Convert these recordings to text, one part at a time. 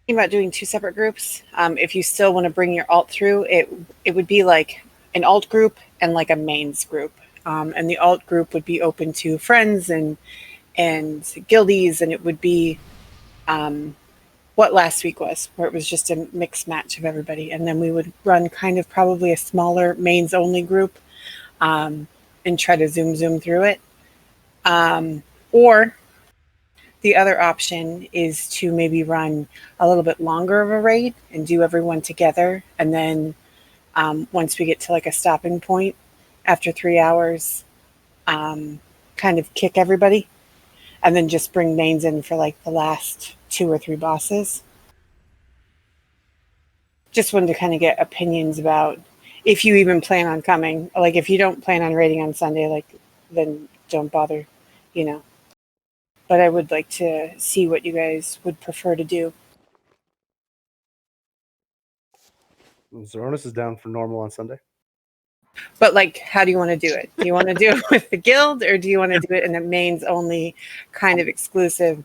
about doing two separate groups. If you still want to bring your alt through, it would be like an alt group and like a mains group. And the alt group would be open to friends and guildies, and it would be what last week was, where it was just a mixed match of everybody. And then we would run kind of probably a smaller mains only group and try to zoom through it. Or the other option is to maybe run a little bit longer of a raid and do everyone together. And then once we get to like a stopping point after 3 hours, kind of kick everybody and then just bring mains in for like the last 2 or 3 bosses. Just wanted to kind of get opinions about if you even plan on coming. Like if you don't plan on raiding on Sunday, like then don't bother, you know. But I would like to see what you guys would prefer to do. Zoronis is down for normal on Sunday. But like, how do you want to do it? Do you want to do it with the guild, or do you want to do it in a mains only kind of exclusive?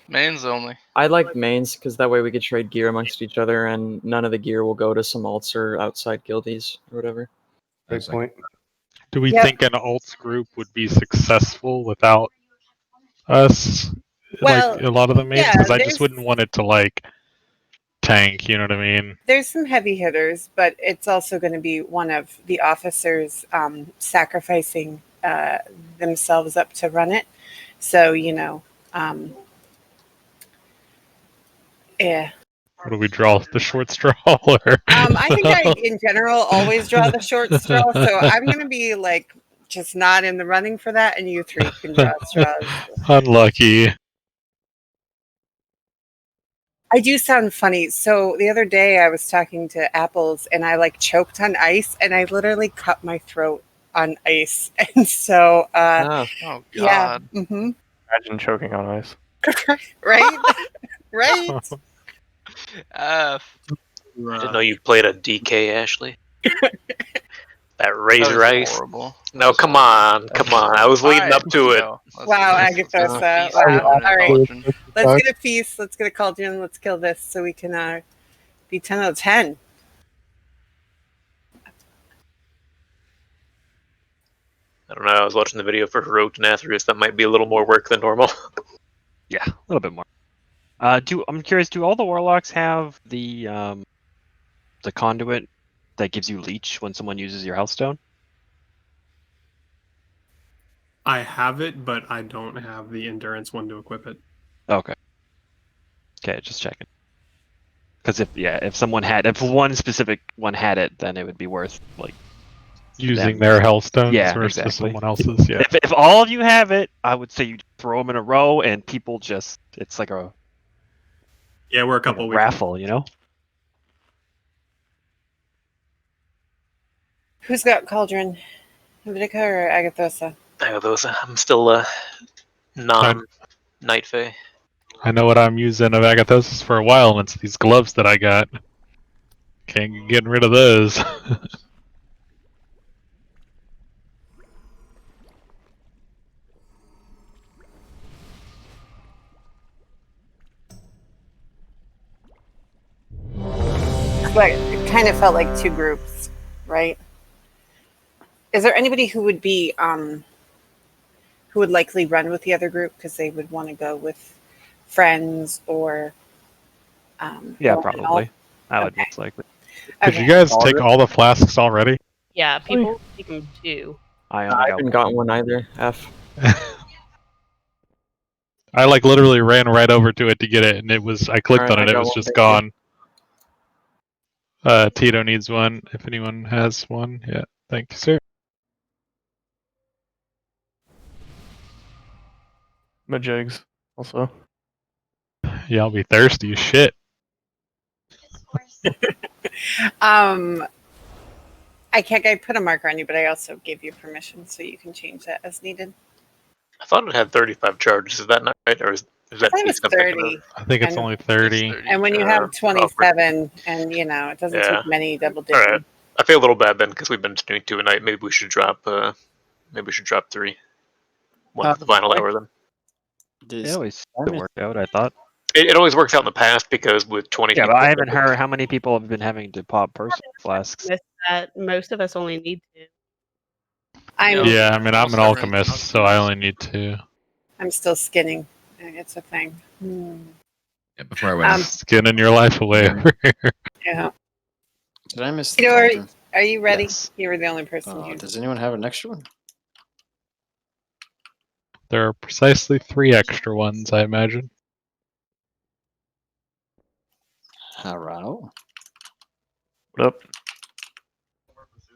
Mains only. I like mains because that way we could trade gear amongst each other, and none of the gear will go to some alts or outside guildies or whatever. Big point. Do we Yep. think an alts group would be successful without us? Well, like a lot of the mains, yeah, because I there's- just wouldn't want it to like tank. You know what I mean? There's some heavy hitters, but it's also going to be one of the officers sacrificing themselves up to run it. So, you know, yeah. Or do we draw the short straw? Or... I think I, in general, always draw the short straw. So I'm going to be like just not in the running for that, and you three can draw straws. Unlucky. I do sound funny. So the other day I was talking to Apples, and I like choked on ice, and I literally cut my throat on ice. And so, Oh God. yeah. Imagine choking on ice. Right? Right? I didn't know you played a DK, Ashley. That razor ice. Horrible. No, come on. I was leading up to it. Wow, Agatha. Wow. All right. Let's get a feast. Let's get a cauldron. Let's kill this so we can be 10 out of 10. I don't know. I was watching the video for Heroic Nathria. That might be a little more work than normal. Yeah, a little bit more. I'm curious. Do all the warlocks have the conduit that gives you leech when someone uses your healthstone? I have it, but I don't have the endurance one to equip it. Okay. Okay, just checking. Because if one specific one had it, then it would be worth like using their healthstones versus exactly. someone else's. Yeah. If all of you have it, I would say you throw them in a row, and people it's like a we're a couple weeks raffle, you know. Who's got cauldron? Vidica or Agathosa? Agathosa. I'm still non-Night Fae. I know what I'm using of Agathosis for a while, and it's these gloves that I got. Can't get rid of those. But it kind of felt like two groups, right? Is there anybody who would be who would likely run with the other group because they would want to go with friends or yeah, probably. I would most likely. Did you guys take all the flasks already? Yeah, people take them too. I haven't gotten one either. F. I like literally ran right over to it to get it, and I clicked on it, it was just gone. Tito needs one, if anyone has one. Yeah, thank you, sir. Majigs, also. Yeah, I'll be thirsty as shit. I put a marker on you, but I also gave you permission, so you can change that as needed. I thought it had 35 charges. Is that not right, or is that? I think it's 30. I think it's only 30. And when you have 27, and it doesn't take many double digits. All right. I feel a little bad then because we've been doing 2 a night. Maybe we should drop 3. One for the final hour then. It always worked out, I thought. It always works out in the past because with 20 Yeah, people. but I haven't heard how many people have been having to pop personal flasks. Miss that. Most of us only need to. I'm Yeah, I mean, I'm Most an everyone's alchemist, so I only need 2. I'm still skinning. It's a thing. Yeah, before I went. Skinning your life away over here. Yeah. Did I miss the Peter, cauldron? are you ready? Yes. You were the only person here. Does anyone have an extra one? There are precisely 3 extra ones, I imagine. Hello. What up?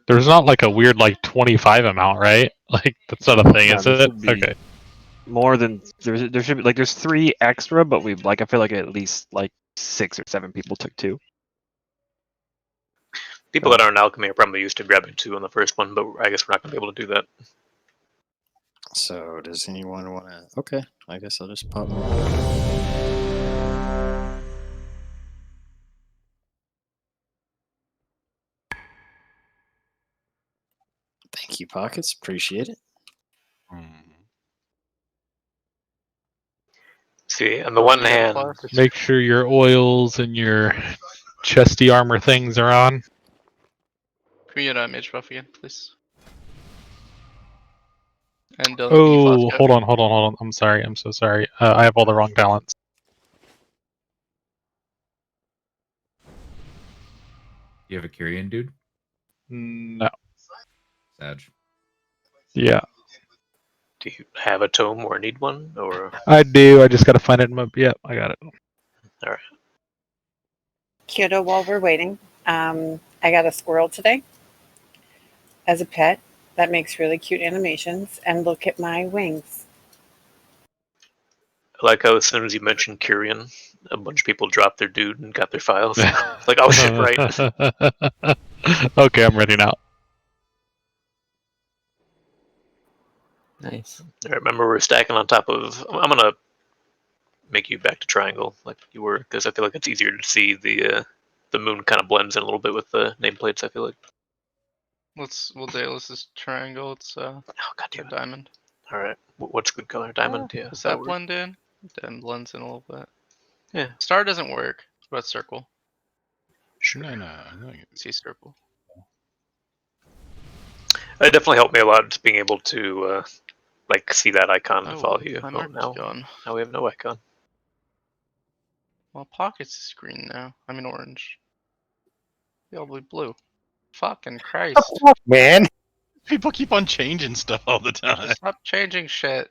There's not like a weird like 25 amount, right? Like that's not a thing, No, is there it? should be Okay. more than there should be like there's 3 extra, but we like I feel like at least like 6 or 7 people took 2. People that aren't alchemy are probably used to grabbing 2 on the first one, but I guess we're not going to be able to do that. So, does anyone want to? Okay, I guess I'll just pop more. Thank you, Pockets. Appreciate it. See, on the one hand, Make sure your oils and your chesty armor things are on. Can we get a mage buff again, please? And Dylan, Oh, hold on. I'm sorry. I'm so sorry. I have all the wrong talents. You have a Kyrian dude? No. Sag. Yeah, do you have a tome or need one? Or I do. I just gotta find it in my. Yep, I got it. all right. Kyoto, while we're waiting, I got a squirrel today as a pet that makes really cute animations. And look at my wings. I like how as soon as you mentioned Kyrian, a bunch of people dropped their dude and got their files. Like, oh shit, right. Okay, I'm ready now. Nice. I remember we're stacking on top of. I'm gonna make you back to triangle like you were, because I feel like it's easier to see the moon kind of blends in a little bit with the nameplates. I feel like. We'll do this is triangle. It's Oh god damn it. diamond. All right. What's good color? Diamond. Yeah. Does that works. blend in? Then blends in a little bit. Yeah. Star doesn't work. What about circle? Sure. No. See circle. It definitely helped me a lot just being able to like see that icon and follow you. My Oh, mark is now gone. we have no icon. Well, pockets is green now. I mean orange. Y'all blue. Fucking Christ. Man. People keep on changing stuff all the time. Stop changing shit.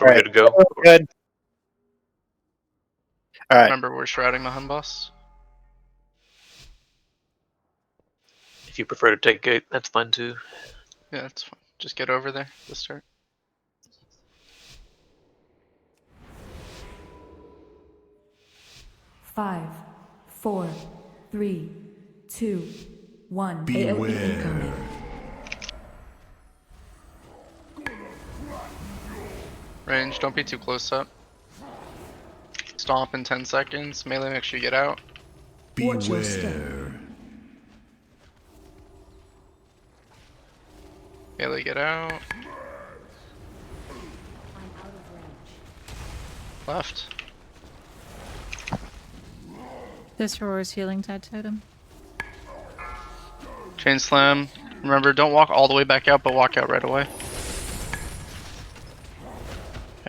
Are we good to go? Good. All right. Remember, we're shrouding the Hun boss. If you prefer to take gate, that's fine too. Yeah, that's fine. Just get over there. Let's start. Five, 4, 3, 2, 1. AoE incoming. Range, don't be too close up. Stomp in 10 seconds. Melee, make sure you get out. Watch your step. Melee, get out. Left. Destroyer's healing tide totem. Chain slam. Remember, don't walk all the way back out, but walk out right away.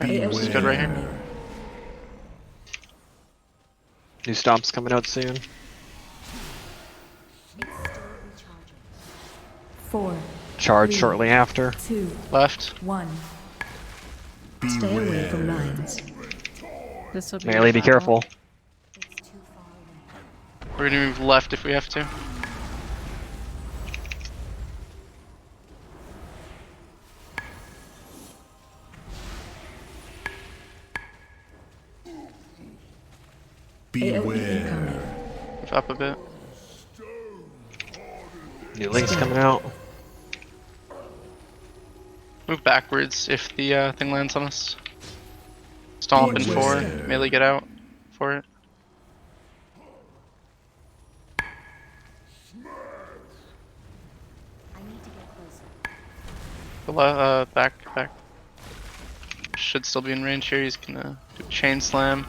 Okay, this is good right here. New stomps coming out soon. 4. Charge 3, shortly after. 2, Left. 1. Stay away from lines. This will be Melee, be careful. We're gonna move left if we have to. Beware. Move up a bit. New links coming out. Move backwards if the thing lands on us. Stomp in 4. Melee, get out for it. Back. should still be in range here. He's gonna do chain slam.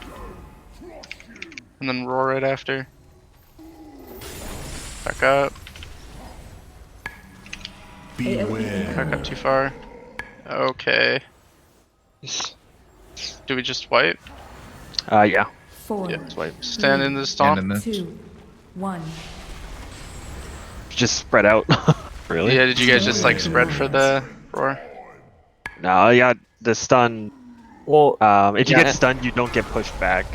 And then roar right after. Back up. Back up too far. Okay. Do we just wipe? Yeah. 4, Yeah, just wipe. Stand in the Stand in stomp. this. 2, 1. Just spread out. Really? Yeah, did you guys just like spread for the roar? No, yeah, the stun. Well, If you yeah, get stunned, you don't get pushed back.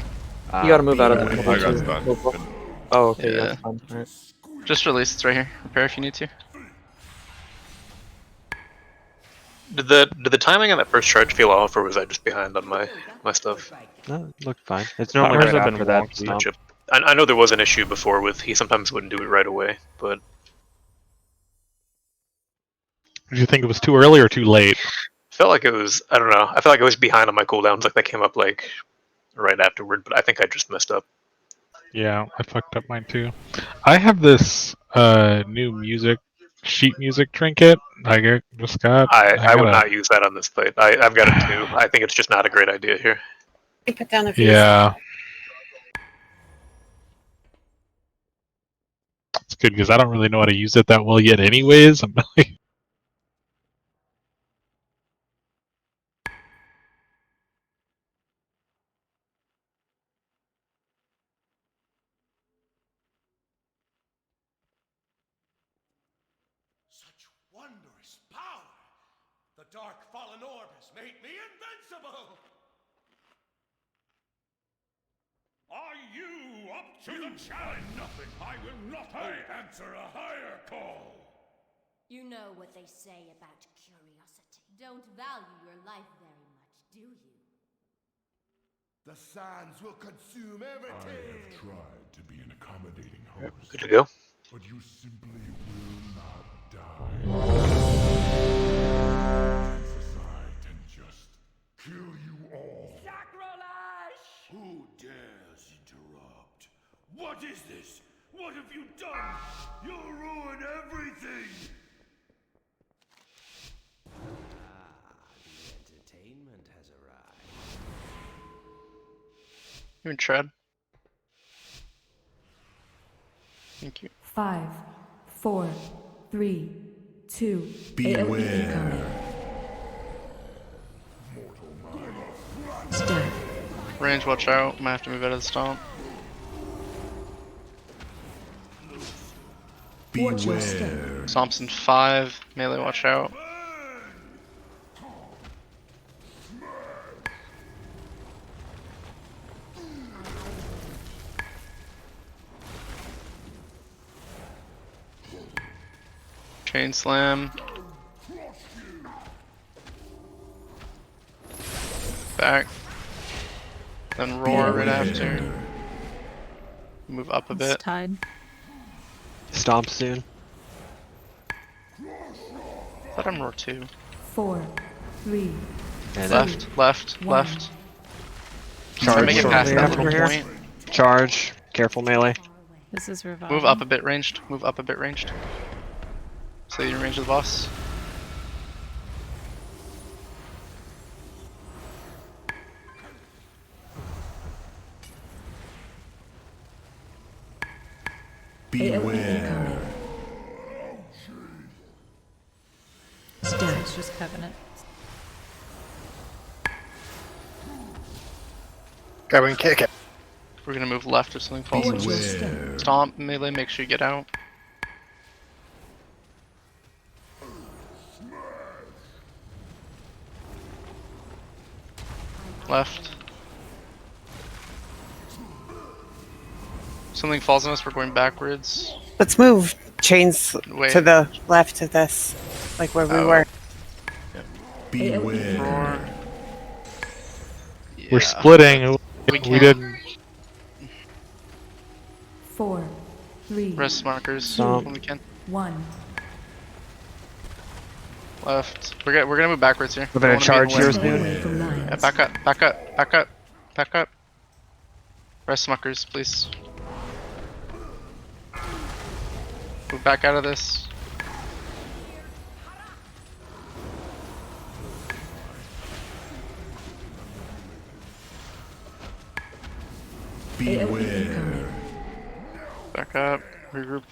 you gotta move out of I the got too. stunned. Oh, okay, Yeah. yeah. Fine. All right. Just release. It's right here. Repair if you need to. Did the timing on that first charge feel off, or was I just behind on my stuff? No, it looked fine. It's normally Ours right have been after that wonky. stomp. Gotcha. I know there was an issue before with he sometimes wouldn't do it right away, but Did you think it was too early or too late? felt like it was. I don't know. I felt like I was behind on my cooldowns. Like they came up like right afterward, but I think I just messed up. Yeah, I fucked up mine too. I have this new sheet music trinket. Just got. I would gotta- not use that on this plate. I've got it too. I think it's just not a great idea here. You put down the fuse. Yeah. It's good because I don't really know how to use it that well yet anyways. I'm like, Such wondrous power! The dark fallen orb has made me invincible! Are you up to the challenge? Nothing. I will not answer a higher call. You know what they say about curiosity. Don't value your life very much, do you? The sands will consume everything. I have tried to be an accommodating host. Good to go. But you simply will not die. Aside and just kill you all. Sacrilege! Who dares interrupt? What is this? What have you done? You'll ruin everything! The entertainment has arrived. You and tread. Thank you. 5, 4, 3, 2. Beware. AoE incoming. Stat. Range, watch out. Might have to move out of the stomp. Watch your step. Stomp's in 5. Melee, watch out. Chain slam. Back. Then roar right after. Move up a It's bit. tied. Stomp soon. Let him roar too. 4, 3. And Left, left, One. left. Charge. Make it past that Over little here. point. Charge. Careful melee. This is revived. Move up a bit ranged. Move up a bit ranged. So you're in range of the boss. Beware. It's just Covenant. Go and kick it. We're gonna move left if something falls Watch your in. step. Stomp, melee, make sure you get out. Left. Something falls on us, we're going backwards. Let's move chains Wait. to the left of this, like where we Oh. were. Beware. Roar. we're Yeah. splitting. We We can't. didn't. 4, 3, Rest markers Stomp. when we can. 1. Left. We're gonna move backwards here. We're gonna Don't wanna be in charge the here, way. Stay Spoon. away from Yeah, lines. back up, back up, back up, back up. Rest smuckers, please. Move back out of this. AoE incoming. Back up. Regroup.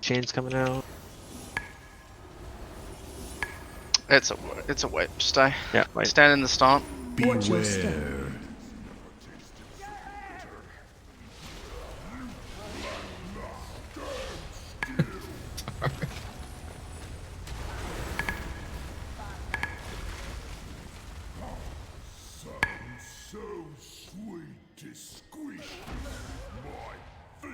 Chains coming out. It's a wipe. Just die. Yeah, right. Stand in the stomp. Watch your step. So sweet to squish my feet.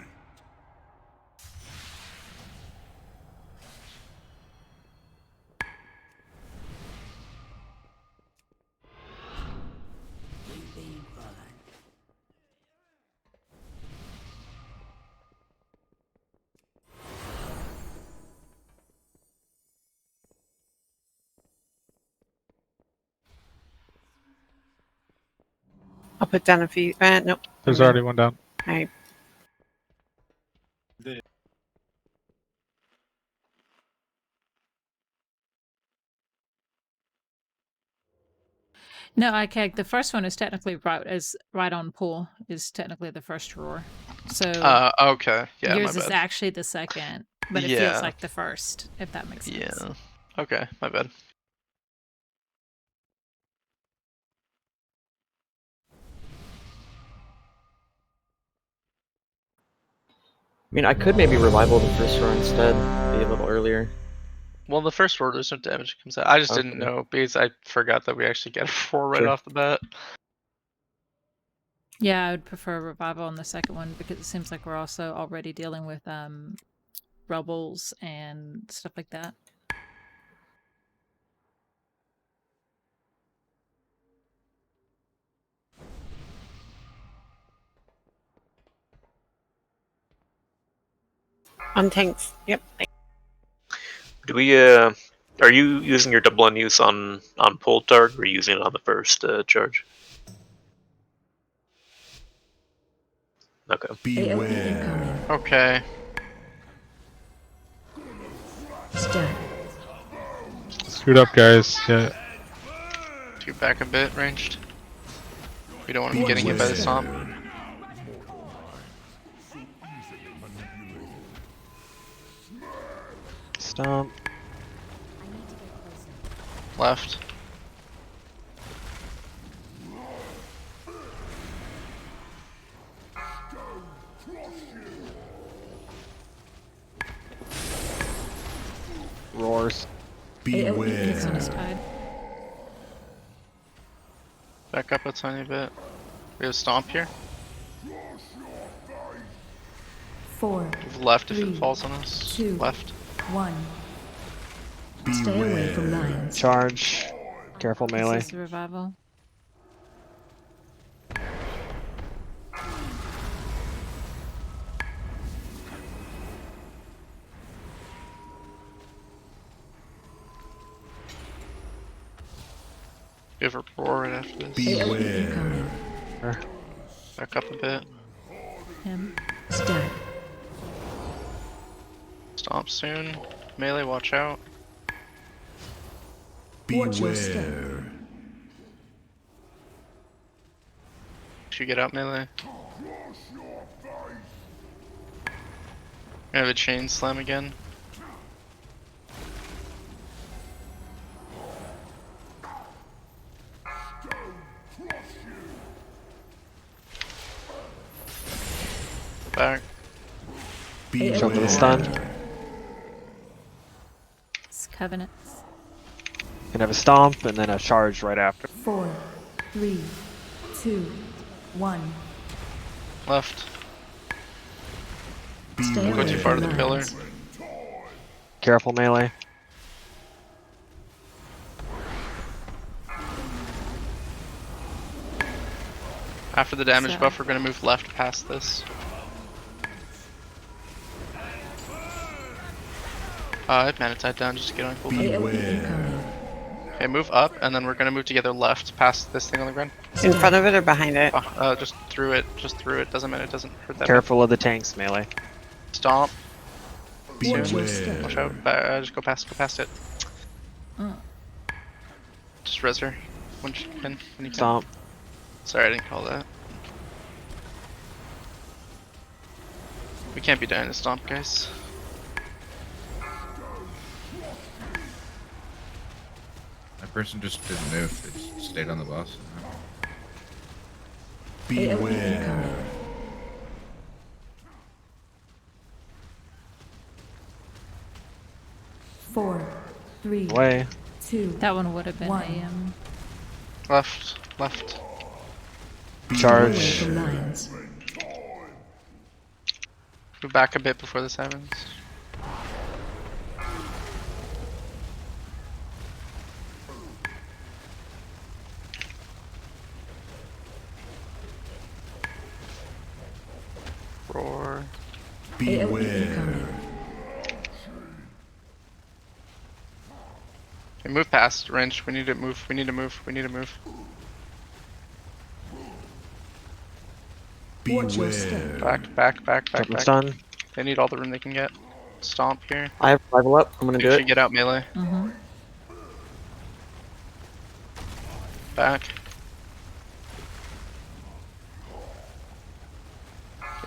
I'll put down a few. Nope. There's already one down. All right. No, I keg. The first one is technically right on pull is technically the first roar. So Okay. Yeah, yours my is bad. actually the second, but it Yeah. feels like the first, if that makes sense. Yeah. Okay, my bad. I mean, I could maybe revival the first roar instead, be a little earlier. Well, the first roar, there's no damage that comes out. I just didn't Okay. know because I forgot that we actually get a 4 right Sure. off the bat. Yeah, I would prefer revival on the second one because it seems like we're also already dealing with rebels and stuff like that. On tanks. Yep. Do we? Are you using your double unuse on pull target, or are you using it on the first charge? Okay. AoE incoming. Okay. Step. Scoot up, guys. Yeah. Scoot back a bit, ranged. We don't want him getting hit by the stomp. Stomp. Left. Roars. It's on his tide. Back up a tiny bit. We have stomp here. 4, Move left if 3, it falls on us. 2, Left. 1. Stay away from lines. Charge. Careful melee. This is the revival. Give her roar right after this. AoE incoming. Back up a bit. Him. Step. Stomp soon. Melee, watch out. Watch your step. Should get out melee. I have a chain slam again. Back. Jump to the stun. It's covenants. Can have a stomp and then a charge right after. 4, 3, 2, 1. Left. Stay Don't go away too far to from the pillar. lines. Careful melee. After the damage So- buff, we're gonna move left past this. I have mana tied down just to get on cooldown. AoE incoming. Okay, move up, and then we're gonna move together left past this thing on the ground. In front of it or behind it? Just through it. Just through it. Doesn't matter. It doesn't hurt that. Careful of the tanks melee. Stomp. Watch your step. Watch out. Just go past it. Just res her when you can. Stomp. Sorry, I didn't call that. We can't be dying to stomp, guys. That person just didn't move. They just stayed on the boss. Beware. 4, 3, Away. 2. That one would have been 1. AM. Left. Charge. Move back a bit before this happens. Roar. Beware. Okay, move past range. We need to move. Watch your step. Back. Stun. They need all the room they can get. Stomp here. I have rival up. I'm gonna do Should it. get out melee. Back.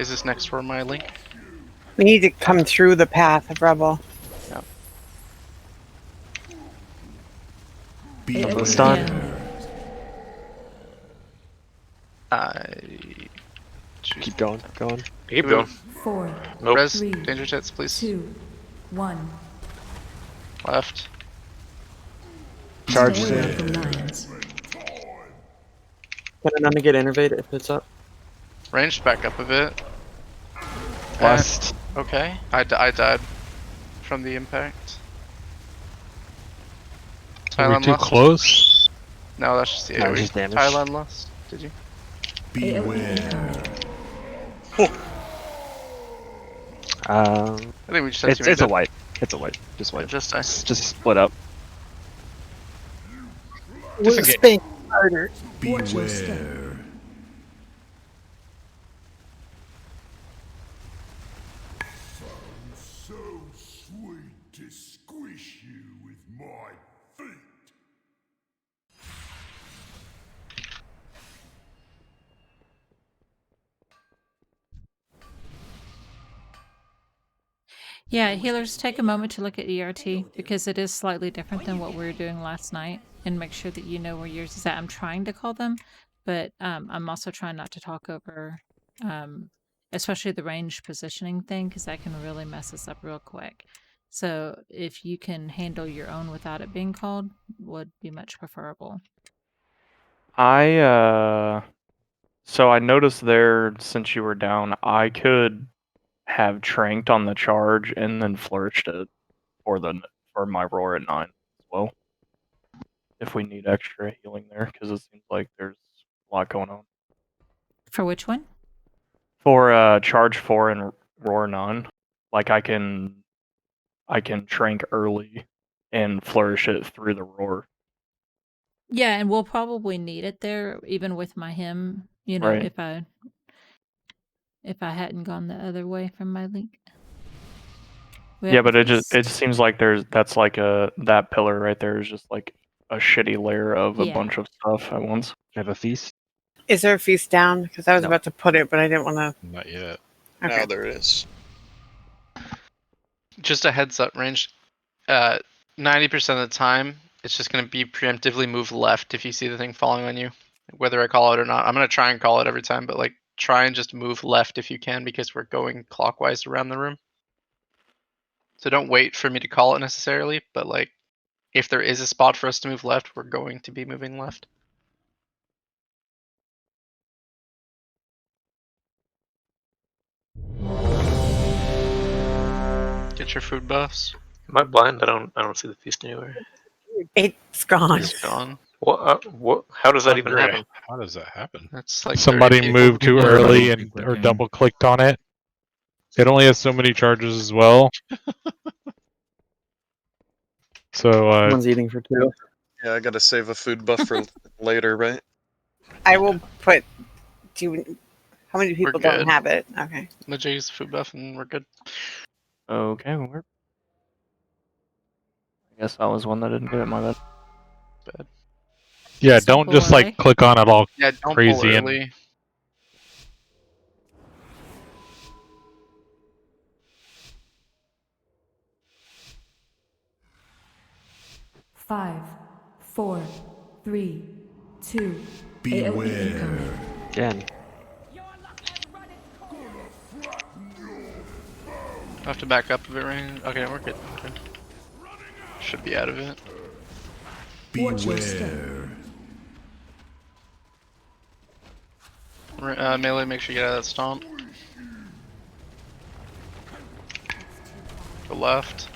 Is this next for my link? We need to come through the path of Rebel. Double stun. Keep going. Keep going. 4, Nope. Res, 3, danger jets, please. 2, 1. Left. Charge Stay away soon. from lions. Can I not get innervate if it's up? Ranged back up a bit. West. Okay. I died from the impact. Are we Thailand too lost? close? No, that's just the No, AoE. just damage. Thailand lost. Did you? I think we just had too many It's a dead- white. It's a white. Just white. Just dice. Just split up. Spank harder. Watch your step. So sweet to squish you with my feet. Yeah, healers, take a moment to look at ERT because it is slightly different than what we were doing last night, and make sure that you know where yours is at. I'm trying to call them, but I'm also trying not to talk over, especially the range positioning thing, because that can really mess us up real quick. So if you can handle your own without it being called, would be much preferable. So I noticed there, since you were down, I could have tranked on the charge and then flourished it for my roar at 9 as well. If we need extra healing there, because it seems like there's a lot going on. For which one? For charge 4 and roar 9, like I can trank early and flourish it through the roar. Yeah, and we'll probably need it there, even with my him. You know, Right. if I hadn't gone the other way from my link. Yeah, but it seems like that's like that pillar right there is just like a shitty layer of a Yeah. bunch of stuff at once. Have a feast. Is there a feast down? Because I was No. about to put it, but I didn't want to. Not yet. Okay. Now there is. Just a heads up range. 90% of the time, it's just going to be preemptively move left if you see the thing falling on you, whether I call it or not. I'm going to try and call it every time, but like try and just move left if you can because we're going clockwise around the room. So don't wait for me to call it necessarily, but like if there is a spot for us to move left, we're going to be moving left. Get your food buffs. Am I blind? I don't see the feast anywhere. It's gone. It's gone. What? How does that even Andre, happen? How does that happen? That's like Somebody 30 people. moved too People are early double or clicking. double clicked on it. It only has so many charges as well. So Someone's eating for 2. Yeah, I gotta save a food buff for later, right? I will put. How many people don't good. have it? Okay. Let Jay use the food buff and we're good. Okay, well, I guess that was one that didn't get it. My bad. Bad. yeah, Just don't just like pull click on it all Yeah, don't pull crazy and early. 5, 4, 3, 2. AOE incoming. Again. I have to back up a bit, right? Okay, we're good. Okay. Should be out of it. Beware. Melee, make sure you get out of that stomp. Go left.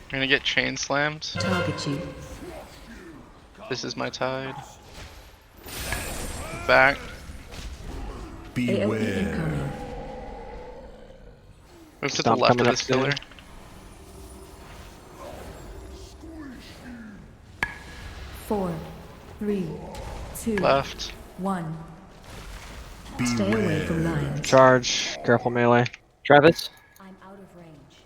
I'm gonna get chain slammed. Target you. This is my tide. Back. Beware. Move to the Stomp left coming of up this soon. pillar. Four, 3, 2, Left. 1. Stay away from lions. Charge. Careful melee. Travis. I'm out of range.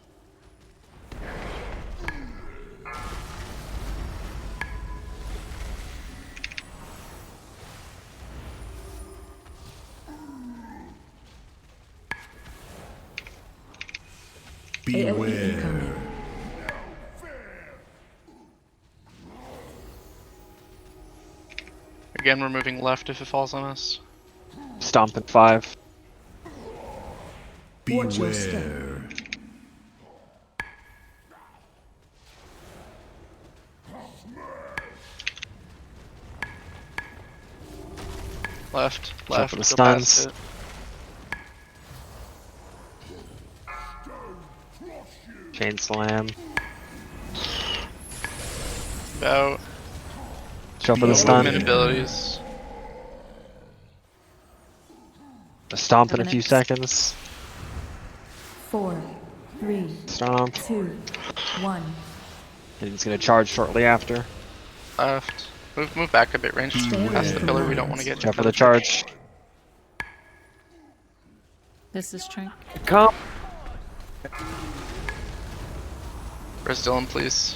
Beware. incoming. Again, we're moving left if it falls on us. Stomp in 5. Watch your step. Beware. Left. Watch out Left. for the Go past stuns. it. Chain slam. About. Watch out for the No stun. movement abilities. A stomp in a 2 few minutes. seconds. 4, 3, Stomp. 2, 1. And he's gonna charge shortly after. Left. Move back a bit, range. Stay away Past the from pillar, we don't lions. want to get Watch out for the charge. This is Trink. Come. Where's Dylan, please?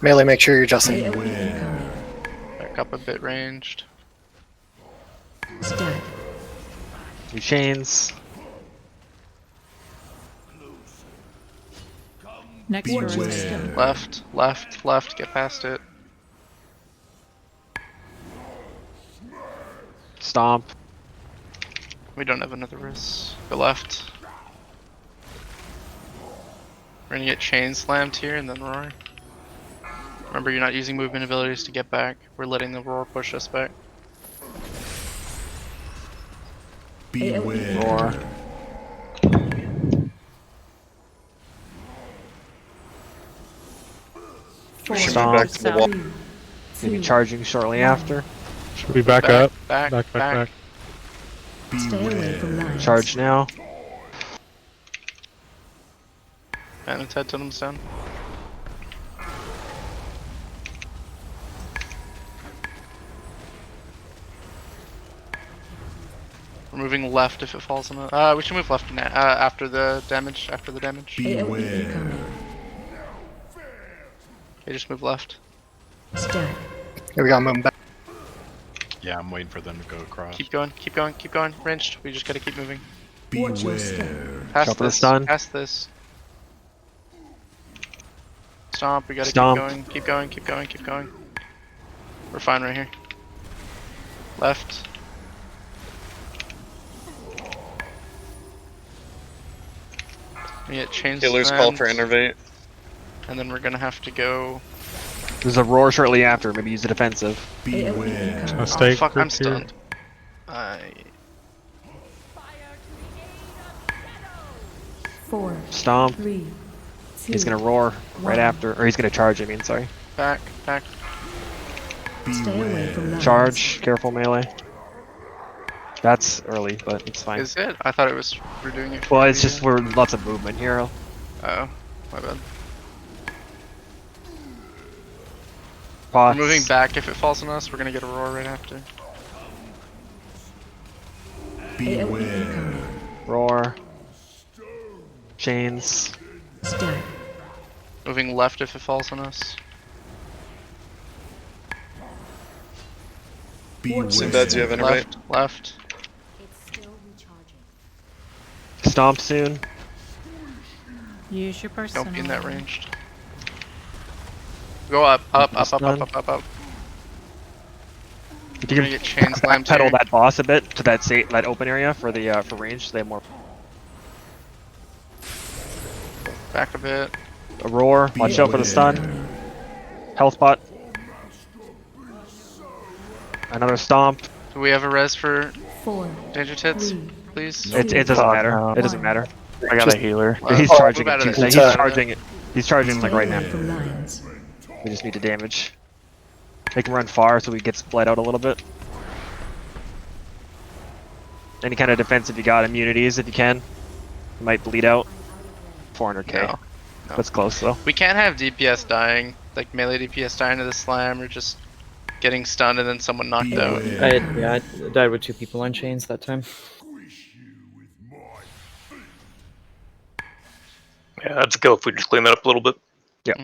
Melee, make sure you're Justin. AOE incoming. Back up a bit ranged. Stat. 2 chains. Next Watch row. your step. Left, left, left, get past it. Stomp. We don't have another wrist. Go left. We're gonna get chain slammed here and then roar. Remember, you're not using movement abilities to get back. We're letting the roar push us back. Beware. Roar. Four, Stomp. Back to the wall. 3, Maybe 2. charging shortly after. Should we back, Back, up? back, back. Stay away from lions. Charge now. And its head totems down. We're moving left if it falls on the. We should move left after the damage. After the damage. AOE incoming. Okay, just move left. Stat. Here we got moving back. Yeah, I'm waiting for them to go across. Keep going, keep going, keep going. Ranged. We just gotta keep moving. Watch your step. Beware. Past Jump for the this. stun. Past this. Stomp. We gotta Stomp. keep going. Keep going. Keep going. Keep going. We're fine right here. Left. We get chains. Healer's call for innervate. And then we're gonna have to go. There's a roar shortly after. Maybe use the defensive. Beware. Oh Mistake. fuck! I'm group here. stunned. I. 4, Stomp. 3, 2. He's gonna roar right One. after. Or he's gonna charge, I mean, sorry. Back. Back. Stay away from lions. Charge. Careful melee. That's early, but it's fine. Is it? I thought it was. We're doing it. Well, for it's the, just we're lots of movement here. Oh, my bad. Pots. We're moving back. If it falls on us, we're gonna get a roar right after. AOE incoming. Roar. Chains. Stat. Moving left if it falls on us. Sinbad, do you have innervate? Left. Stomp soon. Use your personal. Don't be in that range. Go up. You're gonna get chain slammed pedal here. that boss a bit to that open area for the for range, so they have more. Back a bit. A roar. Watch out for the stun. Health bot. Another stomp. Do we have a res for 4, Danger Tits, please? It doesn't matter. It doesn't matter. I got a healer. He's Oh, charging move out it. of there. He's charging it. He's charging like right now. from lines. We just need to damage. Make him run far so he gets bled out a little bit. Any kind of defense if you got immunities if you can. You might bleed out. 400k. No. That's close though. We can't have DPS dying, like melee DPS dying to the slam, or just getting stunned and then someone knocked out. I died with 2 people on chains that time. Yeah, let's go if we just clean that up a little bit. Yeah.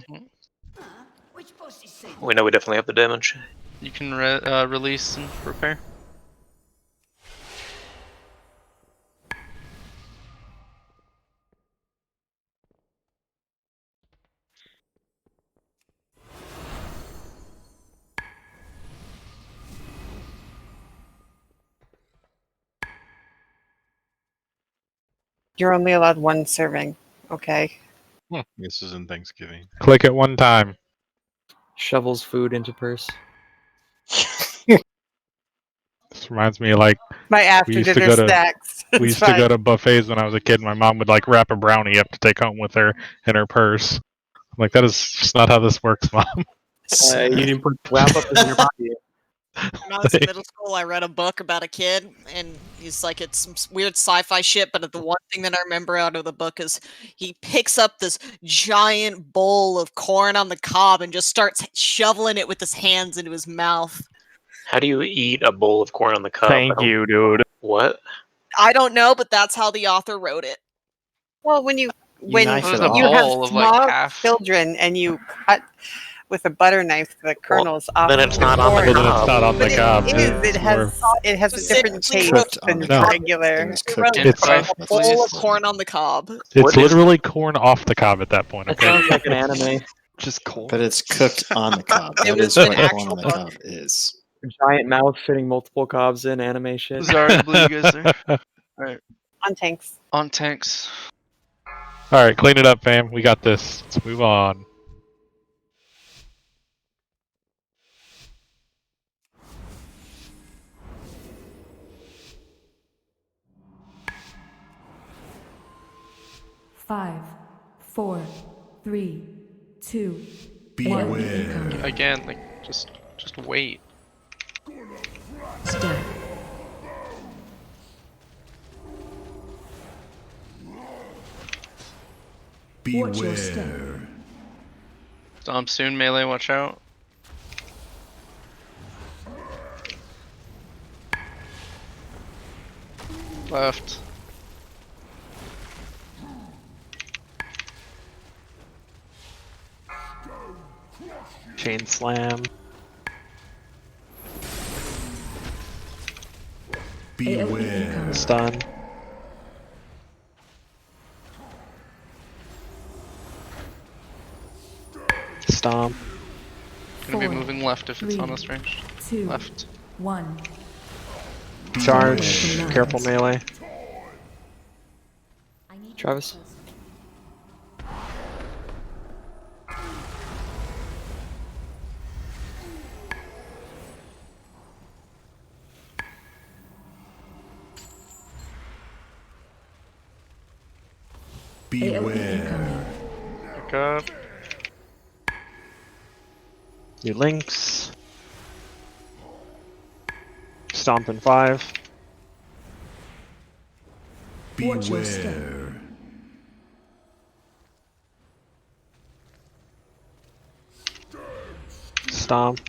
We know we definitely have the damage. You can release and repair. You're only allowed 1 serving. Okay. This isn't Thanksgiving. Click it 1 time. Shovels food into purse. This reminds me of like My after dinner snacks. We used to go to buffets when I was a kid. My mom would like wrap a brownie up to take home with her in her purse. I'm like, that is just not how this works, Mom. You didn't put wrap up in your body. When I was in middle school, I read a book about a kid, and he's like, it's some weird sci-fi shit, but the one thing that I remember out of the book is he picks up this giant bowl of corn on the cob and just starts shoveling it with his hands into his mouth. How do you eat a bowl of corn on the cob? Thank you, dude. What? I don't know, but that's how the author wrote it. Well, when you knife it off. you have bowl of, small like, half. children and you cut with a butter knife the kernels off. then of it's the not on the corn. Then it's not on the But cob. it is. It has a different taste Cooked on than the cob. regular. It's cooked in in five, the A bowl please. of corn on the cob. It's literally corn off the cob at that point. That Okay. sounds like an anime. Just cold. But it's cooked on the cob. It That was is an what corn actual on the book. cob is. A giant mouth fitting multiple cobs in anime shit. Sorry to bleed you guys there. Alright. On tanks. On tanks. Alright, clean it up, fam. We got this. Let's move on. Five, 4, 3, 2, Beware. Again, like just wait. Stack. Watch your step. Beware. Stomp soon, melee, watch out. Left. Chain slam. Beware. Stun. Stomp. Gonna be 4, moving left if it's 3, on this range. 2, Left. 1. Charge. Careful melee. Travis. Beware. Back up. New links. Stomp in 5. Watch your step. Beware. Stomp.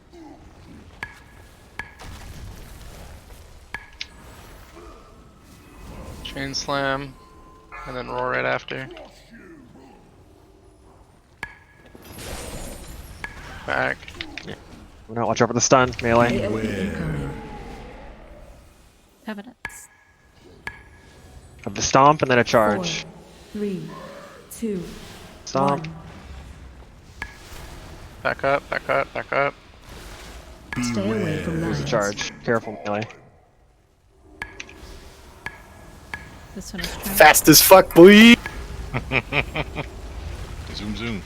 Chain slam. And then roar right after. Back. Now watch out for the stun. Melee. Beware. Evidence. Have the stomp and then a charge. 4, 3, 2, Stomp. 1. Back up, back up, back up. Stay away from Here's a lines. charge. Careful, melee. This one is trying. Fast as fuck, boy. Zoom, zoom.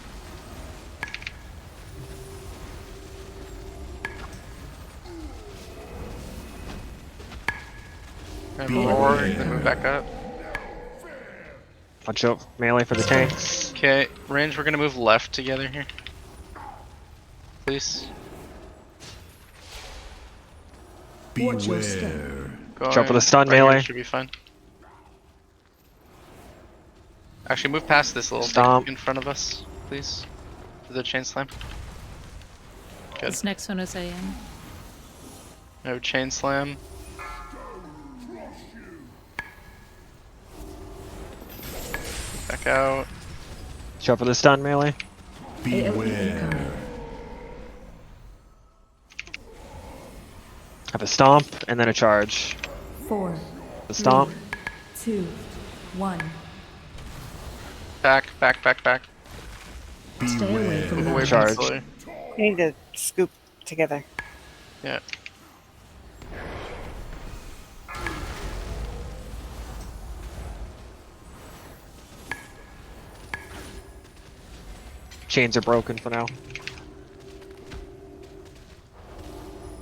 And forward, then move back up. Watch out, melee for the tanks. Okay, range, we're gonna move left together here. Please. Watch your step. Jump for the stun, right here melee. should be fine. Actually, move past this little Stomp. thing in front of us, please. To the chain slam. Good. This next one is AN. No chain slam. Back out. Jump for the stun, melee. Have a stomp and then a charge. 4, The stomp. 2, 1. Back, back, back, back. Stay away from Move away lines. from the Charge. pillar. You need to scoop together. Yeah. Chains are broken for now.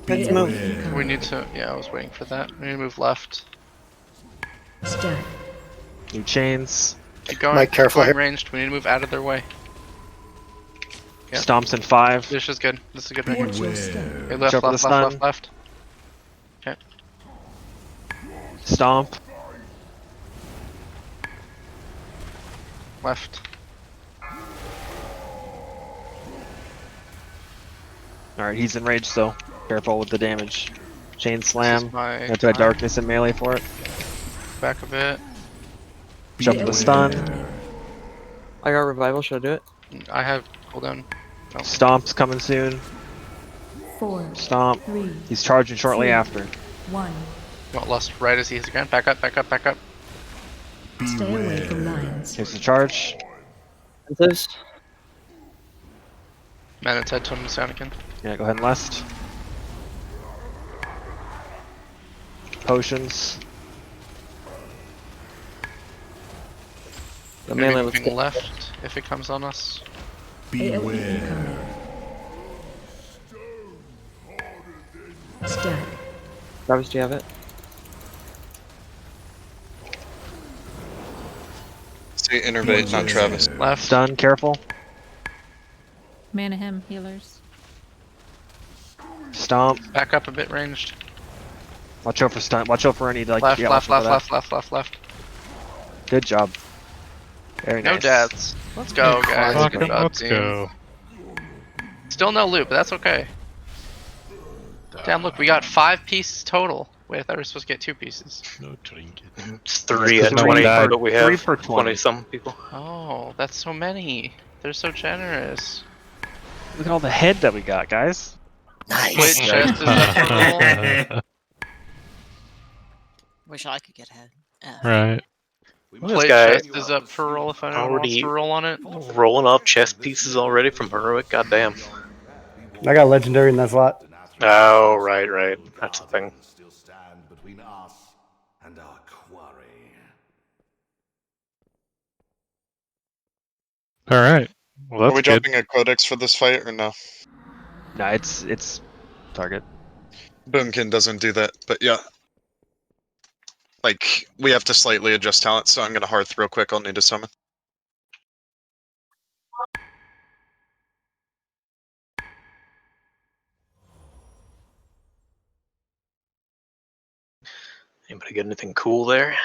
Let's move. We need to, yeah, I was waiting for that. We need to move left. Step. New chains. Keep going. Mike, careful Going here. ranged. We need to move out of their way. Yeah. Stomps in 5. This is good. This is good right here. Watch your step. Okay, left, Jump for the left, left, stun. left, left. Okay. Stomp. Left. Alright, he's enraged still. Careful with the damage. Chain This slam. is my Have to have time. darkness and melee for it. Back a bit. Jump for the stun. I got revival. Should I do it? I have cooldown. No. Stomp's coming soon. 4, Stomp. 3, He's charging shortly 2, after. 1. Not lost right as he hits the ground. Back up, back up, back up. Stay away from lines. Here's the charge. This. Man, it's head totem down again. Yeah, go ahead and lest. Potions. The Maybe melee. Let's moving get left if it comes on us. AoE incoming. Step. Travis, do you have it? Say innervate, not Travis. Left. Stun, careful. Mana him, healers. Stomp. Back up a bit ranged. Watch out for stun. Watch out for any like. Left, yeah, left, watch out left, for left, left, left, left. that. Good job. Very No nice. dads. Let's go, guys. Fucking Good job, let's team. go. Still no loot, but that's okay. Damn, look, we got 5 pieces total. Wait, I thought we were supposed to get 2 pieces. No trinket. It's 3 Yeah, at 'cause 20, we died. but we 3 have per 20. some people. Oh, that's so many. They're so generous. Look at all the head that we got, guys. Wait, Nice. chest is up for roll. Wish I could get ahead. Right. Plate chest is up for roll if anyone wants Already to roll on it. rolling up chest pieces already from Heroic. Goddamn. I got legendary in that slot. Oh, right, right. That's the thing. Still stand between us and our quarry. All right. Well, Are we that's good. dropping a codex for this fight or no? No, it's target. Boomkin doesn't do that, but yeah. Like, we have to slightly adjust talent, so I'm gonna hearth real quick. I'll need to summon. Anybody get anything cool there?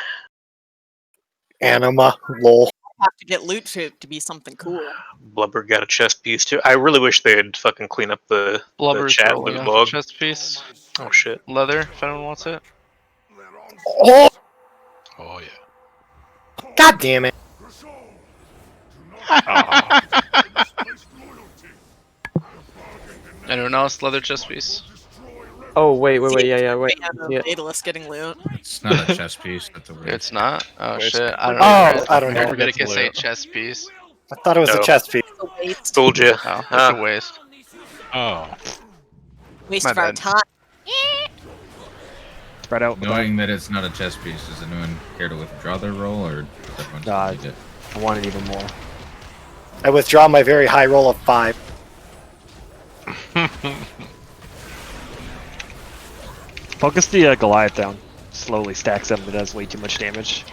Anima. Lol. Have to get loot to be something cool. Blubber got a chest piece too. I really wish they'd fucking clean up the Blubber's chat rolling loot off log. a chest piece. Oh shit. Leather, if anyone wants it. Oh, Oh yeah. God damn it. Anyone else? Leather chest piece. Oh wait, yeah, wait. Yeah. Daedalus getting loot. It's not a chess piece. That's a weird. It's not. Oh Waste. shit! I don't Oh, know. I don't know. Leviticus 8 chess piece. I thought it was a No. chest piece. It's a waste. Told you. Oh, it's a waste. Oh. Waste My of our bad. time. Spread out. Knowing that it's not a chess piece, does anyone care to withdraw their roll, or does everyone Nah, just need it? I want it even more. I withdraw my very high roll of 5. Focus the Goliath down. Slowly stacks up, but does way too much damage.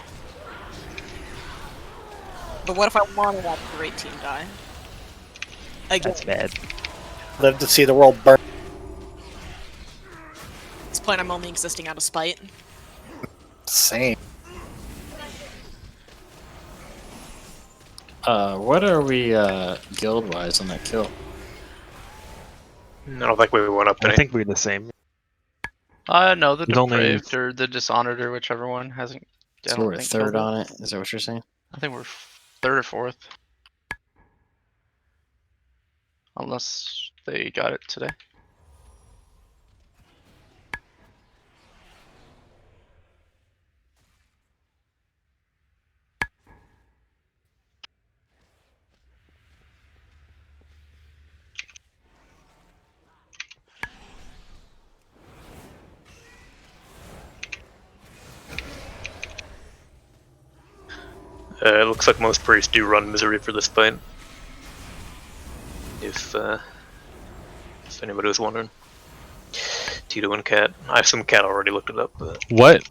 But what if I want to watch the great team die? Again, That's bad. Live to see the world burn. at this point I'm only existing out of spite. Same. What are we guild wise on that kill? I don't think we went up I any. think we're the same. No, the There's only- depraved or the dishonored or whichever one hasn't. I So don't we're think third killed it. on it. Is that what you're saying? I think we're third or fourth. Unless they got it today. It looks like most priests do run misery for this fight. If anybody was wondering. Tito and Cat. I assume Cat already looked it up. But, What?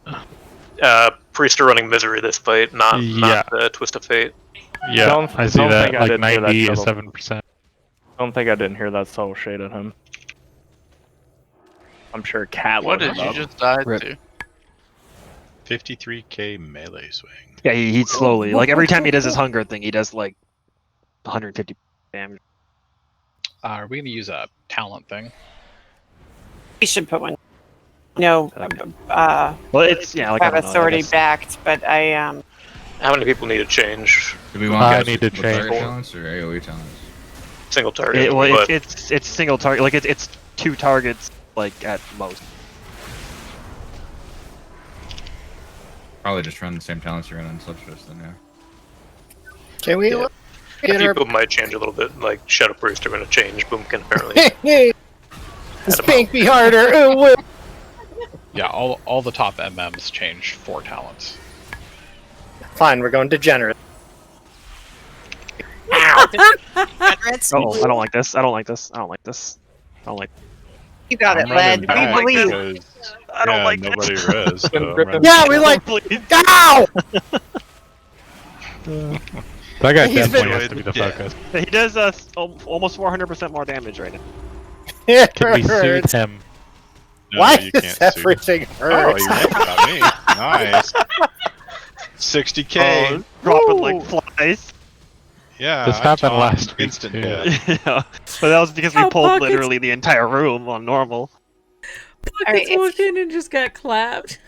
priests are running misery this fight, not Twist of Fate. Yeah, Don't- I see don't that. think I Like didn't hear that 97%. I don't think I didn't hear that subtle shade at him. I'm sure Cat What looked did it you up. just die Rip. to? 53k melee swing. Yeah, he slowly. Like every time he does his hunger thing, he does like 150 damage. Are we gonna use a talent thing? We should put one. No, Well, it's yeah, like I don't Travis know, I already guess. backed, but I How many people need to change? Do we want I guys need to with target change. talents or AoE talents? Single target. Well, but it's single target. Like it's 2 targets, like at most. Probably just run the same talents you run on Substress then, yeah. Can we Yeah. a get few our people might change a little bit. Like Shadow Priest are going to change. Boomkin apparently. spank me harder? Ooh, woo. Yeah, all the top MMs change 4 talents. Fine, we're going degenerate. Degenerates? Oh, I don't like this. I don't like this. I don't like this. I don't like. you got it, I'm running Led. We back believe. because, I don't yeah, like nobody this. res. So I'm running Yeah, we like. Ow! That guy He's definitely been- has to be the Yeah. focus. He does almost 400% more damage right now. Can we soothe him? No, Why you does can't see. everything Oh, hurt? you think about me. Nice. 60k. Oh, dropping like flies. Yeah. This I happened taunt last week, Instant too. hit. Yeah, but that was because we How pulled pockets- literally the entire room on normal. Alright, Pockets walked in and just got clapped.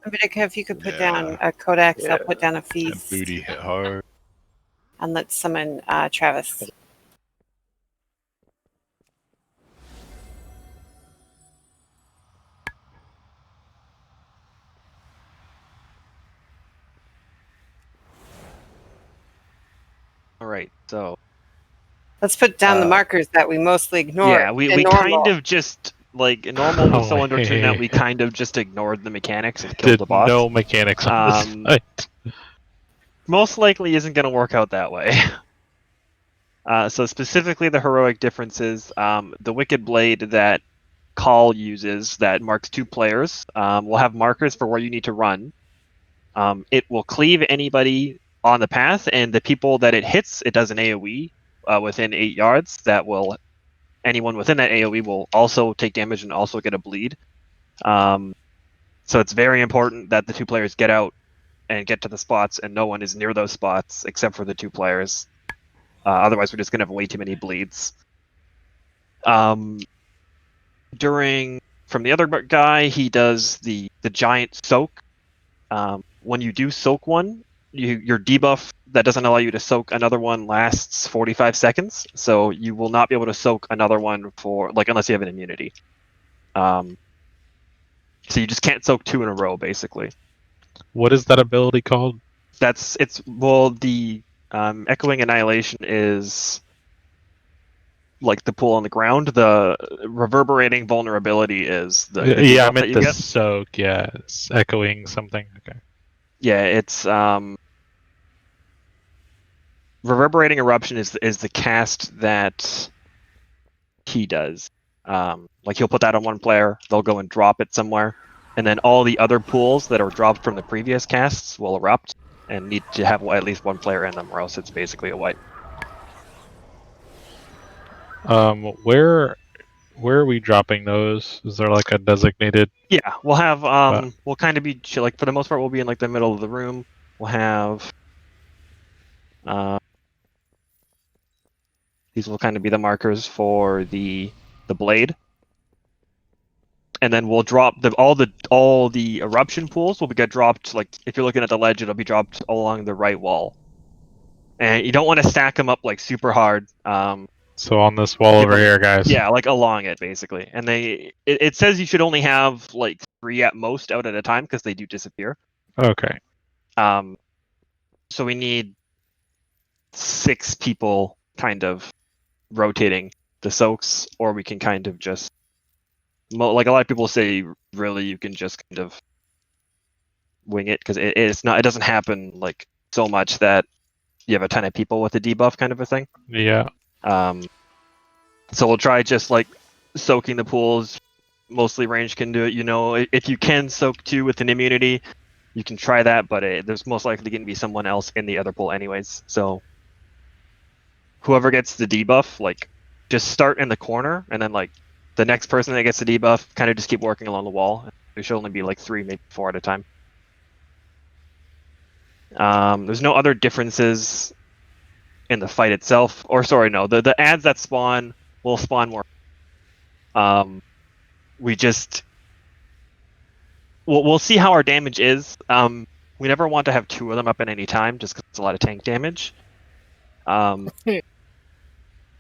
Vidica, if you could put Yeah. down a codex, I'll put down a That feast, booty hit hard. and let's summon Travis. All right, so Let's put down the markers that we mostly ignore. yeah, we The kind normal. of just like normal was so Oh, undertuned that we hey. kind of just ignored the mechanics and killed Did the boss. no mechanics on this site. Most likely isn't going to work out that way. So specifically the heroic differences, the Wicked Blade that Call uses that marks 2 players will have markers for where you need to run. It will cleave anybody on the path, and the people that it hits, it does an AoE within 8 yards. That will anyone within that AoE will also take damage and also get a bleed. So it's very important that the 2 players get out and get to the spots, and no one is near those spots except for the 2 players. Otherwise, we're just gonna have way too many bleeds. From the other guy, he does the giant soak. When you do soak one, your debuff that doesn't allow you to soak another one lasts 45 seconds. So you will not be able to soak another one for unless you have an immunity. So you just can't soak 2 in a row, basically. What is that ability called? The Echoing Annihilation is like the pool on the ground. The Reverberating Vulnerability is the yeah, debuff I meant that you the get. soak. Yeah, it's echoing something. Okay. Yeah, it's Reverberating Eruption is the cast that he does. Like he'll put that on one player, they'll go and drop it somewhere, and then all the other pools that are dropped from the previous casts will erupt and need to have at least one player in them, or else it's basically a wipe. Where are we dropping those? Is there like a designated? Yeah, we'll have we'll kind of be like, for the most part, we'll be in like the middle of the room. We'll have these will kind of be the markers for the blade. And then we'll drop all the eruption pools will get dropped. Like if you're looking at the ledge, it'll be dropped along the right wall. And you don't want to stack them up like super hard. So on this wall over here, guys. Yeah, like along it basically. And it says you should only have like 3 at most out at a time because they do disappear. Okay. So we need 6 people kind of rotating the soaks, or we can kind of just like a lot of people say, really you can just kind of wing it because it doesn't happen like so much that you have a ton of people with a debuff kind of a thing. Yeah. So we'll try just like soaking the pools. Mostly range can do it. You know, if you can soak 2 with an immunity, you can try that, but there's most likely going to be someone else in the other pool anyways. So whoever gets the debuff, like just start in the corner, and then like the next person that gets the debuff, kind of just keep working along the wall. There should only be like 3, maybe 4 at a time. There's no other differences in the fight itself, or sorry, no, the ads that spawn will spawn more. We'll see how our damage is. We never want to have 2 of them up at any time, just because it's a lot of tank damage.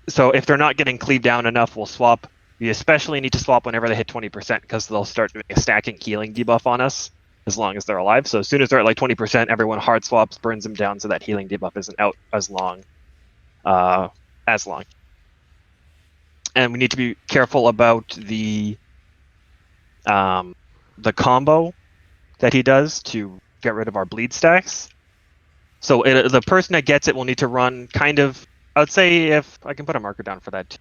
So if they're not getting cleaved down enough, we'll swap. We especially need to swap whenever they hit 20%, because they'll start doing a stacking healing debuff on us as long as they're alive. So as soon as they're at like 20%, everyone hard swaps, burns them down, so that healing debuff isn't out as long. And we need to be careful about the combo that he does to get rid of our bleed stacks. So the person that gets it will need to run kind of, I would say, if I can put a marker down for that too.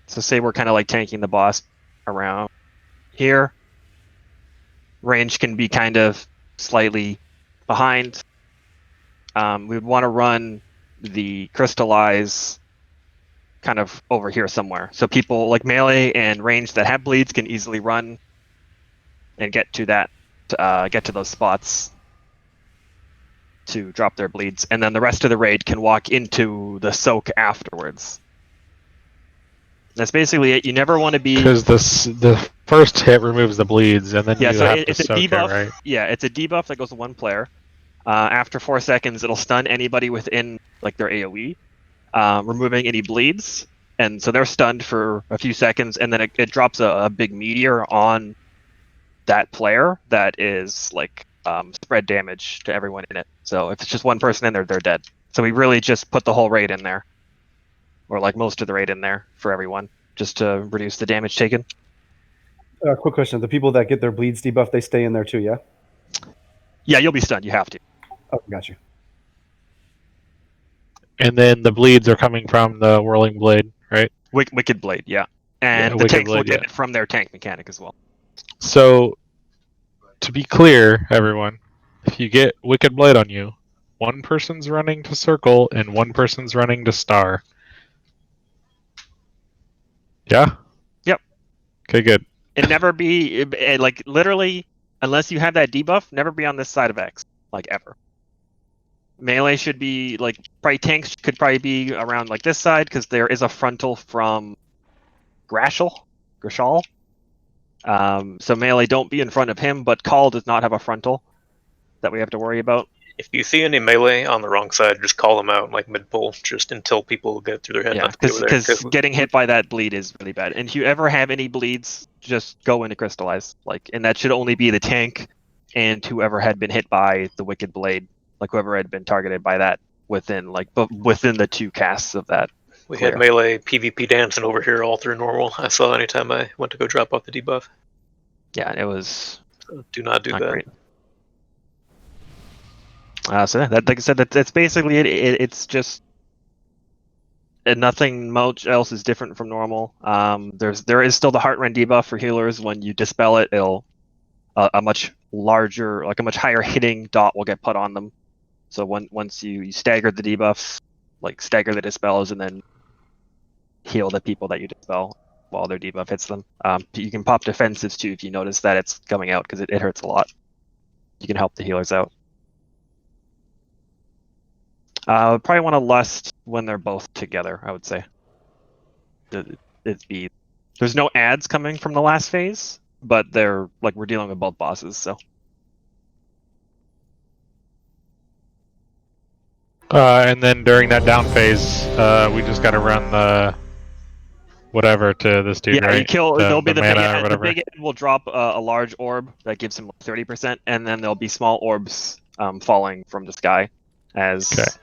So say we're kind of like tanking the boss around here. Range can be kind of slightly behind. We would want to run the crystallize kind of over here somewhere. So people like melee and range that have bleeds can easily run and get to that, get to those spots to drop their bleeds. And then the rest of the raid can walk into the soak afterwards. That's basically it. You never want to be, because the first hit removes the bleeds, and then you so have to it's a soak debuff. it, right? Yeah, it's a debuff that goes to one player. After 4 seconds, it'll stun anybody within like their AOE, removing any bleeds, and so they're stunned for a few seconds, and then it drops a big meteor on that player that is like spread damage to everyone in it. So if it's just one person in there, they're dead. So we really just put the whole raid in there, or like most of the raid in there for everyone, just to reduce the damage taken. Quick question: the people that get their bleeds debuff, they stay in there too, yeah? Yeah, you'll be stunned. You have to. Oh, got you. And then the bleeds are coming from the whirling blade, right? Wicked blade, yeah. And the Wicked tanks will blade, get yeah. it from their tank mechanic as well. So, to be clear, everyone, if you get Wicked Blade on you, one person's running to circle and one person's running to star. Yeah? Yep. Okay, good. And never be, like, literally, unless you have that debuff, never be on this side of X, like, ever. Melee should be, like, probably tanks could probably be around, like, this side, because there is a frontal from Grashal. So melee, don't be in front of him, but Call does not have a frontal that we have to worry about. If you see any melee on the wrong side, just call them out like mid pull, just until people get through their head. Yeah, not to be over there, because getting hit by that bleed is really bad. And if you ever have any bleeds, just go into crystallize. And that should only be the tank and whoever had been hit by the wicked blade, like whoever had been targeted by that within within the 2 casts of that. We had melee PvP dancing over here all through normal. I saw anytime I went to go drop off the debuff. Yeah, it was. So do not do that. Great. So that, like I said, that's basically it. It's just nothing much else is different from normal. There is still the heart rend debuff for healers. When you dispel it, it'll a much larger, like a much higher hitting dot will get put on them. So once you stagger the debuffs, like stagger the dispels, and then heal the people that you dispel while their debuff hits them. You can pop defensives too if you notice that it's coming out, because it hurts a lot. You can help the healers out. Probably want to lust when they're both together, I would say. There's no ads coming from the last phase, but they're we're dealing with both bosses, so. And then during that down phase, we just got to run the whatever to this dude, right? You kill. There'll be the mana big, or whatever. the big end will drop a large orb that gives him 30%, and then there'll be small orbs falling from the sky as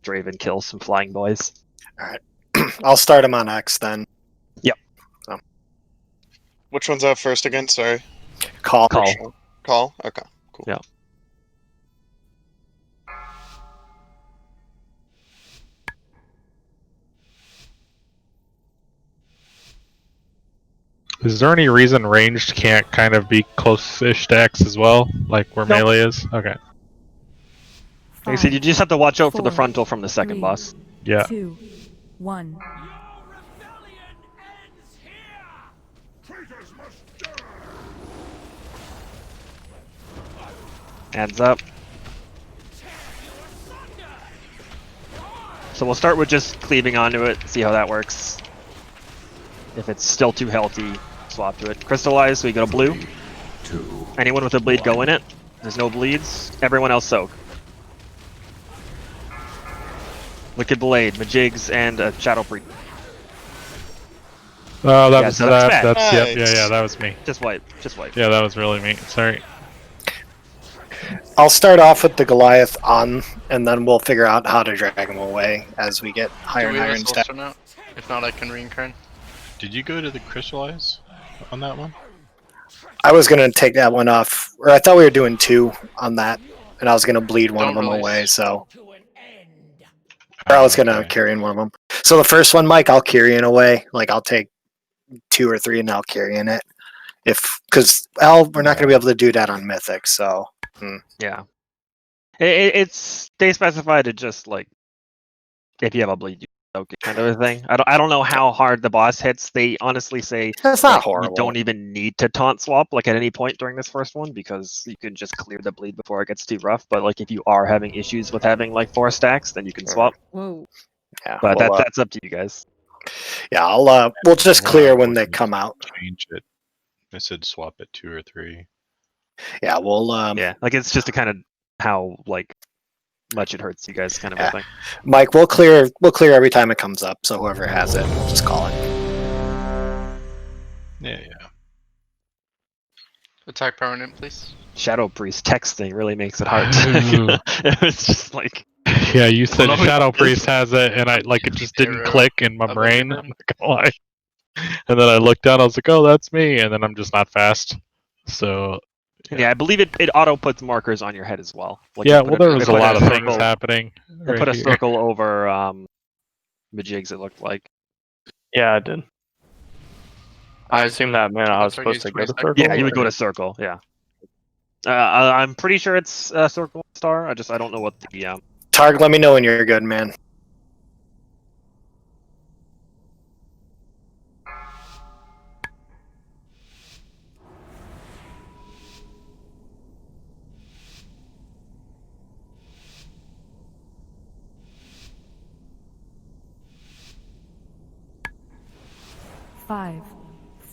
Draven kills some flying boys. All right, I'll start him on X then. Yep. So. Which one's out first again? Sorry. Call. Call. Okay. Cool. Yeah. Is there any reason ranged can't kind of be close-ish to X as well, like where melee is? Okay. Like I said, you just have to watch out for the frontal from the second boss. Yeah. 2, 1. Adds up. So we'll start with just cleaving onto it, see how that works. If it's still too healthy, swap to it. Crystallize, so we go to blue. Anyone with a bleed, go in it. There's no bleeds. Everyone else soak. Wicked Blade, Majigs, and Shadow Priest. Oh, that was so that. that's That's yeah, that was me. Just wipe. Yeah, that was really me. Sorry. I'll start off with the Goliath on, and then we'll figure out how to drag him away as we get higher and higher in step. If not, I can reincarn. Did you go to the crystallize on that one? I was gonna take that one off, or I thought we were doing 2 on that, and I was gonna bleed one of them away. So, or I was gonna carry in one of them. So the first one, Mike, I'll carry in away. Like I'll take 2 or 3, and I'll carry in it. Because we're not gonna be able to do that on Mythic. So. Yeah. It's they specified it just if you have a bleed, you soak it kind of a thing. I don't know how hard the boss hits. They honestly say that's not horrible. You don't even need to taunt swap at any point during this first one, because you can just clear the bleed before it gets too rough. But if you are having issues with having 4 stacks, then you can swap. Whoa. Yeah. But that's up to you guys. Yeah, we'll just clear when they come out. Change it. I said swap at 2 or 3. Yeah, we'll it's just a kind of how much it hurts you guys kind of a thing. Mike, we'll clear every time it comes up, so whoever has it, we'll just call it. Yeah. Attack permanent, please. Shadow Priest text thing really makes it hard. It's just yeah, you said Shadow Priest has it, and it just didn't click in my brain. I'm not gonna lie. And then I looked down, I was like, oh, that's me, and then I'm just not fast. So. Yeah, I believe it auto puts markers on your head as well. There was a lot of things happening. They put a circle over Majigs, it looked like. Yeah, it did. I assume that meant I was supposed to go to circle. Yeah, you would go to circle, yeah. I'm pretty sure it's circle star. I don't know what the Targ, let me know when you're good, man. Five,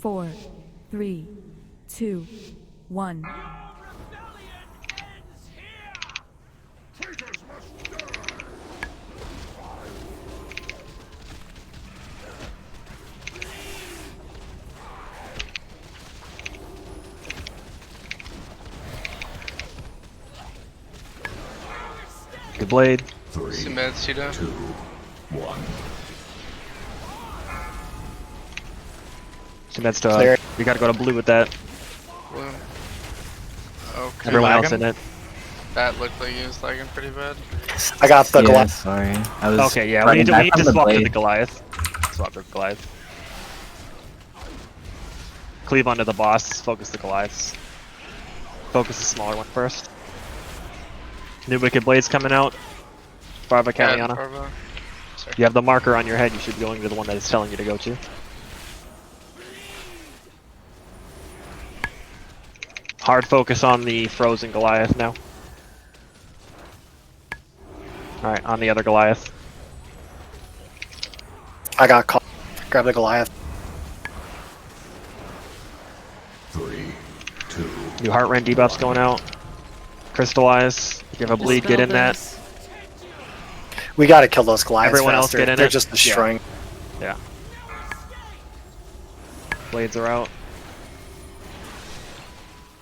4, 3, 2, 1. Wicked Blade. 3, Sumed, Suda. 2, 1. Sumed's to Clear. you gotta go to blue with that. Blue. Okay. Everyone else in it. That looked like he was lagging pretty bad. I got the Yeah, Goliath. sorry. I was Okay, yeah, we running need to, back we need from to the swap to the blade. Goliath. Swap to Goliath. Cleave onto the boss, focus the Goliaths. Focus the smaller one first. New Wicked Blade's coming out. Farva Caliana. You have the marker on your head, you should be going to the one that it's telling you to go to. Hard focus on the frozen Goliath now. Alright, on the other Goliath. I got caught. Grab the Goliath. 3, 2. New Heart Rend debuffs going out. Crystallize. If you have a bleed, get in that. We gotta kill those Goliaths Everyone else faster. get in They're it. just destroying. Yeah. Blades are out.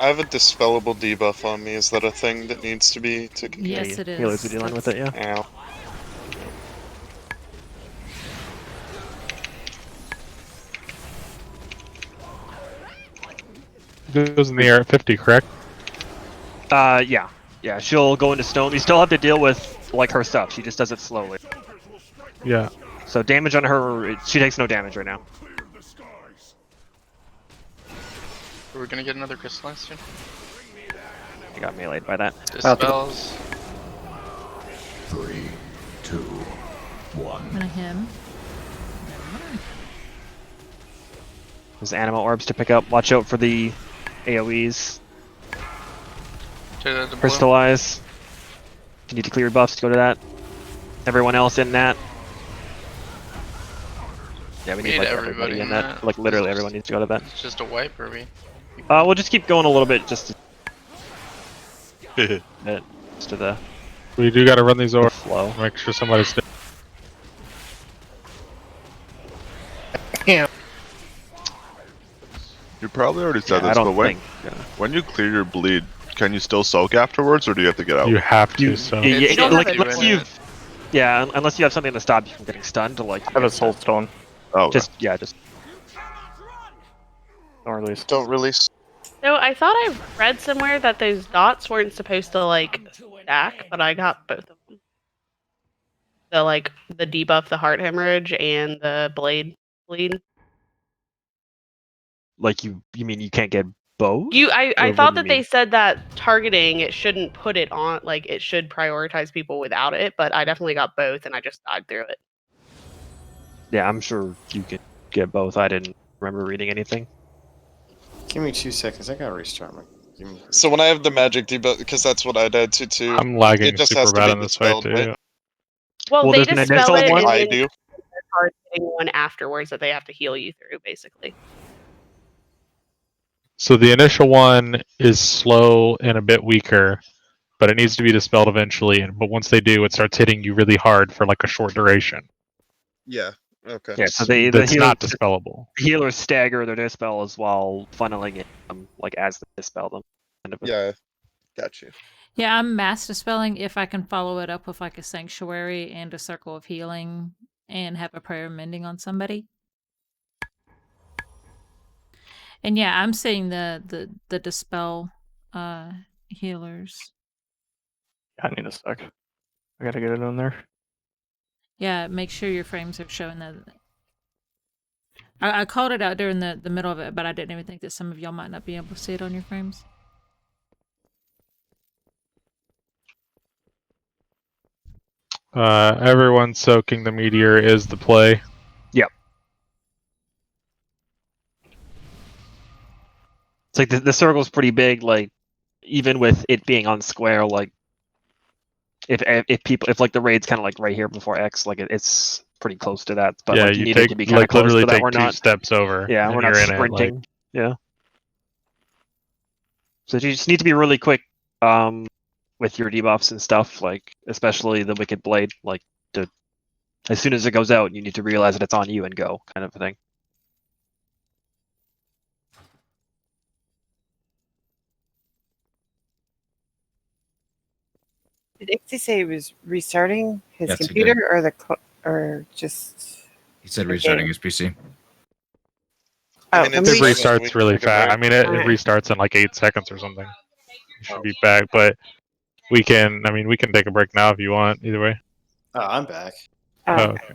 I have a dispellable debuff on me. Is that a thing that needs to be taken care of? Yes, it is. Healers be dealing with it, yeah. Ow. It goes in the air at 50, correct? Yeah. Yeah, she'll go into stone. We still have to deal with, like, her stuff. She just does it slowly. Yeah. So damage on her, she takes no damage right now. Are we gonna get another crystallize soon? I got meleeed by that. Dispels. 3, 2, 1. I'm gonna him. There's Anima Orbs to pick up. Watch out for the AoEs. To the blue. Crystallize. You need to clear your buffs to go to that. Everyone else in that. Yeah, we need like everybody in that. Like literally everyone needs to go to that. It's just a wipe, or we? We'll just keep going a little bit just to, just to the We do got to run these over. flow. Make sure somebody's. Yeah. You probably already said Yeah, I this, but don't when, think, when you clear your bleed, can you still soak afterwards, or do you have to get out? You have to. So. Yeah, like, unless unless you have something to stop you from getting stunned, like I have a soul stone. Oh, just just Don't release. Don't release. So I thought I read somewhere that those dots weren't supposed to like stack, but I got both of them. The debuff, the heart hemorrhage, and the blade bleed. like you mean you can't get both? I Or what thought do you that they mean? said that targeting it shouldn't put it on, like it should prioritize people without it, but I definitely got both and I just died through it. Yeah, I'm sure you could get both. I didn't remember reading anything. Give me 2 seconds. I gotta restart my. So when I have the magic debuff, because that's what I did too. I'm lagging It just super has to bad be in this fight dispelled, too. right? Well, they there's an dispel initial it one. and I then do. they're targeting one afterwards that they have to heal you through, basically. So the initial one is slow and a bit weaker, but it needs to be dispelled eventually. But once they do, it starts hitting you really hard for like a short duration. Yeah. Okay. Yeah, so That's not dispellable. Healers stagger their dispels while funneling it, like as they dispel them. Kind of Yeah. Got you. Yeah, I'm mass dispelling if I can follow it up with like a sanctuary and a circle of healing and have a prayer of mending on somebody. And yeah, I'm seeing the dispel healers. I need a sec. I gotta get it on there. Yeah, make sure your frames are showing that. I called it out during the middle of it, but I didn't even think that some of y'all might not be able to see it on your frames. Everyone soaking the meteor is the play. Yep. It's like the circle's pretty big, like even with it being on square, like if like the raid's kind of like right here before X, like it's pretty close to that. But Yeah, like you you need take it to be kind of like close literally so that take we're 2 not steps over. Yeah, and we're not you're sprinting. in it. Like, Yeah. So you just need to be really quick with your debuffs and stuff, like especially the Wicked Blade, like as soon as it goes out, you need to realize that it's on you and go, kind of a thing. Did Ixie say he was restarting his Yes, he computer did. or or just? He said the restarting game? his PC. Oh, mean, then it's It we- seven, we restarts can really take a fast. break. I mean, it Alright. restarts in like 8 seconds or something. You should be back, but we can. I mean, we can take a break now if you want. Either way. Oh, I'm back. Oh, Oh, okay.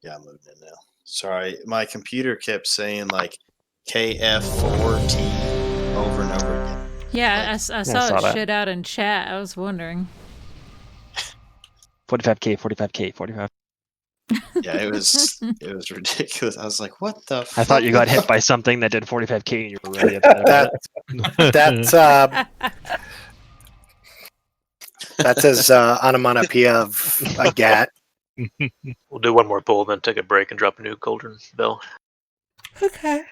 Yeah, I'm moving in now. Sorry, my computer kept saying like KF4T over and over again. Yeah, I saw saw it that. shit out in chat. I was wondering. 45k, 45k, 45. Yeah, it was ridiculous. I was like, what the fuck? I thought you got hit by something that did 45k and you were really upset about it. That's his onomatopoeia of a gat. We'll do one more pull, then take a break and drop a new cauldron bell. okay.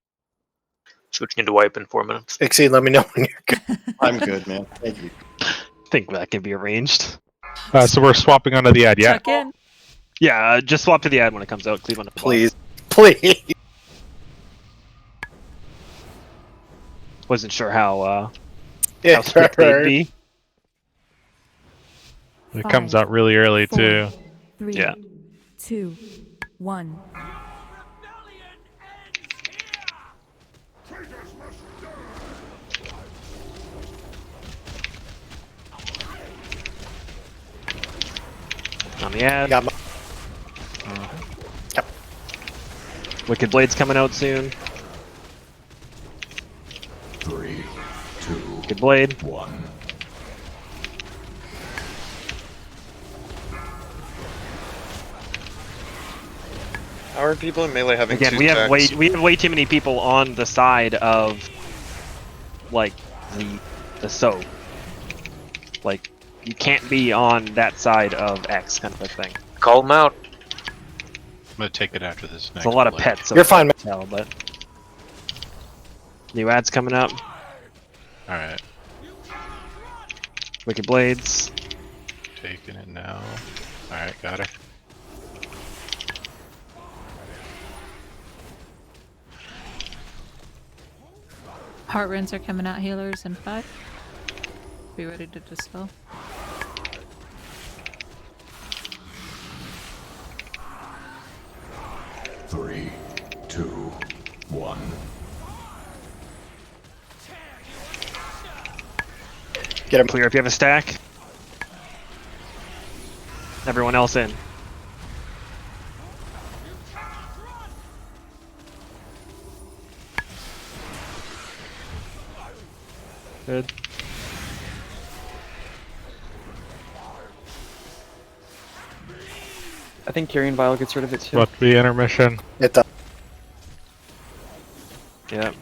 Switching into wipe in 4 minutes. Ixie, let me know when you're good. I'm good, man. Thank you. I think that can be arranged. So we're swapping onto the ad. Yeah. Tuck in. Yeah, just swap to the ad when it comes out. Cleave on the Please. Please. Wasn't sure how Yeah, how strict they'd be. It comes out really early too. 3, Yeah. 2, 1. On the ad. Got my- Yep. Wicked Blade's coming out soon. 3, 2, Wicked Blade. 1. How are people in melee having Again, two we have attacks? way too many people on the side of like the soap. Like you can't be on that side of X kind of a thing. Call them out. I'm gonna take it after this next. It's a lot of play. pets. You're fine, man. Tell, but new ads coming up. All right, Wicked Blades. taking it now. All right, got it. Heart runs are coming out. Healers in 5. Be ready to dispel. Three, 2, 1. Get him. Clear if you have a stack. Everyone else in. Good. I think Carrion Vial gets rid of it too. About to be intermission. It does. Yep.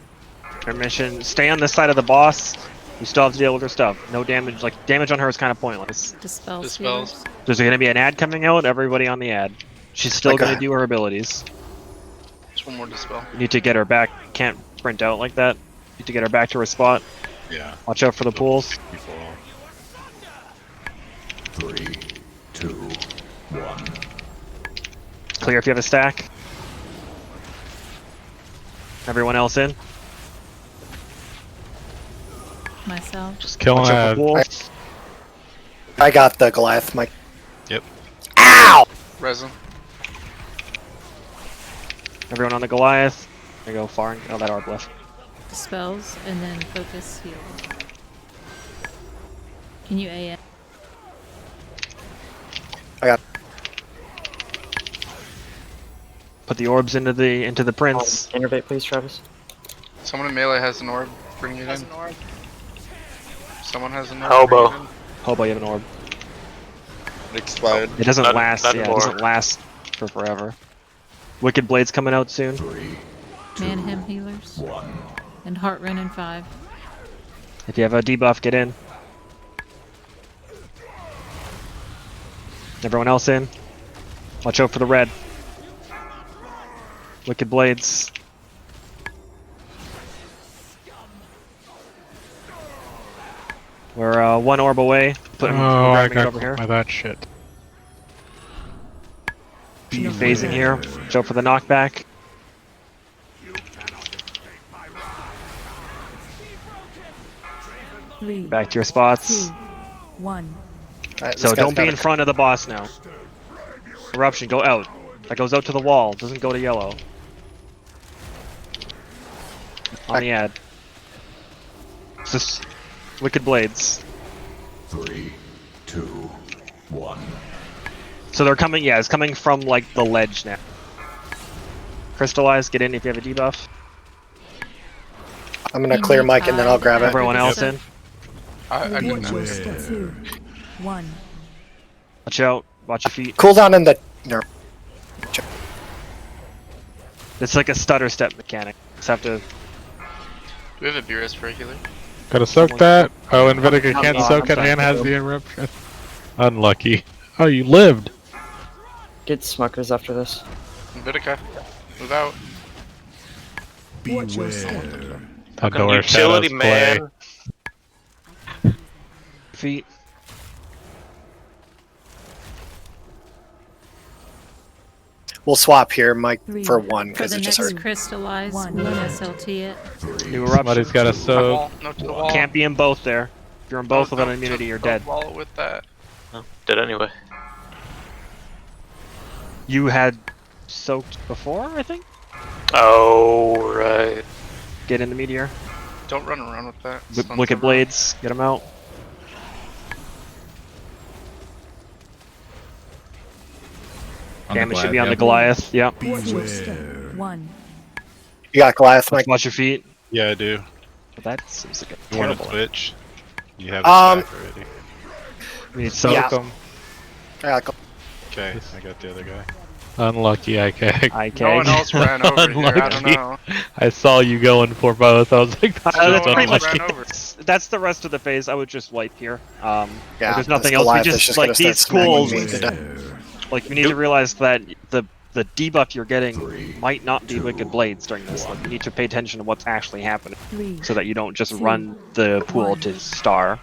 Intermission. Stay on this side of the boss. You still have to deal with her stuff. No damage. Like damage on her is kind of pointless. Dispels. Dispels. Healers. There's going to be an ad coming out. Everybody on the ad. She's still Okay. going to do her abilities. Just one more dispel. You need to get her back. Can't sprint out like that. Need to get her back to her spot. Yeah. Watch out for the pools. People. 3, 2, 1. Clear if you have a stack. Everyone else in. Myself. Just killing Watch out ad. for pools. I got the Goliath, Mike. Yep. Ow! Resin. Everyone on the Goliath. There you go. Far. Oh, that orb left. Dispels and then focus heal. Can you AN? I got. Put the orbs into the prince. Innervate, please, Travis. Someone in melee has an orb. Bring it in. Someone has an orb. Hobo. bring it in. Hobo, you have an orb. It expired. It doesn't Not- last. not Yeah, it anymore. doesn't last for forever. Wicked Blade's coming out soon. 3, Man him healers. 1. And heart run in 5. If you have a debuff, get in. Everyone else in. Watch out for the red. Wicked Blades. We're one orb away. Putting Oh, I grabbing it got over here. by that shit. Phasing here. Watch out for the knockback. Back to your spots. 2, 1. Alright, So this guy's don't be got in front of the boss now. Eruption, go out. That goes out to the wall. Doesn't go to yellow. On the ad. It's just Wicked Blades. 3, 2, 1. So they're coming, yeah, it's coming from like the ledge now. Crystallize, get in if you have a debuff. I'm gonna clear Mike and then I'll grab it. Everyone else in. I can Watch your step. 2, 1. Watch out. Watch your feet. Cooldown in the. No. It's like a stutter step mechanic. Just have to. Do we have a Beerus for a healer? Gotta soak that. Oh, and Vitica can't I'm soak it sorry. and has the eruption. Unlucky. Oh, you lived. Get Smuckers after this. Vitica, move out. Watch your step. Don't know where Utility shadows play. man. Feet. We'll swap here, Mike, 3. for one For because the it just next hurt. crystallize, 1. we'll SLT it. New eruption. Somebody's gotta soak. No, to the wall. Can't be in both there. If you're in both without No, immunity, you're don't dead. Wall it with that. Oh, dead anyway. You had soaked before, I think? Oh, right. Get in the meteor. Don't run around with that. Wicked Blades, get them out. Damage should be on the Goliath, yep. Watch your step. 1. You got Goliath, Mike. Watch your feet. Yeah, I do. But that seems like a You want to terrible. switch? You have the stack already. We need soak Yeah. them. I got Gol- Okay, I got the other guy. Unlucky, IK. No one else ran over here. I don't know. I saw you going for both. I was like, that's That's just pretty much unlucky. that's the rest of the phase. I would just wipe here. Yeah, There's nothing this else. We Goliath is just just like gonna start these smacking schools. me to death. Like we need to realize that the debuff you're getting might not be Wicked Blades during this. Like you need to pay attention to what's actually happening, 3. so that you don't just run the pool to star.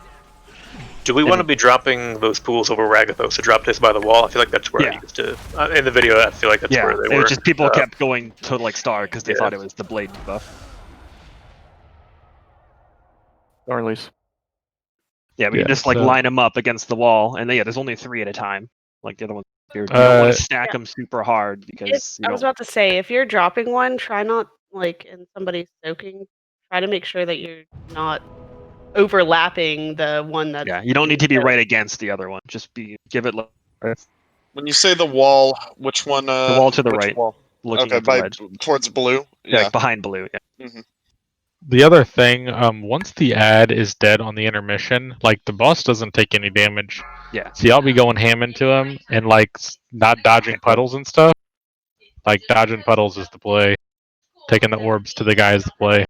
Do we want to be dropping those pools over Ragathos to drop this by the wall? I feel like that's where I used to. In the video, I feel like that's where they it were. was just people kept going to like star because they thought it was the blade debuff. Or at least. Yeah, we Yeah, just like so- line them up against the wall, and yeah, there's only 3 at a time. Like the other ones, you don't want to stack them super hard because I was about to say, if you're dropping one, try not like in somebody's soaking. Try to make sure that you're not overlapping the one that's. yeah, you don't need to be right against the other one. Just give it. When you say the wall, which one? The wall to the which right, Wall? looking Okay, at the ledge. towards blue. Yeah, Yeah. like behind blue. Yeah. Mhm. The other thing, once the ad is dead on the intermission, like the boss doesn't take any damage. Yeah. See, I'll be going ham into him and like not dodging puddles and stuff. Like dodging puddles is the play. Taking the orbs to the guy is the play.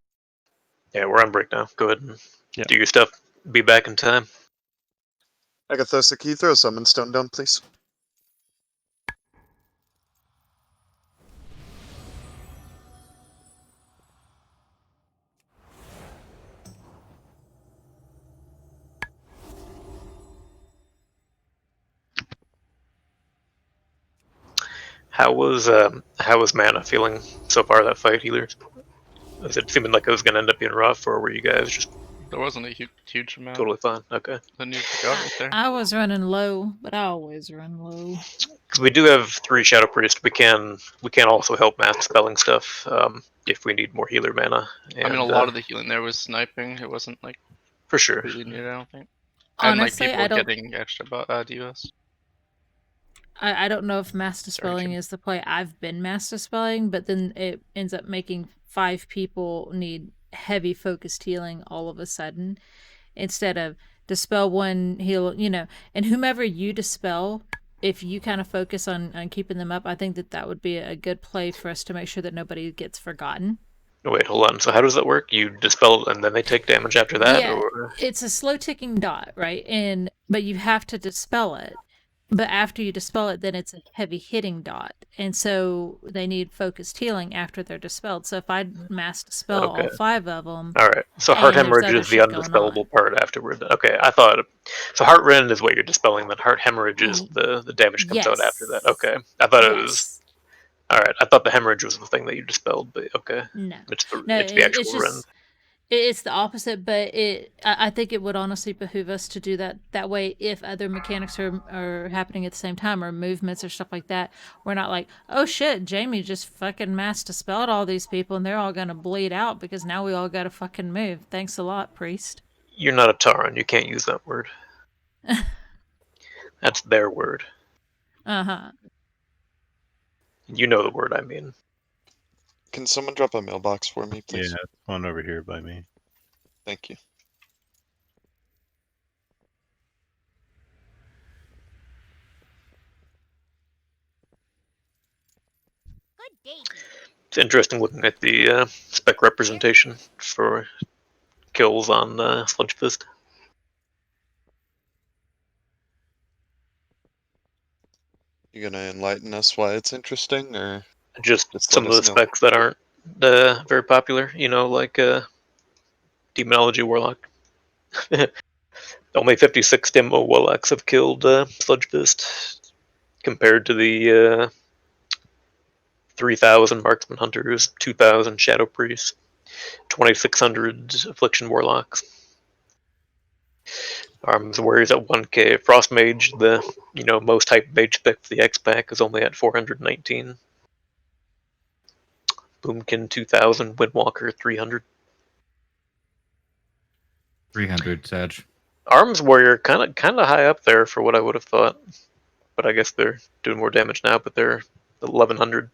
Yeah, we're on break now. Go ahead and do your stuff. Be back in time. Agathosa, can you throw a summon stone down, please? How was Mana feeling so far that fight, healers? Was it seeming like it was gonna end up being rough, or were you guys just There wasn't a huge amount. totally fine? Okay. The new pick up right there. I was running low, but I always run low. 'Cause we do have 3 Shadow Priest. We can also help mass spelling stuff if we need more healer mana. I mean, a lot of the healing there was sniping. It wasn't like for sure. Really needed, I don't think. Honestly, and like I people don't- getting extra DOS. I don't know if master spelling is the play. I've been master spelling, but then it ends up making 5 people need heavy focused healing all of a sudden, instead of dispel 1 heal, and whomever you dispel, if you kind of focus on keeping them up, I think that would be a good play for us to make sure that nobody gets forgotten. Oh, wait, hold on. So how does that work? You dispel and then they take damage after that? Yeah, Or... it's a slow ticking dot, right? But you have to dispel it. But after you dispel it, then it's a heavy hitting dot. And so they need focused healing after they're dispelled. So if I mass dispel all 5 of them. All right. So heart hemorrhage is the undispellable part afterward. Okay, I thought. So heart rend is what you're dispelling, then heart hemorrhage is the damage comes out after that. Okay. I thought it was. All right. I thought the hemorrhage was the thing that you dispelled, but okay. No. It's the actual rend. It's the opposite, but I think it would honestly behoove us to do that. That way, if other mechanics are happening at the same time, or movements or stuff like that, we're not like, oh shit, Jamie just fucking mass dispelled all these people and they're all gonna bleed out because now we all gotta fucking move. Thanks a lot, priest. You're not a Tauren. You can't use that word. That's their word. Uh-huh. You know the word I mean. Can someone drop a mailbox for me, please? Yeah, one over here by me. Thank you. It's interesting looking at the spec representation for kills on Sludge Fist. You gonna enlighten us why it's interesting, or just some of let the us know? specs that aren't very popular? You know, like Demonology Warlock. Only 56 demo Warlocks have killed Sludge Fist, compared to the 3,000 Marksman Hunters, 2,000 Shadow Priests, 2,600 Affliction Warlocks. Arms Warriors at 1k. Frost Mage, the most hyped mage spec for the X pack, is only at 419. Boomkin 2,000, Windwalker 300. 300, Sag. Arms Warrior kind of high up there for what I would have thought, but I guess they're doing more damage now. But they're 1,100.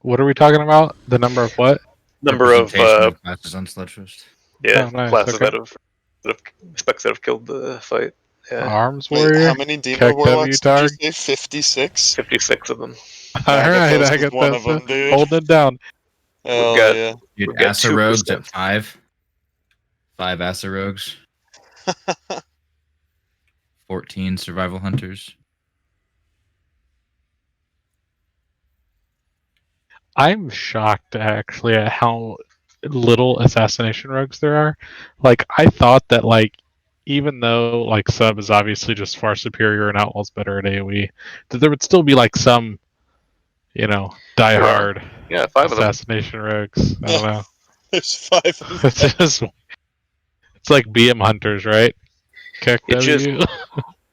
What are we talking about? The number of what? Number of classes on Sludgefist. Yeah, Oh, nice, classes okay. that have specs that have killed the fight. Yeah. Arms Wait, Warrior. how many Demo Check Warlocks did you W-Targ. say? 56? 56 of them. All right, I is got one that. of them, dude. Holding it down. Oh, got- yeah. Dude, We've got Asa 2%. Rogues at 5. 5 Asa Rogues. 14 Survival Hunters. I'm shocked actually at how little assassination rogues there are. Like, I thought that, like, even though like sub is obviously just far superior and outlaw's better at AoE, that there would still be like some, diehard Yeah, 5 of them. assassination rogues. I don't know. There's 5 of them. It's like BM hunters, right? Kick W.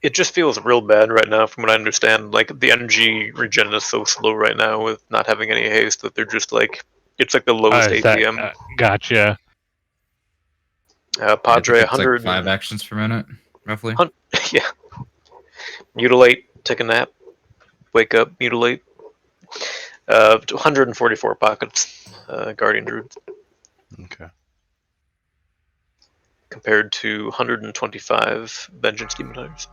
It just feels real bad right now, from what I understand. Like, the energy regen is so slow right now with not having any haste that they're just like, it's like the lowest APM. Gotcha. Padre, it's 100. like 5 actions per minute, roughly. Yeah. Mutilate, take a nap, wake up, mutilate. 144 pockets, Guardian Druids. Okay. Compared to 125 Vengeance Demon Hunters.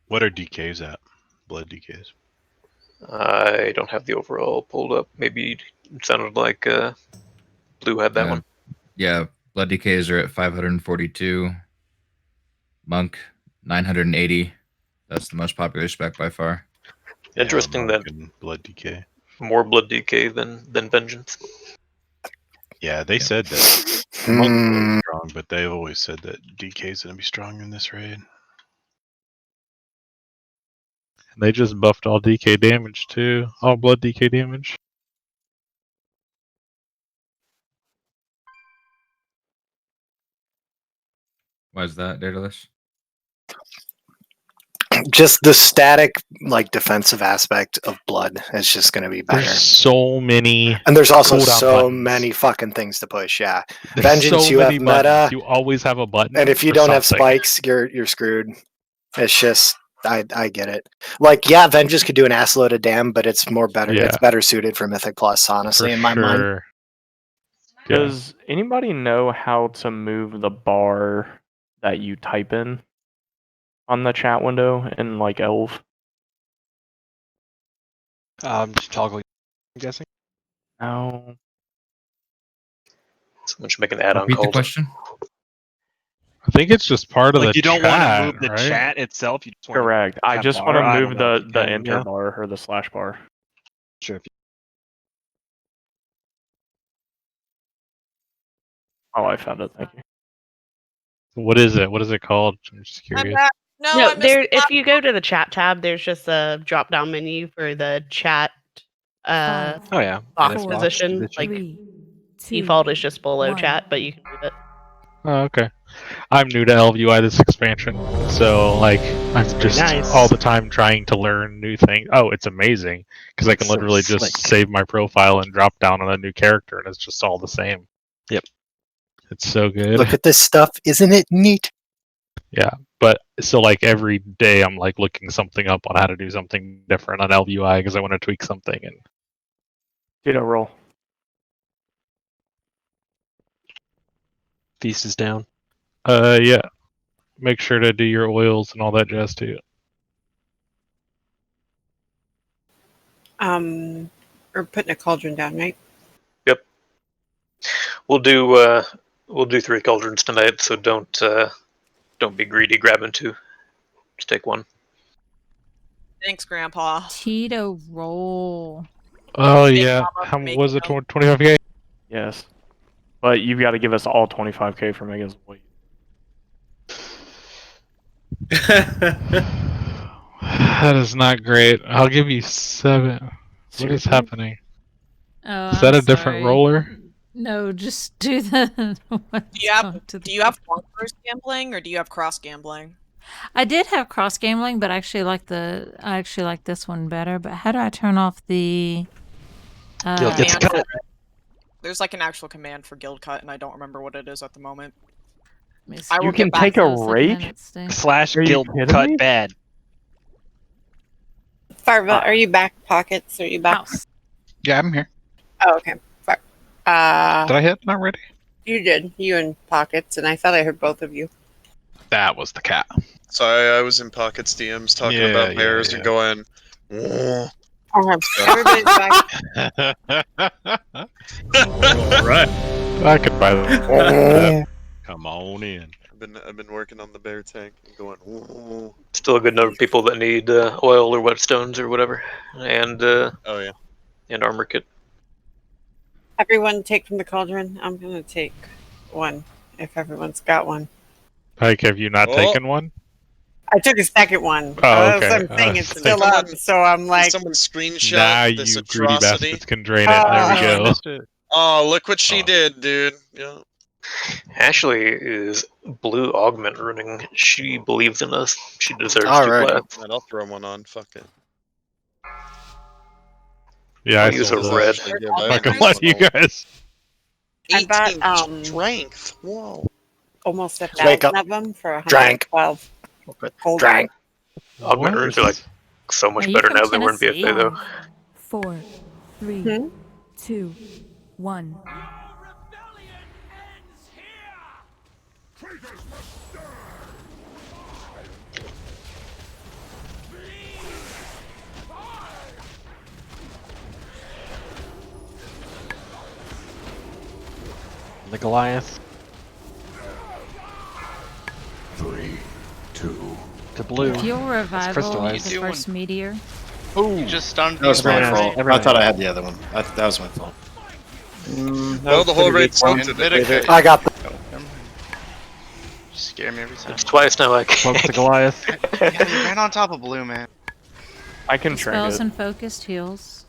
What are DKs at? Blood DKs. I don't have the overall pulled up. Maybe it sounded like Blue had that one. Yeah, Blood DKs are at 542. Monk, 980. That's the most popular spec by far. Interesting that Blood DK. More Blood DK than Vengeance. Yeah, they said that Monk was really strong, but they've always said that DK is going to be strong in this raid. They just buffed all DK damage too. All blood DK damage. Why is that, Daedalus? Just the static, like, defensive aspect of blood is just going to be better. There's so many, and there's also cooldown so buttons. many fucking things to push. Yeah, There's Vengeance, so you have many meta. buttons. You always have a button. And if you for don't have something. spikes, you're screwed. It's just I get it. Like, yeah, Vengeance could do an ass load of damn, but it's more better. Yeah. It's better suited for Mythic Plus, honestly, For in my mind. sure. Does anybody know how to move the bar that you type in on the chat window in like Elf? Just toggling, I'm guessing. No. Someone should make an add-on Repeat the called. question. I think it's just part of Like, the you don't chat, want to move the right? chat itself. You just want Correct. I that just bar. want to I move don't know the if you can, enter yeah. bar or the slash bar. Sure. Oh, I found it. Thank you. What is it? What is it called? I'm just curious. No, there. If you go to the chat tab, there's just a drop-down menu for the chat uh, Oh yeah. box And if position. box- Like Three, two, default is just below 1. chat, but you can move it. Oh, okay. I'm new to LVUI this expansion, so like I'm just nice. all the time trying to learn new things. Oh, it's amazing because I can So literally slick. just save my profile and drop down on a new character, and it's just all the same. Yep. It's so good. Look at this stuff. Isn't it neat? Yeah, but so like every day I'm like looking something up on how to do something different on LVUI because I want to tweak something. And Ditto roll. Feast is down. yeah, make sure to do your oils and all that jazz too. We're putting a cauldron down, right? Yep. We'll do 3 cauldrons tonight, so don't be greedy grabbing 2. Just take 1. Thanks, Grandpa. Tito roll. Oh Thank yeah, Mama how for making was it? them. 25k? Yes. But you've got to give us all 25k for Mega's weight. That is not great. I'll give you 7. What is Seriously? happening? Oh, Is that I'm a different sorry. roller? No, just do the. Do you have one first gambling or do you have cross gambling? I did have cross gambling, but I actually like this one better. But how do I turn off the? Guild gets Command cut. for it. There's like an actual command for guild cut, and I don't remember what it is at the moment. I will You get can back take to a those in rake? minutes, Dave. Slash Are you guild kidding cut me? bad. Farva, are you back? Pockets, are you back? Yeah, I'm here. Oh, okay. Did I hit already? You did. You and Pockets, and I thought I heard both of you. That was the cat. Sorry, I was in Pockets DMs talking Yeah, about yeah, bears yeah. and going. "Whoa." Everybody's back. Alright. I could buy that. Come on in. I've been working on the bear tank and going. "Whoa." Still a good number of people that need oil or whetstones or whatever, and Oh yeah. and armor kit. Everyone take from the cauldron. I'm gonna take one if everyone's got one. Like, have you not Oh. taken one? I took a second one. Oh, okay. That's what I'm saying. It's still Someone- up, so I'm like, Someone screenshot Nah, this you greedy atrocity. bastards can drain it. There we go. Oh, look what she did, dude. Yeah. Ashley is blue augment running. She believes in us. She deserves All to right. play. I'll throw one on. Fuck it. Yeah, I I'll use a sold red. it. I'm not gonna lie to you guys. I bought 18 strength. Whoa. almost Wake 1,000 up. of them for Drank. 112. Gold. Drank. Augment runes are like so much Are you better from now than they were in Tennessee? BFA though. 4, 3, 2, 1. The Goliath 3, 2. to blue. If you'll It's revival crystallized. the first meteor. You just stunned That was me. my Everyone- fault. everyone- I thought I had the other one. That was my fault. No, the whole raid tilted it. I got the. Scare me every time. It's twice now. Like Cloak to Goliath. Yeah, you ran on top of blue, man. I can train Spells it. and focused heals.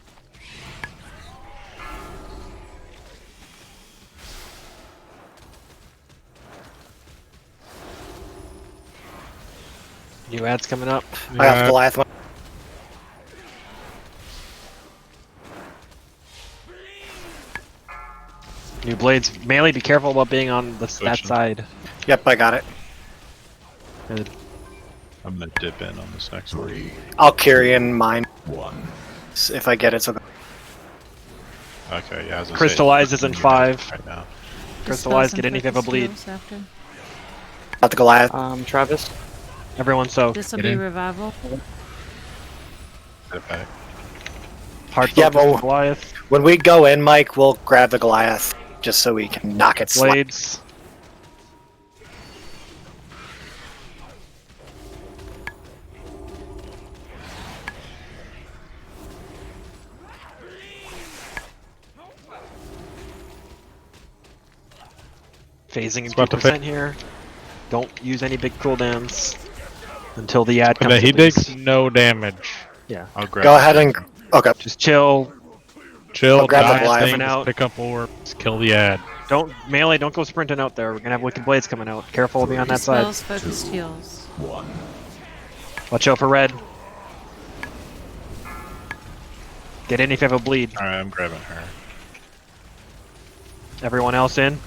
New ads coming up. I have the Goliath one. New blades. Melee, be careful about being on that Switching. side. Yep, I got it. Good. I'm gonna dip in on this next one. I'll carry in mine 1. if I get it. So Okay, yeah. I was gonna say, Crystallize is in you guys 5. right now. Crystallize, Spells get and any type of focused bleed. heals after. got the Goliath. Travis. Everyone soak. This will Get be in. revival. Get it back. Hard Yeah, focus but- to Goliath. When we go in, Mike, we'll grab the Goliath just so we can knock it slack. Blades. Phasing about to 2% here. Don't use any big cooldowns until the ad comes. He at least. takes no damage. Yeah. I'll grab Go it. ahead and okay. Just chill. Chill, I'll grab the dodge live. things, pick up orbs, kill the ad. Don't melee. Don't go sprinting out there. We're gonna have wicked blades coming out. Careful, be on that side. Spells, focused heals. Watch out for red. Get in if you have a bleed. Alright, I'm grabbing her. Everyone else in.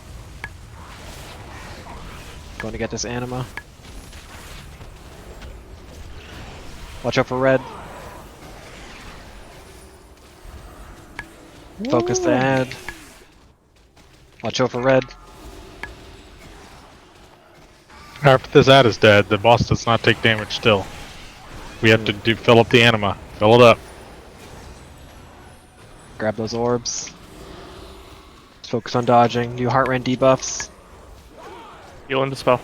Going to get this anima. Watch out for red. Focus the ad. Watch out for red. After this ad is dead, the boss does not take damage still. We have to fill up the anima. Fill it up. Grab those orbs. Just focus on dodging. New heart rend debuffs. Healing dispel.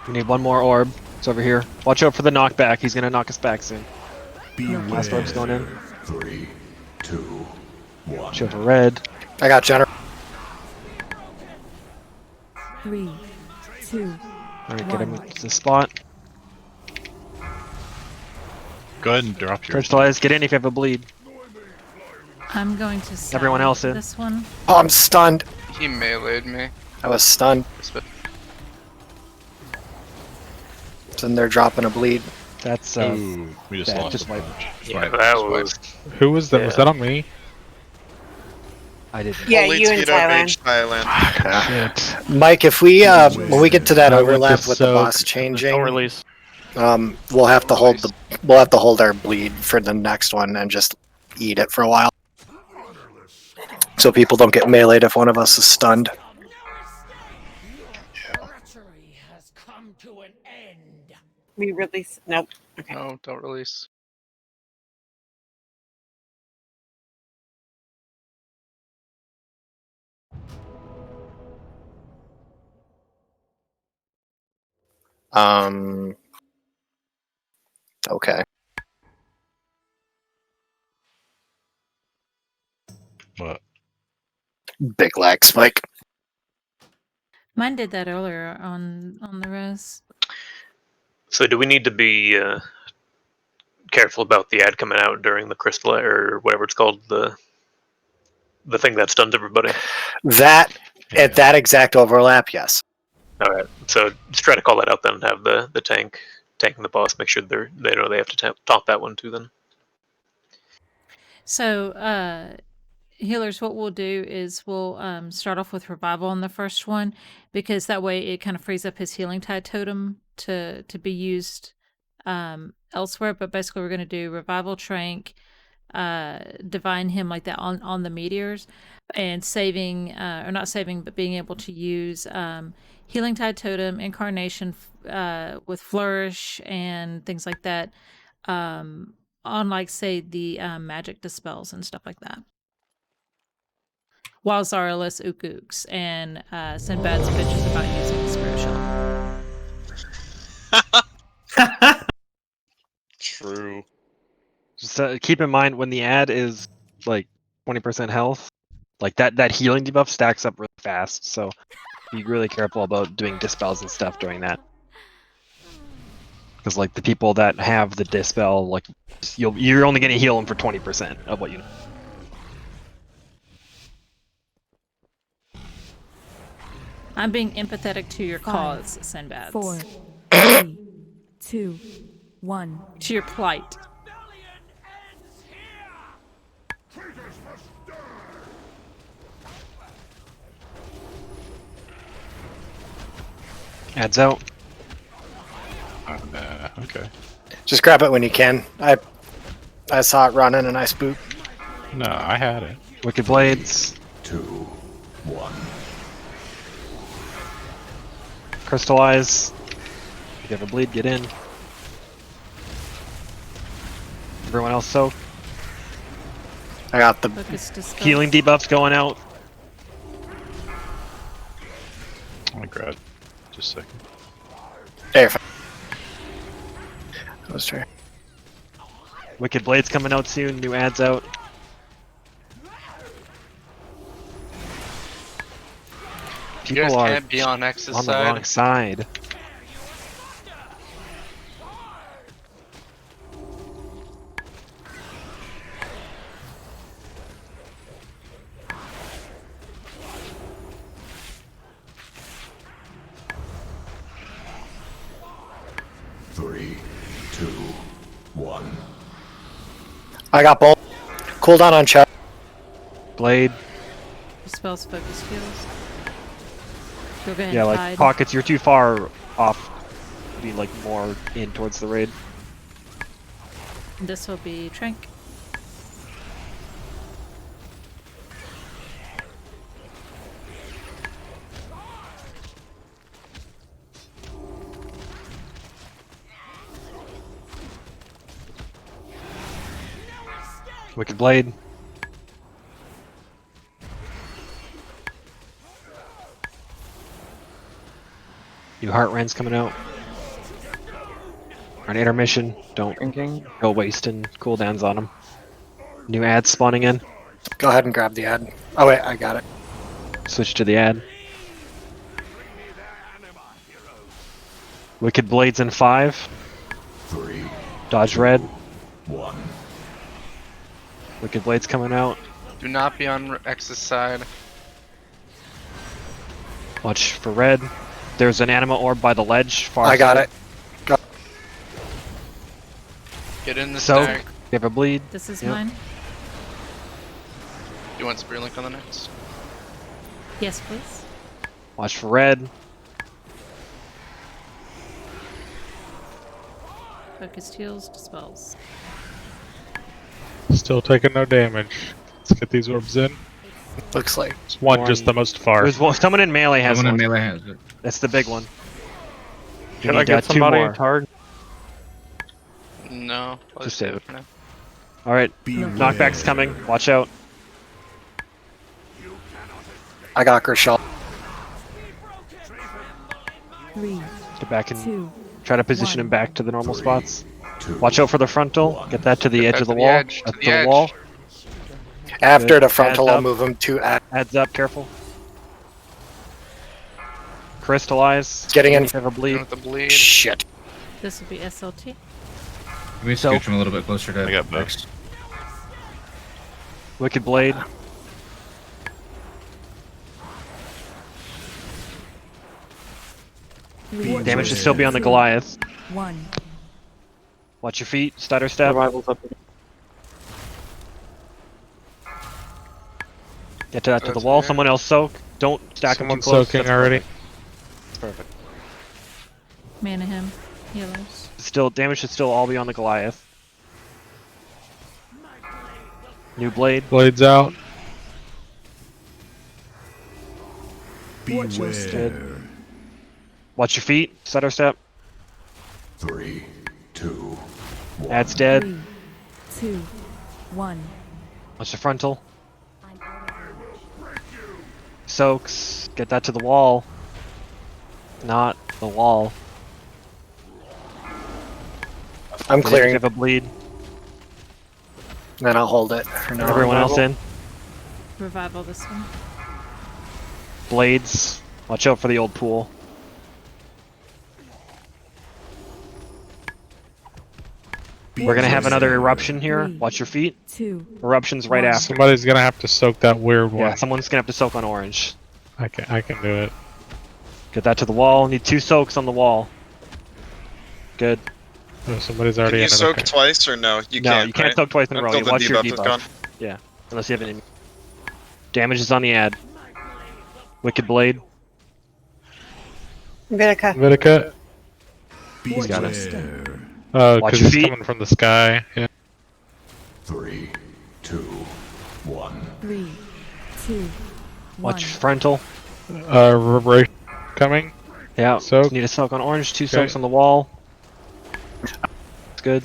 We need one more orb. It's over here. Watch out for the knockback. He's gonna knock us back soon. Last orb's going in. 3, 2, 1. Watch out for red. I got Jenner. 3, 2. Alright, get him to the spot. Go ahead and drop your. Crystallize, get in if you have a bleed. I'm going to sell Everyone else in. this one. Oh, I'm stunned. He meleeed me. I was stunned. So then they're dropping a bleed. That's Ooh, we just bad. lost Just a wipe. bunch. Yeah, that was. Who was that? Was that on me? I didn't. Yeah, Only you in Tito Thailand. Thailand. Mike, if we when we get to that I went overlap to with the soak. boss changing, Don't release. we'll have to hold our bleed for the next one and just eat it for a while, so people don't get meleeed if one of us is stunned. We release. Nope. Okay. No, don't release. Okay. What? Big lag spike. Mine did that earlier on the res. So do we need to be careful about the ad coming out during the crystal or whatever it's called, the thing that stuns everybody? That at that exact overlap, yes. All right. So just try to call that out then, and have the tank tanking the boss. Make sure they know they have to top that one too. Then. So, healers, what we'll do is we'll start off with revival on the first one, because that way it kind of frees up his healing tide totem to be used elsewhere. But basically, we're going to do revival, trank, divine him like that on the meteors, and saving or not saving, but being able to use healing tide totem, incarnation with flourish and things like that. On like say the magic dispels and stuff like that. While Zaralus Ukooks and Sinbad's bitches about using the spiritual. True. Just keep in mind when the ad is like 20% health, like that healing debuff stacks up really fast. So be really careful about doing dispels and stuff during that. Because like the people that have the dispel, like you're only going to heal them for 20% of what you know. I'm being empathetic to your cause, Sinbad. 4, 3, 2, 1. To your plight. Adds out. Okay. Just grab it when you can. I saw it running and I spooked. No, I had it. Wicked Blades. 2, 1. Crystallize. If you have a bleed, get in. Everyone else soak. I got the healing debuffs going out. I'm gonna grab just a second. There. That was true. Wicked Blades coming out soon. New ads out. You guys People are can't be on X's on the side. wrong side. 3, 2, 1. I got bolt. Cooldown on check. Blade. Dispels focus fields. Go ahead. Yeah, like hide. pockets. You're too far off. Be like more in towards the raid. This will be Trank. Wicked Blade. New Heart Rand's coming out. An intermission. Don't go wasting cooldowns on them. New ads spawning in. Go ahead and grab the ad. Oh wait, I got it. Switch to the ad. Wicked Blades in 5. 3. Dodge red. 1. Wicked Blades coming out. Do not be on X's side. Watch for red. There's an anima orb by the ledge. Far I got side. it. Go. Get in the Soak. stack. You have a bleed. This is Yep. mine. You want Spear Link on the next? Yes, please. Watch for red. Focused heals, dispels. Still taking no damage. Let's get these orbs in. Looks like It's one just the most far. There's one, someone in melee has Someone in one. melee has it. That's the big one. Can You I need, get two somebody more. a target? No. I'll Just save save it for now. Alright, knockback's coming. Watch out. I got Grishal. 3, Get back and 2. try to position him back to the normal spots. Watch out for the frontal. Get that to the edge that of the to the wall. edge, That's to the the edge. wall. After Good. the frontal, Adds I'll up. move him to ad. Heads up, careful. Crystallize. Getting in. Have a bleed. With the bleed. Shit. This will be SLT. Can we scooch him a little bit closer to I got both. X? Wicked Blade. Damage should still be on the Goliath. 1. Watch your feet. Stutter step. Revival's up. Get to that to the wall. Someone else soak. Don't stack them too Someone's close. soaking That's already. Perfect. That's perfect. Mana him. Healers. Still, damage should still all be on the Goliath. New blade. Blades out. Beware. Watch your feet. Stutter step. 3, 2, 1. Ad's dead. 3, 2, 1. Watch the frontal. Soaks. Get that to the wall. Not the wall. I'm clearing. Have a bleed. Then I'll hold it for now. Everyone else in. Revival this one. Blades. Watch out for the old pool. We're gonna have another eruption here. Watch your feet. 2. Eruption's right after. Somebody's gonna have to soak that weird one. Yeah, someone's gonna have to soak on orange. I can do it. Get that to the wall. Need 2 soaks on the wall. Good. Oh, somebody's Can already you in it. soak Okay. twice or no? You No, can't. you can't right? soak twice in a row. Until You the watch your debuff is debuff. gone. Yeah, unless you have any. Damage is on the ad. Wicked Blade. Vitica. Vitica. He's got it. Beware. Oh, Watch because your it's feet. coming from the sky. Yeah. 3, 2, 1. 3, 2, 1. Watch frontal. Reverberation coming. Yeah. Soak. Need a soak on orange. 2 Okay. soaks on the wall. It's good.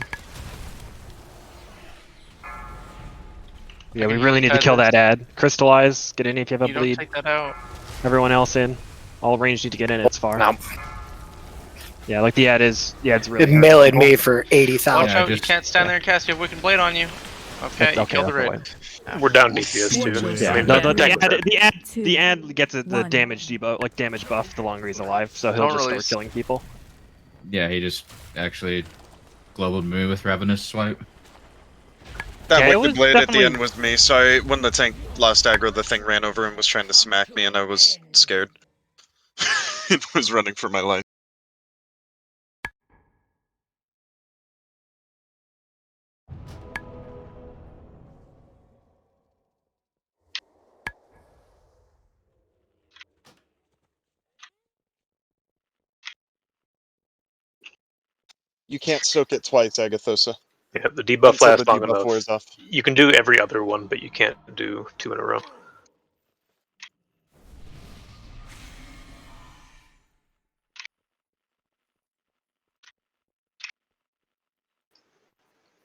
Yeah, we really need to kill that ad. Crystallize. Get in if you have a You don't bleed. take that out. Everyone else in. All range need to get in. It's far. No. Yeah, like the ad is. Yeah, it's really. It hard. meleeed me for 80,000. Watch out, you can't stand there and cast. You have Wicked Blade on you. Okay, you killed the red. We're down DPS too. Yeah, I mean, the ad gets the damage debuff, like damage buff, the longer he's alive, so he'll Don't just really start killing people. Yeah, he just actually globaled me with Ravenous Swipe. That Yeah, it Wicked was Blade at the definitely- end was me. Sorry, when the tank lost aggro, the thing ran over and was trying to smack me, and I was scared. It was running for my life. You can't soak it twice, Agathosa. Yeah, the debuff Until lasts the long debuff enough. wears off. You can do every other one, but you can't do 2 in a row.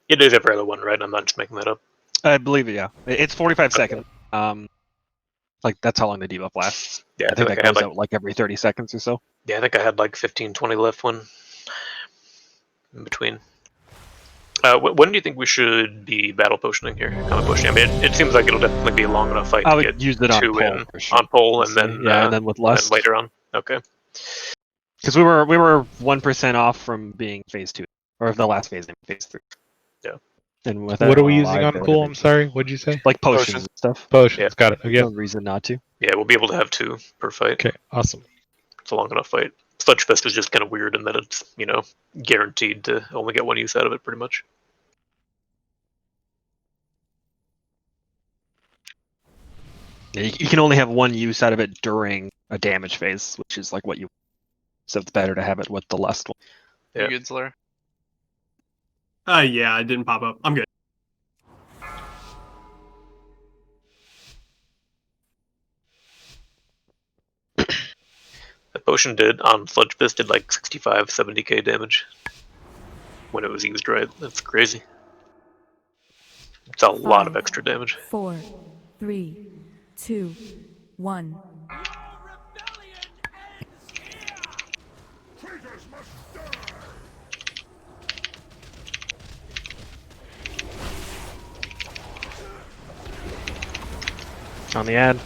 It is every other one, right? I'm not just making that up. I believe it. Yeah, it's 45 seconds. Like that's how long the debuff lasts. Yeah, I think that I had goes out like every 30 seconds or so. Yeah, I think I had like 15, 20 left one in between. When do you think we should be battle potioning here? Comic potioning. I mean, it seems like it'll definitely be a long enough fight I to would get use it on 2 pole in for sure. on pole, and Honestly. then and then with lust later on. Okay. Because we were 1% off from being phase 2, or the last phase in phase 3. Yeah. And with What that, are we well, using on pool? I'm sorry. What'd you say? Like potions and stuff. Potions. Yeah. Got it. Again. No reason not to. Yeah, we'll be able to have 2 per fight. Okay. Awesome. It's a long enough fight. Sludge Fest is just kind of weird in that it's, guaranteed to only get 1 use out of it, pretty much. Yeah, you can only have 1 use out of it during a damage phase, which is like what you. So it's better to have it with the lust one. Yeah. You good, Slayer? Yeah, it didn't pop up. I'm good. That potion on Sludge Fist did like 65, 70k damage when it was used right. That's crazy. It's a lot of extra damage. 4, 3, 2, 1. On the ad.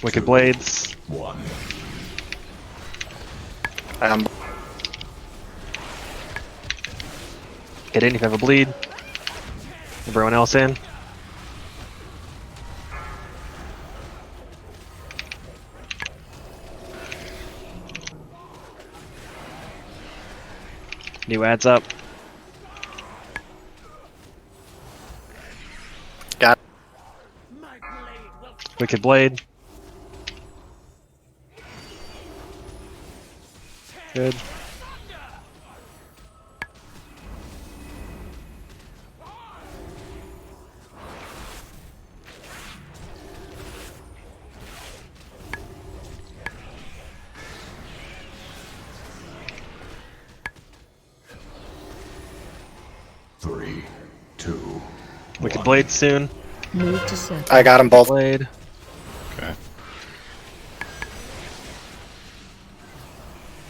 Wicked Blades. 1. Get in if you have a bleed. Everyone else in. New ads up. Got Wicked Blade. Good. Wicked Blade soon. Move to circle. I got them both. Blade. Okay.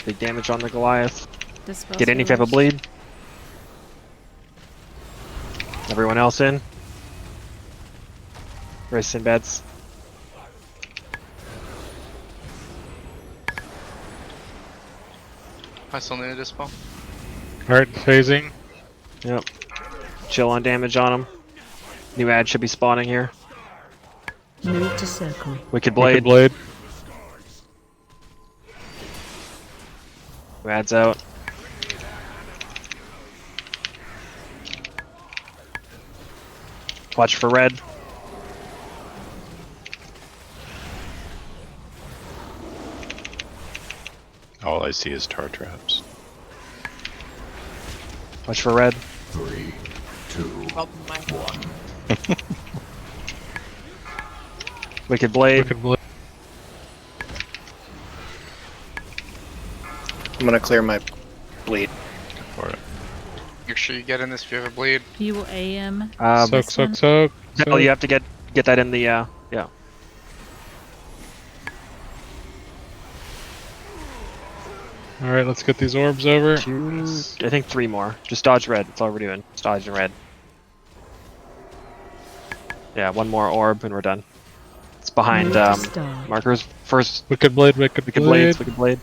Big damage on the Goliath. Dispel Get in if you have a Sword. bleed. Everyone else in. Race in beds. I still need a dispel. Alright, phasing. Yep. Chill on damage on him. New ad should be spawning here. Move to circle. Wicked Blade. Wicked Blade. New ad's out. Watch for red. All I see is tar traps. Watch for red. 3, 2, Oh my. 1. Wicked Blade. Wicked Blade. I'm gonna clear my bleed. For it. Make sure you get in this if you have a bleed. You will AM. Um, Soak, soak, soak. No, you have to get that in the yeah. Alright, let's get these orbs over. I think 3 more. Just dodge red. That's all we're doing. Just dodge and red. Yeah, 1 more orb and we're done. It's behind markers. First Wicked Blade, Wicked Wicked Blade. Blades, Wicked Blade.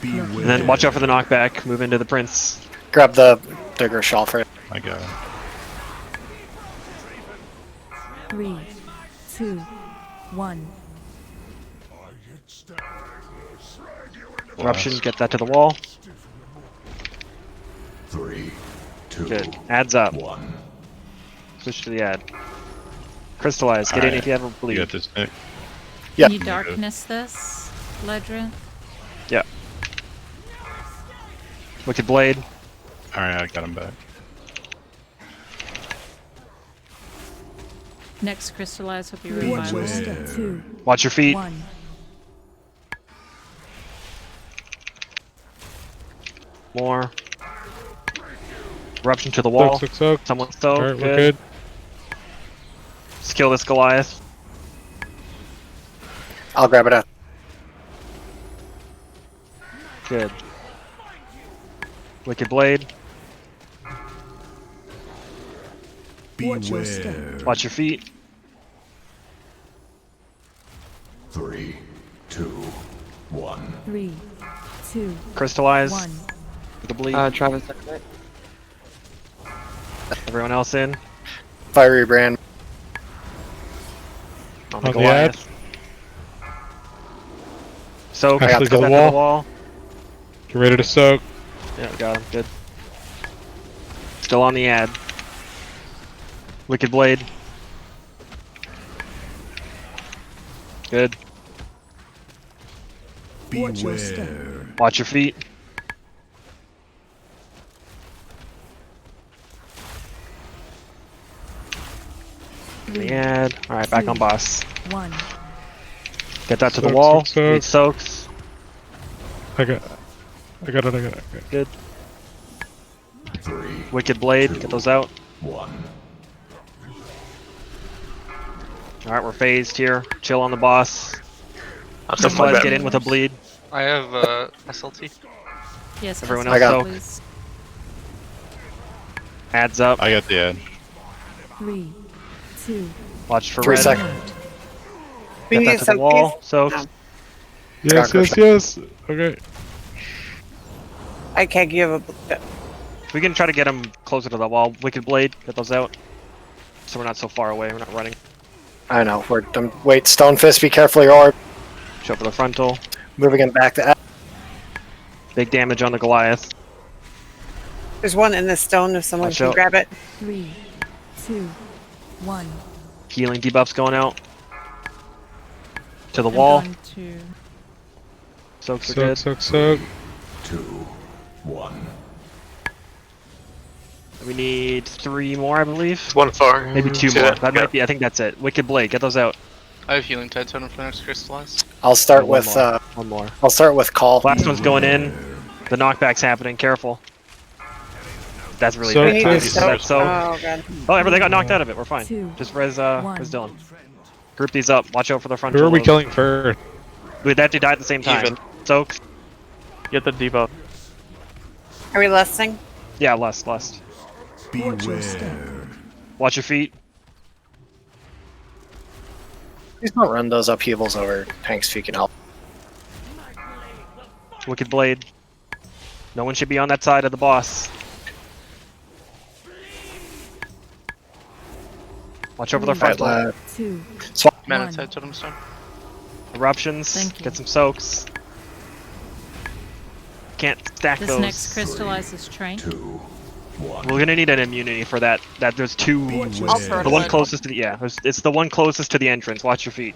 And then watch out for the knockback. Move into the Prince. Grab the bigger shawl for it. I got it. 3, 2, 1. Eruption, get that to the wall. 3, 2, Good. Adds up. 1. Switch to the ad. Crystallize. Get in if you have a bleed. You got this, Nick. Yeah. Can you darkness this, Ledra? Yeah. Wicked Blade. Alright, I got him back. Next crystallize will be Watch your revival. step. 2. Watch your feet. 1. More. Eruption to the wall. Soak. Someone soak. Alright, we're good. good. Let's kill this Goliath. I'll grab it up. Good. Wicked Blade. Watch your step. Watch your feet. 3, 2, 1. 3, 2, Crystallize. 1. With the bleed. Travis. Everyone else in. Fiery brand. On the On the Goliath. Soak. Ashley, Go to the back wall. Get ready to soak. Yeah, we got him. Good. Still on the ad. Wicked Blade. Good. Watch your step. Watch your feet. On the ad. Alright, back on boss. 1. Get that to the Soak, wall. soak, soak. Need soaks. I got it. Good. Wicked Blade. Get those out. 1. Alright, we're phased here. Chill on the boss. I'll Just come let's back. get in with a bleed. I have SLT. Yes, Everyone SLT, else soak. please. Adds up. I got the ad. 3, 2, Watch for 3 red. seconds. We Get need that to the some wall. So Yes. Okay. I can't give a. we can try to get him closer to the wall. Wicked Blade. Get those out. So we're not so far away. We're not running. I know. Wait, Stone Fist, be careful your orb. Show for the frontal. Moving it back to. Big damage on the Goliath. There's one in the stone if someone Watch can out. grab it. 3, 2, 1. Healing debuffs going out. To the I'm wall. going to... Soaks are good. Soak. 2, 1. We need 3 more, I believe. One far. Maybe 2 Two. more. That Yeah. might be. I think that's it. Wicked Blade. Get those out. I have healing tide totem for next crystallize. I'll start One with. more. One more. I'll start with call. Last one's going in. The knockback's happening. Careful. That's really Soak, bad. We need Nice. to Is soak. that so? Oh god. Oh, everybody got knocked out of it. We're fine. 2, Just res one. Dylan. Group these up. Watch out for the front. Who are we killing first? They have to die at the same time. Even. Soak. Get the debuff. Are we lusting? Yeah, lust. Watch your step. Watch your feet. Please don't run those upheavals over tanks if you can help. Wicked Blade. No one should be on that side of the boss. Watch over the front. Right, 2, Mana 1. tide totem stone. Eruptions. Thank you. Get some soaks. Can't stack This those. next crystallize is train. 2, 1. We're gonna need an immunity for that. There's 2. I'll throw The it one away. closest to the it's the one closest to the entrance. Watch your feet.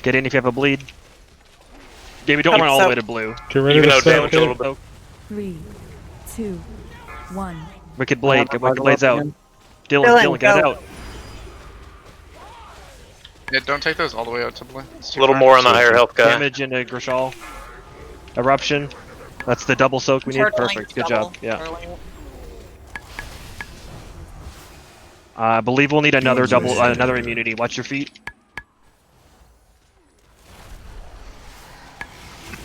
Get in if you have a bleed. Yeah, we don't run all the way to blue. Get ready Even to out soak. damage a little bit. Soak. 3, 2, 1. Wicked Blade. Get Wicked Blades out. Dylan, get it go. out. Yeah, don't take those all the way out to blue. A little more on the higher health guy. Damage into Grishal. Eruption. That's the double soak we need. Turtling, Perfect. Good double, job. Yeah. turtling. I believe we'll need another another immunity. Watch your feet.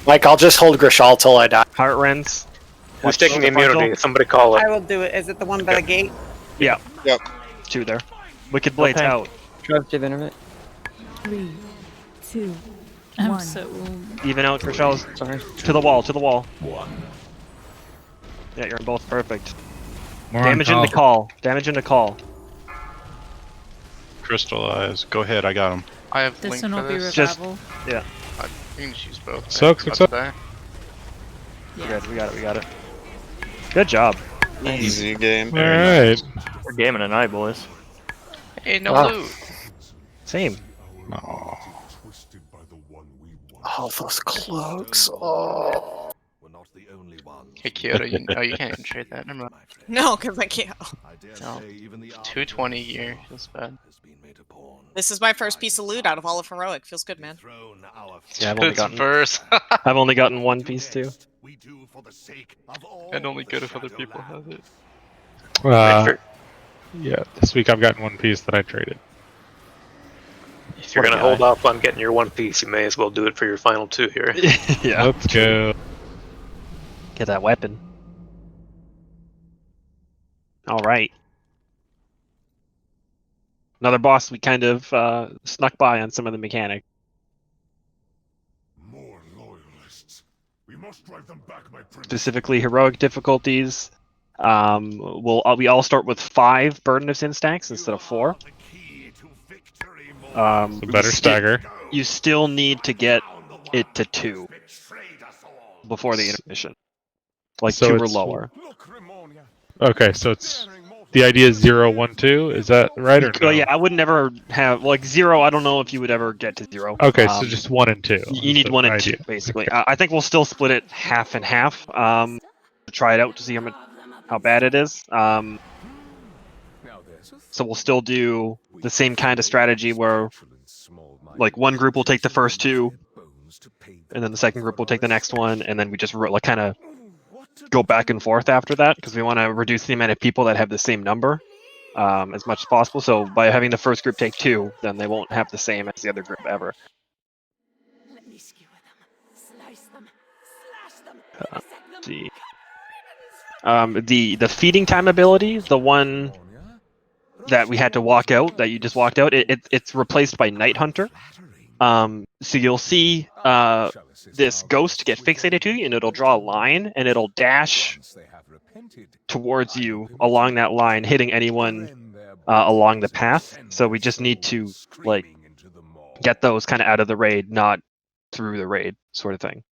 Mike, I'll just hold Grishal till I die. Heart rends. Who's taking the immunity? Somebody call I it. will do it. Is it the one by the gate? Yeah. Yep. 2 there. Wicked Blades Okay. out. Travis, do you have internet? 3, 2, I'm 1. so... Even out Grishal's. Sorry. To the wall. To the wall. 1. Yeah, you're in both. Perfect. More Damage on into call. Damage into call. Crystallize. Go ahead, I got him. I have This link one for will be this. Just- revival. Yeah. You can just use both. Soak, I'm soak, about to die. We're good. We got it. We got it. Good job. Easy game. All right. We're gaming tonight, boys. Hey, no loot. Same. Oh. Oh, those cloaks. Oh. Hey, Kyoto, you can't even trade that. Never mind. No, because I can't. No. 220 gear. Feels bad. This is my first piece of loot out of all of Heroic. Feels good, man. Yeah, I've only It's gotten verse. I've only gotten one piece too. And only good if other people have it. Yeah, this week I've gotten one piece that I traded. If you're going to hold off on getting your one piece, you may as well do it for your final two here. Yeah. Let's go. Get that weapon. All right. Another boss we kind of snuck by on some of the mechanics. More loyalists. We must drive them back, my prince. Specifically, heroic difficulties. We all start with 5 Burden of Sin stacks instead of 4. So better stagger. You still need to get it to 2 before the intermission. Like So 2 or it's- lower. Okay, so it's the idea is 0, 1, 2. Is that right or no? Yeah, I would never have like 0. I don't know if you would ever get to 0. Okay, so just 1 and 2. You need 1 and 2 basically. Okay. I think we'll still split it half and half. To try it out to see how bad it is. So we'll still do the same kind of strategy where, like, one group will take the first 2, and then the second group will take the next one, and then we just like kind of go back and forth after that because we want to reduce the amount of people that have the same number as much as possible. So by having the first group take 2, then they won't have the same as the other group ever. Let's see. The feeding time ability, the one that we had to walk out, that you just walked out, it's replaced by Night Hunter. So you'll see this ghost get fixated to you, and it'll draw a line, and it'll dash towards you along that line, hitting anyone along the path. So we just need to like get those kind of out of the raid, not through the raid, sort of thing.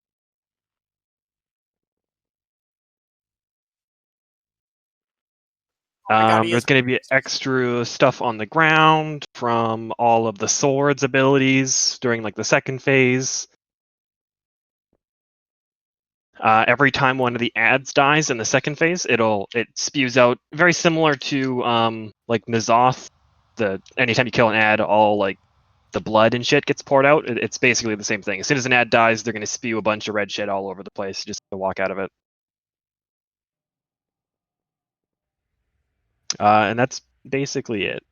There's going to be extra stuff on the ground from all of the swords abilities during like the second phase. Every time one of the ads dies in the second phase, it spews out very similar to like N'Zoth. Anytime you kill an ad, all like the blood and shit gets poured out. It's basically the same thing. As soon as an ad dies, they're going to spew a bunch of red shit all over the place just to walk out of it. And that's basically it.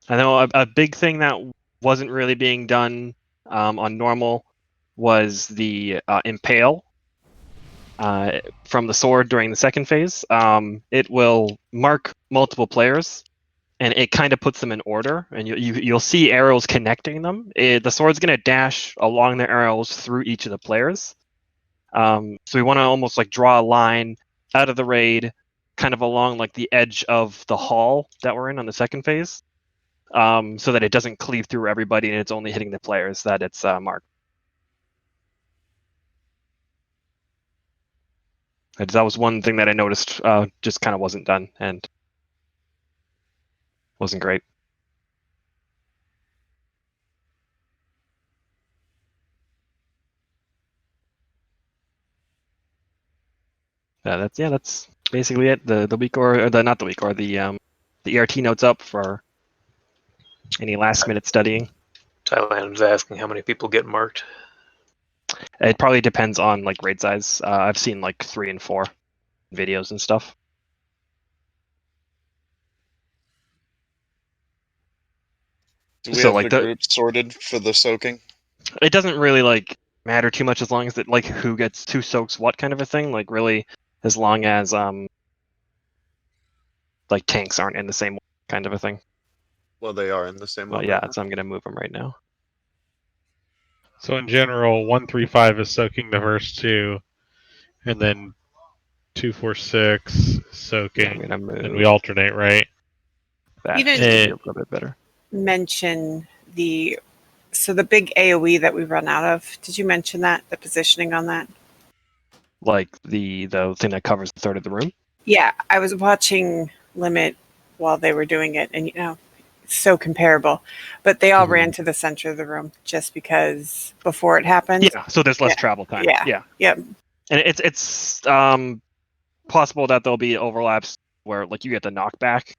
I know a big thing that wasn't really being done on normal was the impale from the sword during the second phase. It will mark multiple players, and it kind of puts them in order, and you'll see arrows connecting them. The sword's going to dash along the arrows through each of the players. So we want to almost like draw a line out of the raid, kind of along like the edge of the hall that we're in on the second phase, so that it doesn't cleave through everybody and it's only hitting the players that it's marked. That was one thing that I noticed just kind of wasn't done and wasn't great. That's basically it. The week or not the week or the ERT notes up for any last minute studying. Thailand's asking how many people get marked. It probably depends on like raid size. I've seen like 3 and 4 videos and stuff. Do we have like the groups sorted for the soaking? It doesn't really like matter too much as long as it like who soaks what kind of a thing. Like really, as long as like tanks aren't in the same kind of a thing. Well, they are in the same Well, one. yeah, so I'm gonna move them right now. So in general, 135 is soaking the first 2, and then 246 soaking, and we alternate, right? You didn't a little bit better. mention the big AoE that we run out of. Did you mention that, the positioning on that? like the thing that covers a third of the room. Yeah, I was watching Limit while they were doing it, and it's so comparable. But they all ran to the center of the room just because before it happened. Yeah, so there's less travel time. Yeah. Yep. And it's possible that there'll be overlaps where like you get the knockback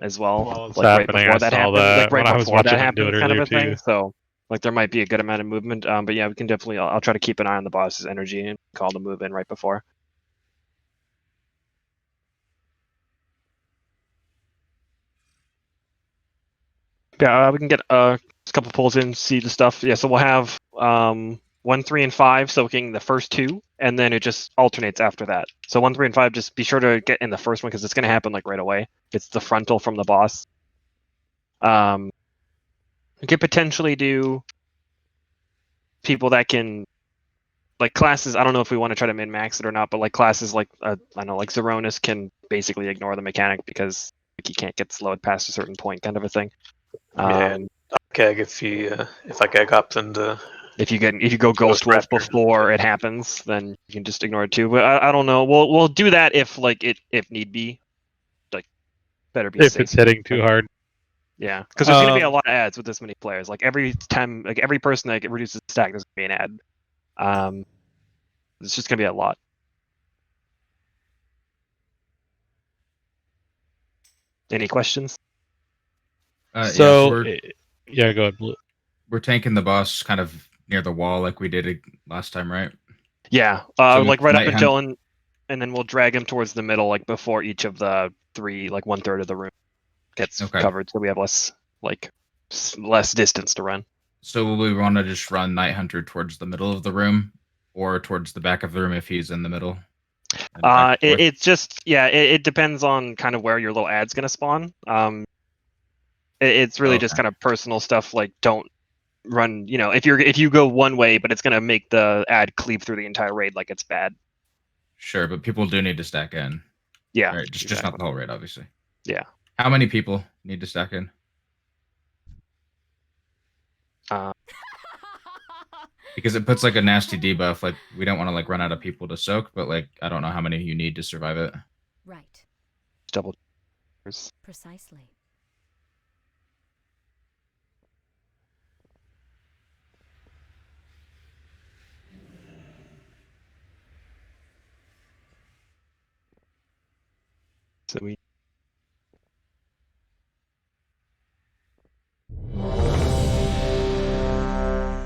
as well, it's like right happening. before I that saw happens, that like right when I was before watching that them do happens, it kind of earlier a thing. too. So like there might be a good amount of movement. But yeah, we can definitely. I'll try to keep an eye on the boss's energy and call the move in right before. Yeah, we can get a couple pulls in, see the stuff. Yeah, so we'll have 1, 3, and 5 soaking the first two, and then it just alternates after that. So 1, 3, and 5, just be sure to get in the first one because it's going to happen like right away. It's the frontal from the boss. We could potentially do people that can, like classes. I don't know if we want to try to min max it or not, but like classes like I don't know, like Zeronis can basically ignore the mechanic because like, he can't get slowed past a certain point, kind of a thing. Keg if I gag up and if you go Ghost Wolf before it happens, then you can just ignore it too. But I don't know. We'll do that if need be. Like better be If safe. it's hitting too hard. Yeah, because there's gonna be a lot of ads with this many players. Like every time, like every person that reduces stack, there's gonna be an ad. It's just gonna be a lot. Any questions? So yeah, go ahead, Blue. We're tanking the boss kind of near the wall like we did it last time, right? Yeah, So like right up might until and then we'll drag him towards the middle, like before each of the 3, like 1/3 of the room gets covered, so we have less distance to run. So will we want to just run Night Hunter towards the middle of the room, or towards the back of the room if he's in the middle? It's just it depends on kind of where your little ad's gonna spawn. It's really just kind of personal stuff. Like don't run, if you go one way, but it's gonna make the ad cleave through the entire raid, like it's bad. Sure, but people do need to stack in. Yeah, right. Just not the whole raid, obviously. Yeah. How many people need to stack in? Because it puts like a nasty debuff. Like we don't want to like run out of people to soak, but like I don't know how many you need to survive it. Right. Double. Precisely. So we.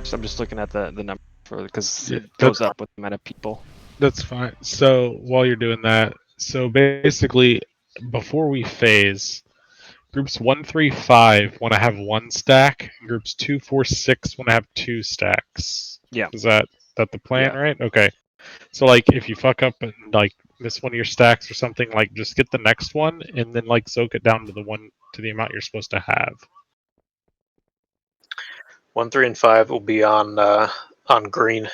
So I'm just looking at the number because it goes up with the amount of people. That's fine. So while you're doing that, so basically, before we phase, groups 1, 3, 5 want to have 1 stack. Groups 2, 4, 6 want to have 2 stacks. Yeah. Is that the plan, right? Okay. So like, if you fuck up and like miss one of your stacks or something, like just get the next one and then like soak it down to the amount you're supposed to have. 1, 3, and 5 will be on green.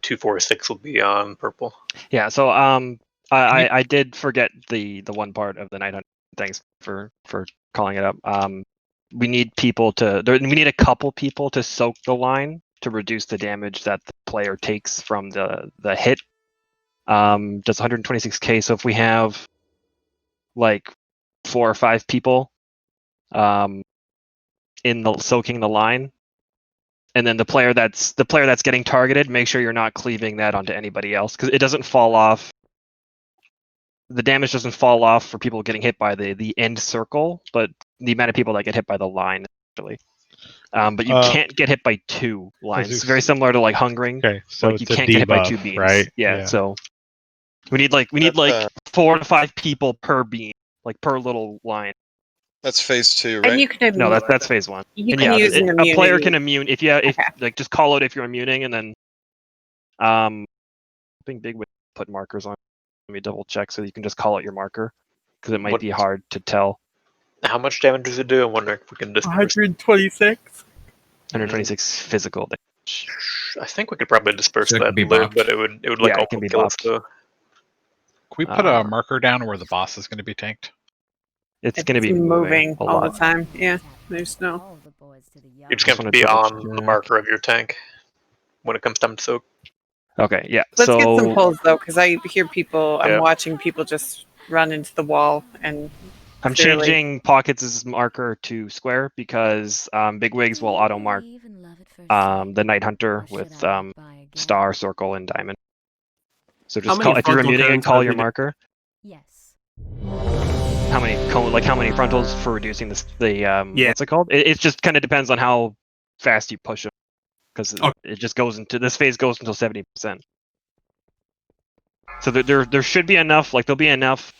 2, 4, 6 will be on purple. Yeah. So I did forget the one part of the Night Hunter. Thanks for calling it up. We need people we need a couple people to soak the line to reduce the damage that the player takes from the hit. Does 126k. So if we have like 4 or 5 people in the soaking the line, and then the player that's getting targeted, make sure you're not cleaving that onto anybody else because it doesn't fall off. The damage doesn't fall off for people getting hit by the end circle, but the amount of people that get hit by the line actually. But you can't get hit by 2 lines. It's very similar to like hungering. Okay, so like, it's you can't get hit by 2 beams, right? Yeah. So we need like 4 to 5 people per beam, like per little line. That's phase 2, right? And you can No, that's phase 1. You and can use an a immunity. player can immune if like just call out if you're immuning, and then I think Big would put markers on. Let me double check so you can just call out your marker because it might be hard to tell. How much damage does it do? I'm wondering if we can disperse. 126. 126 physical damage. I think we could probably disperse So it that could be load, buffed. but it would like Yeah, it can be kill us buffed. though. Can we put a marker down where the boss is going to be tanked? It's going to be moving a all lot. the time. Yeah, there's no. You're just going to be on the marker of your tank when it comes time to soak. Okay, yeah. Let's get some so polls though, because I hear people. I'm Yeah. watching people just run into the wall, and I'm clearly- changing Pockets' marker to square because Bigwigs will auto mark the Night Hunter with star, circle, and diamond. So just call, if you're muting it, call your marker. Yes. How many frontals for reducing this? What's it called? It just kind of depends on how fast you push them, because it just goes into this phase goes until 70%. So there should be enough. Like there'll be enough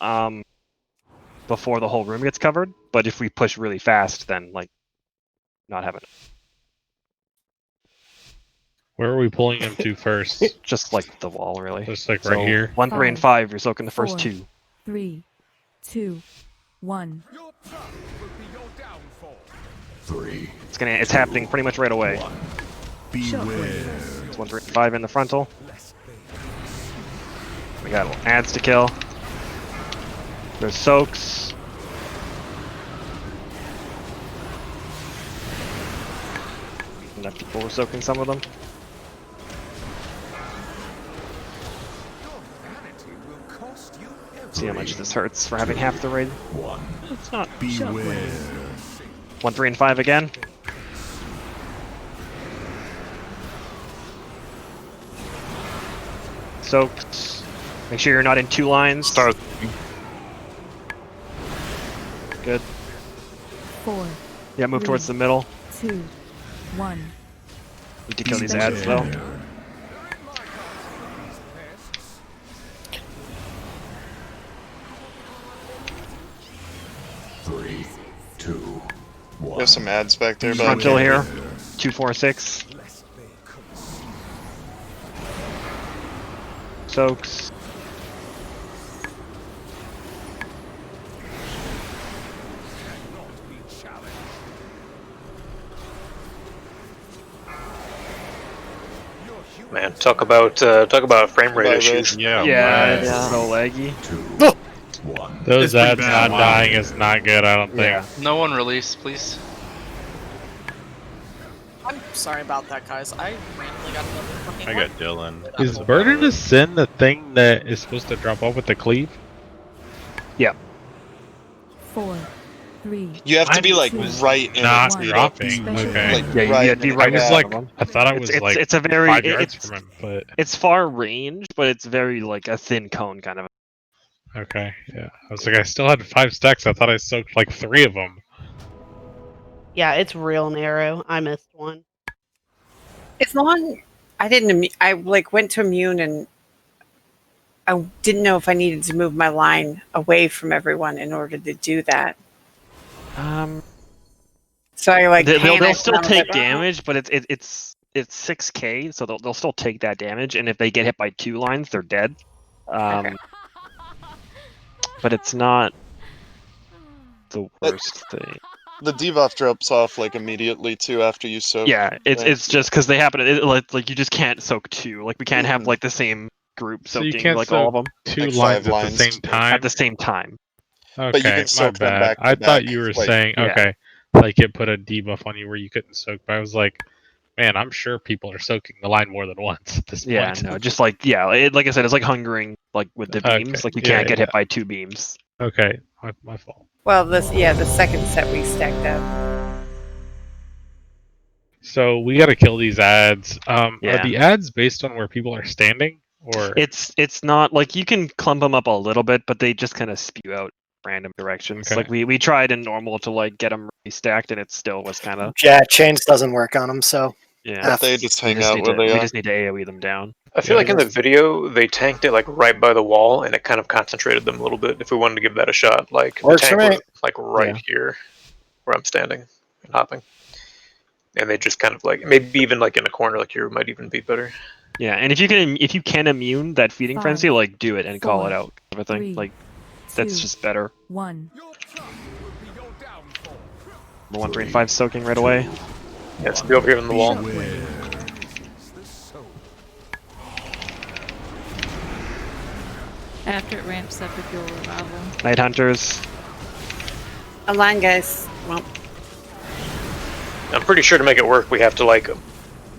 before the whole room gets covered. But if we push really fast, then like not having it. Where are we pulling him to first? Just like the wall, really. Just like So right here. 1, 3, and 5. You're soaking the first 4, 2. 3, 2, 1. It's happening pretty much right away. Beware. It's 1, 3, and 5 in the frontal. We got ads to kill. There's soaks. Enough people were soaking some of them. See how much this hurts for having half the raid. It's not. Beware. 1, 3, and 5 again. Soaks. Make sure you're not in 2 lines. Start. Good. 4. Yeah, move towards the middle. 2, 1. Need to kill these ads though. Three, 2, 1. There's some ads back there, but Frontal here. 2, 4, 6. Soaks. Man, talk about frame rate issues. Yeah, it's so laggy. Those ads not dying is not good, I don't think. No one release, please. I'm sorry about that, guys. I randomly got another fucking I one. got Dylan. Is Burden of Sin the thing that is supposed to drop off with the cleave? Yeah. 4, 3. you have to be like right in Not it. dropping. Okay. Like, Yeah, you right gotta be in right it. I was in like, front of 'em. I thought I was It's like it's a very 5 yards it's from him, but it's far range, but it's very like a thin cone kind of. okay, yeah. I was like, I still had 5 stacks. I thought I soaked like 3 of them. Yeah, it's real narrow. I missed one. As long I didn't, I like went to immune and I didn't know if I needed to move my line away from everyone in order to do that. So I like They'll panicked still and I was take like, "Oh." damage, but it's 6k, so they'll still take that damage. And if they get hit by 2 lines, they're dead. Okay. But it's not the worst thing. The debuff drops off like immediately too after you soak. Yeah, it's right? it's just because they happen. Like you just can't soak 2. Like we can't have like the same group So you soaking can't like all of soak them 2 Like lines 5 at lines the same time? at the same time. Okay, But you can my soak them bad. back to I back, thought you were like- saying, Yeah. okay, like it put a debuff on you where you couldn't soak, but I was like, man, I'm sure people are soaking the line more than once at this Yeah, point. no, just like like I said, it's like hungering like with the beams. Okay, Like you yeah, can't get hit yeah. by 2 beams. Okay, my fault. Well, the second set we stacked up. So we got to kill these ads. Are Yeah. the ads based on where people are standing, or It's not like you can clump them up a little bit, but they just kind of spew out random directions. Okay. Like we tried in normal to like get them really stacked, and it still was kind of Yeah, chains doesn't work on them, so yeah. They just hang We just out need where to, they we are. just need to AoE them down. I feel like in the video they tanked it like right by the wall, and it kind of concentrated them a little bit. If we wanted to give that a shot, like the Works for tank me. was like right Yeah. here, where I'm standing and hopping, and they just kind of like maybe even like in a corner like here might even be better. Yeah, and if you can immune that feeding 5, frenzy, like do it and call 4, it out. I think 3, like that's 2, just better. 1. 1, 3, and 5 soaking right away. Yeah, it's be over here on the wall. After it ramps up, if you'll revive them. Night Hunters. A line, guys. Well, I'm pretty sure to make it work, we have to like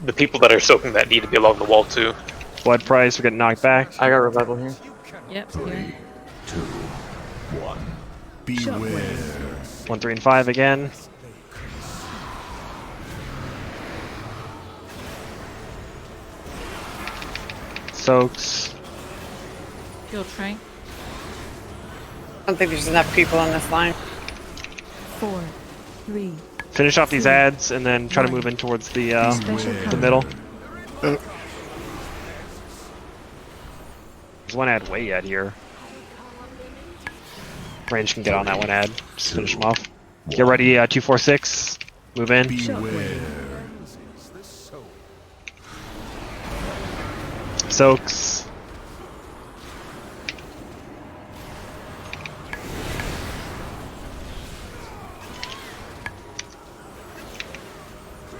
the people that are soaking that need to be along the wall too. Blood price, we're getting knocked back. I got revival here. Yep. Here. 2, 1. Beware. 1, 3, and 5 again. Soaks. Fuel Trank. I don't think there's enough people on this line. 4, 3. Finish off these ads and then try to move in towards the middle. There's one ad way out here. Range can get on that one ad. Just finish them off. Get ready, 246. Move in. Soaks.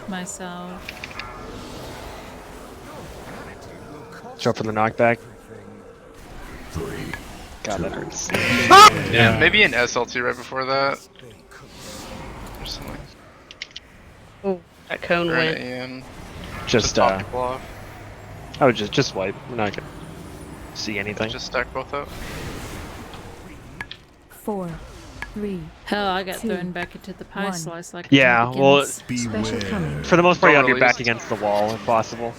Myself. Jump for the knockback. God, that hurts. Yeah, maybe an SLT right before that. Or something. Oh, that cone Or an went. AM. Just top people off. I would just wipe. We're not gonna see anything. Just stack both up. 4, 3. Hell, I got 2, thrown back into the pie 1. slice like Yeah, well, Special coming. for the most part, you Don't gotta be back release. against the wall if possible.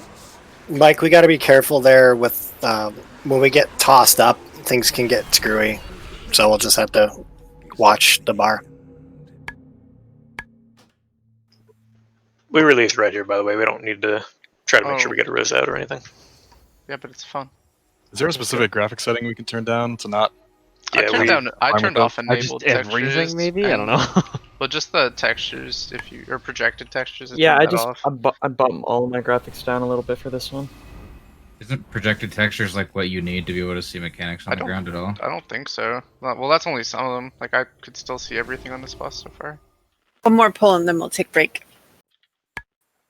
Mike, we got to be careful there with when we get tossed up, things can get screwy. So we'll just have to watch the bar. We released right here, by the way. We don't need to try to make sure Oh. we get a res out or anything. Yeah, but it's fun. Is there a specific graphic setting we can turn down to not? I turned off I enabled just everything textures. maybe. I don't know. Well, just the textures, if you or projected textures. Yeah, turn I that just off. I bumped all of my graphics down a little bit for this one. Isn't projected textures like what you need to be able to see mechanics on the ground at all? I don't think so. Well, that's only some of them. Like I could still see everything on this boss so far. One more pull and then we'll take break.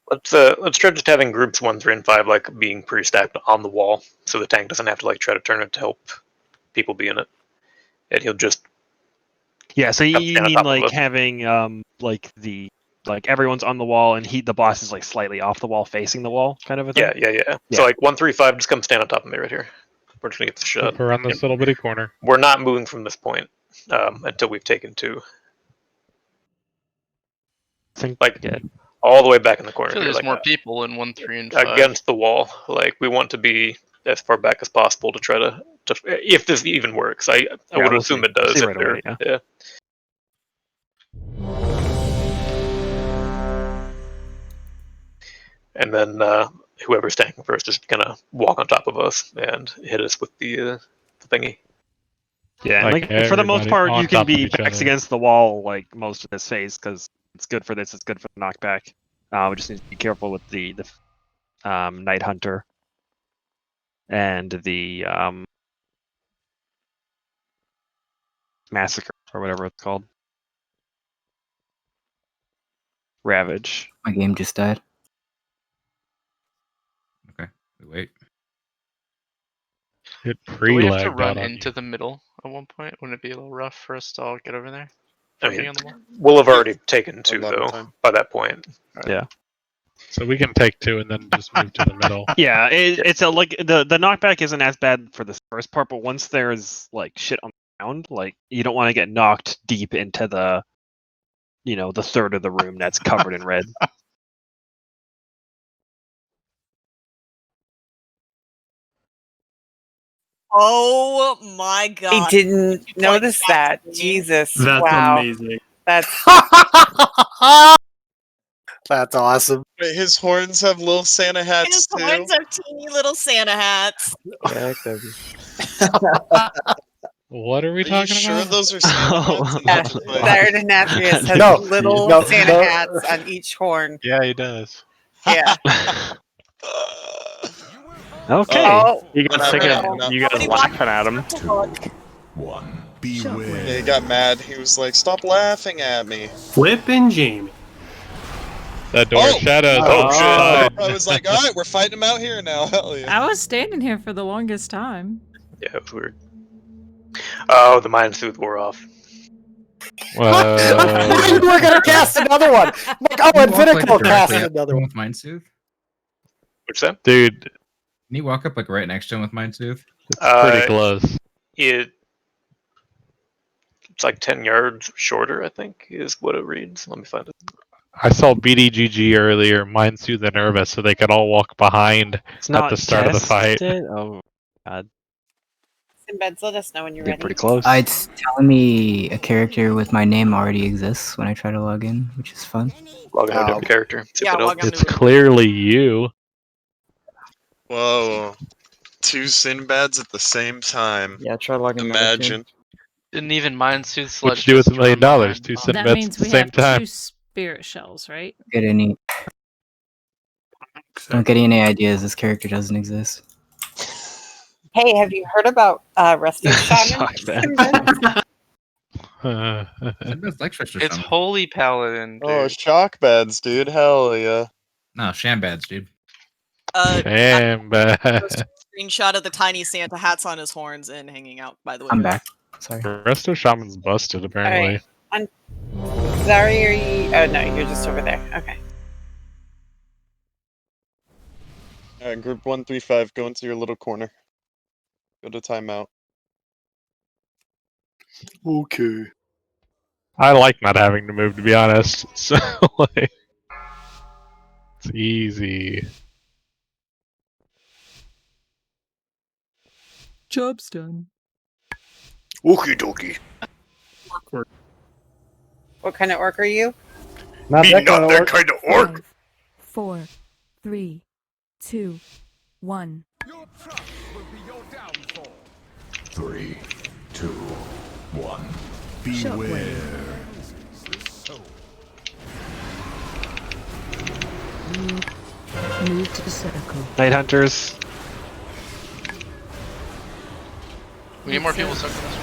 Let's try just having groups 1, 3, and 5 like being pre-stacked on the wall, so the tank doesn't have to like try to turn it to help people be in it, and he'll just Yeah, so you stand on mean top of like us. having like everyone's on the wall and the boss is like slightly off the wall, facing the wall, kind of a thing. Yeah. So like 1, 3, 5, just come stand on top of me right here. We're just gonna get the shot. Up around this little bitty corner. We're not moving from this point until we've taken 2. Like all the way back in the corner. So here, there's like, more people in 1, 3, and 5. against the wall. Like we want to be as far back as possible to try to if this even works. I would we'll assume see. it does. See if right they're- away, yeah. And then whoever's tanking first is gonna walk on top of us and hit us with the thingy. Yeah, Like like for the most everybody part, on you can top of be each backs other. against the wall like most of this phase because it's good for this. It's good for the knockback. We just need to be careful with the Night Hunter and the Massacre or whatever it's called. Ravage. My game just died. Okay, we wait. It Do we have to pre-lagged run out on into the middle at one point? Wouldn't it be a little rough for us to all get over there? I From being mean, on the wall? we'll have already taken 2 A lot of though time. by that point. Yeah. So we can take 2 and then just move to the middle. Yeah, it's a like the knockback isn't as bad for this first part, but once there's like shit on the ground, like you don't want to get knocked deep into the, the third of the room that's covered in red. Oh my god. I didn't notice that. Jesus. That's wow. amazing. That's That's awesome. Wait, his horns have little Santa hats His too. horns have teeny little Santa hats. Yeah, Kobe. What are we Are you talking sure about? those are Santa hats? yeah. Not like- Third and Nathria has No, little no, Santa no. hats on each horn. Yeah, he does. Yeah. Okay. Oh, You guys Not thinking right, of not- you guys laughing at him. 1. Beware. Yeah, he got mad. He was like, "Stop laughing at me." Flippin' Jamie. That door Oh! shadows Oh, outside. I was like, "All right, we're fighting him out here now." Hell yeah. I was standing here for the longest time. Yeah, it was weird. Oh, the Mind Soothe wore off. We're gonna cast another one. Like, oh, and Pinnacle casted another one. With Mind Soothe? Which that? Dude, Can you walk up like right next to him with Mind Soothe? It's pretty close. It's like 10 yards shorter, I think, is what it reads. Let me find it. I saw BDGG earlier, Mind Soothe and Nervous, so they could all walk behind It's at not the start of the fight. tested? Oh, God. Sinbad, let us know when you're Get ready. pretty close. It's telling me a character with my name already exists when I try to log in, which is fun. Log into a different character. See Yeah, if it log helps. It's clearly you. Whoa. 2 Sinbads at the same time. Yeah, try logging. Imagine. Didn't even Mind Soothe What'd Sludge. you do with just $1 million? from behind. 2 Oh. Sinbads That means at the we same have time. 2 spirit shells, right? Get any? Don't get any ideas. This character doesn't exist. Hey, have you heard about Rescue Shaman? It's Holy Paladin, dude. Oh, shock bads, dude. Hell yeah. No, Shambads, dude. Shambads. Screenshot of the tiny Santa hats on his horns and hanging out by the way. I'm back. Sorry. Resto Shaman's busted, apparently. Alright. Zari, are you... Oh, no, you're just over there. Okay. Alright, group 135, go into your little corner. Go to timeout. Okay. I like not having to move, to be honest. So, like, it's easy. Job's done. Okie dokie. What kind of orc are you? Not that kind of orc. 5, 4, 3, 2, 1. 3, 2, 1. Beware. Move to the circle. Night Hunters. We need more people stuck in this.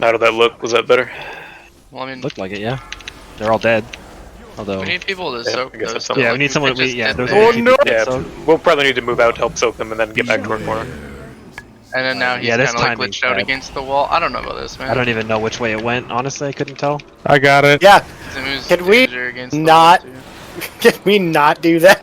How did that look? Was that better? Well, I mean, Looked like it, yeah. They're all dead. Although. we need people to Yeah, soak I guess those. that's so, something. Yeah, like, we need someone. could just Yeah, get there's there. only 2 people dead, Yeah, so. we'll probably need to move out to help soak them and then get back to our corner. And then now he's Yeah, this kind of like timing's glitched out bad. against the wall. I don't know about this, man. I don't even know which way it went. Honestly, I couldn't tell. I got it. Yeah. Zimu's Can we danger against the not? wall, Can we not do that?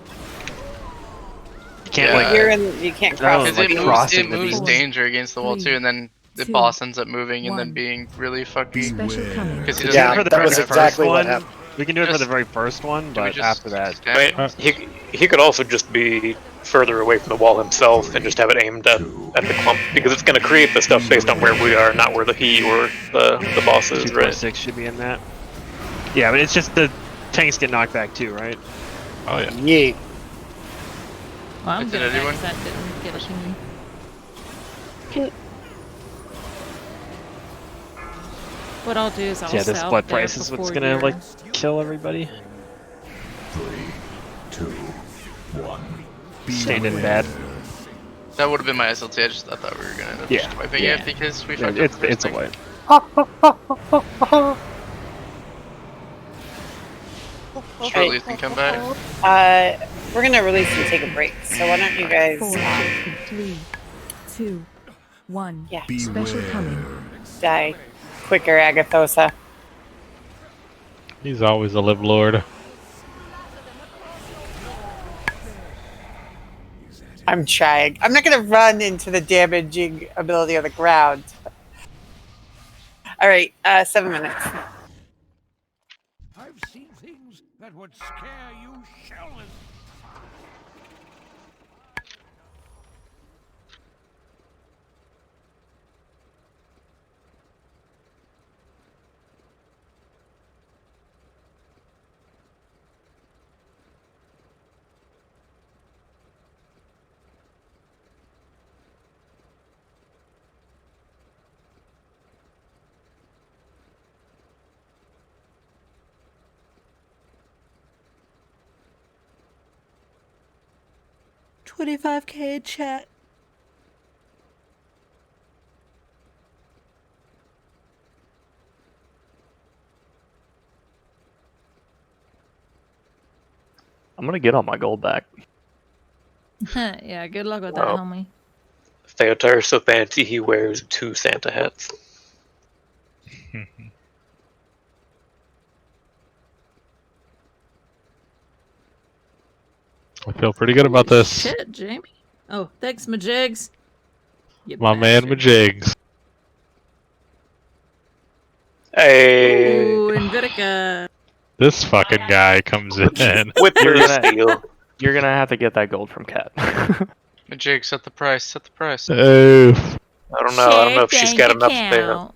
You can't Yeah. like. You're in... You can't cross. Because like it moves crossing the danger beams. against the wall too, and then the 2, boss ends up moving and then 1. being really fucking. Special coming. Because he We doesn't can do it for the that was very exactly first what one. happened. We can do it for Just- the very first one, do we but just after that. stab I him? mean, he could also just be further away from the wall himself and just have it aimed at the clump because it's going to create the stuff based on where we are, not where he or the boss is, right? 246 should be in that. Yeah, but it's just the tanks get knocked back too, right? Oh yeah. Yeah. Well, I'm Did good at anyone? that didn't get a thingy. Can, What I'll do is I'll Yeah, the sell split there price is what's before gonna you're- like kill everybody. 3, 2, 1. Stand in bad. That would have been my SLT. I thought we were gonna end up Yeah. just wiping Yeah. it because we Yeah, fucked it's up the it's a first thing. wipe. Surely it can come back. We're gonna release and take a break. So why don't you guys... 4, 3, 2, 1. Yeah. Special coming. Die quicker, Agathosa. He's always a live lord. I'm trying. I'm not gonna run into the damaging ability of the ground. Alright, 7 minutes. I've seen things that would scare you shellers. $25K in chat. I'm gonna get all my gold back. Yeah, good luck with that, Oh. homie. Theotar so fancy he wears 2 Santa hats. I feel pretty good about this. Shit, Jamie. Oh, thanks, Majigs. You My man bastard. Majigs. Hey. Ooh, Invitica. This fucking guy comes in. Whipper steel. You're gonna have to get that gold from Cat. Jake, set the price. Set the price. Oof. I don't know. I don't know if she's got enough there. Account.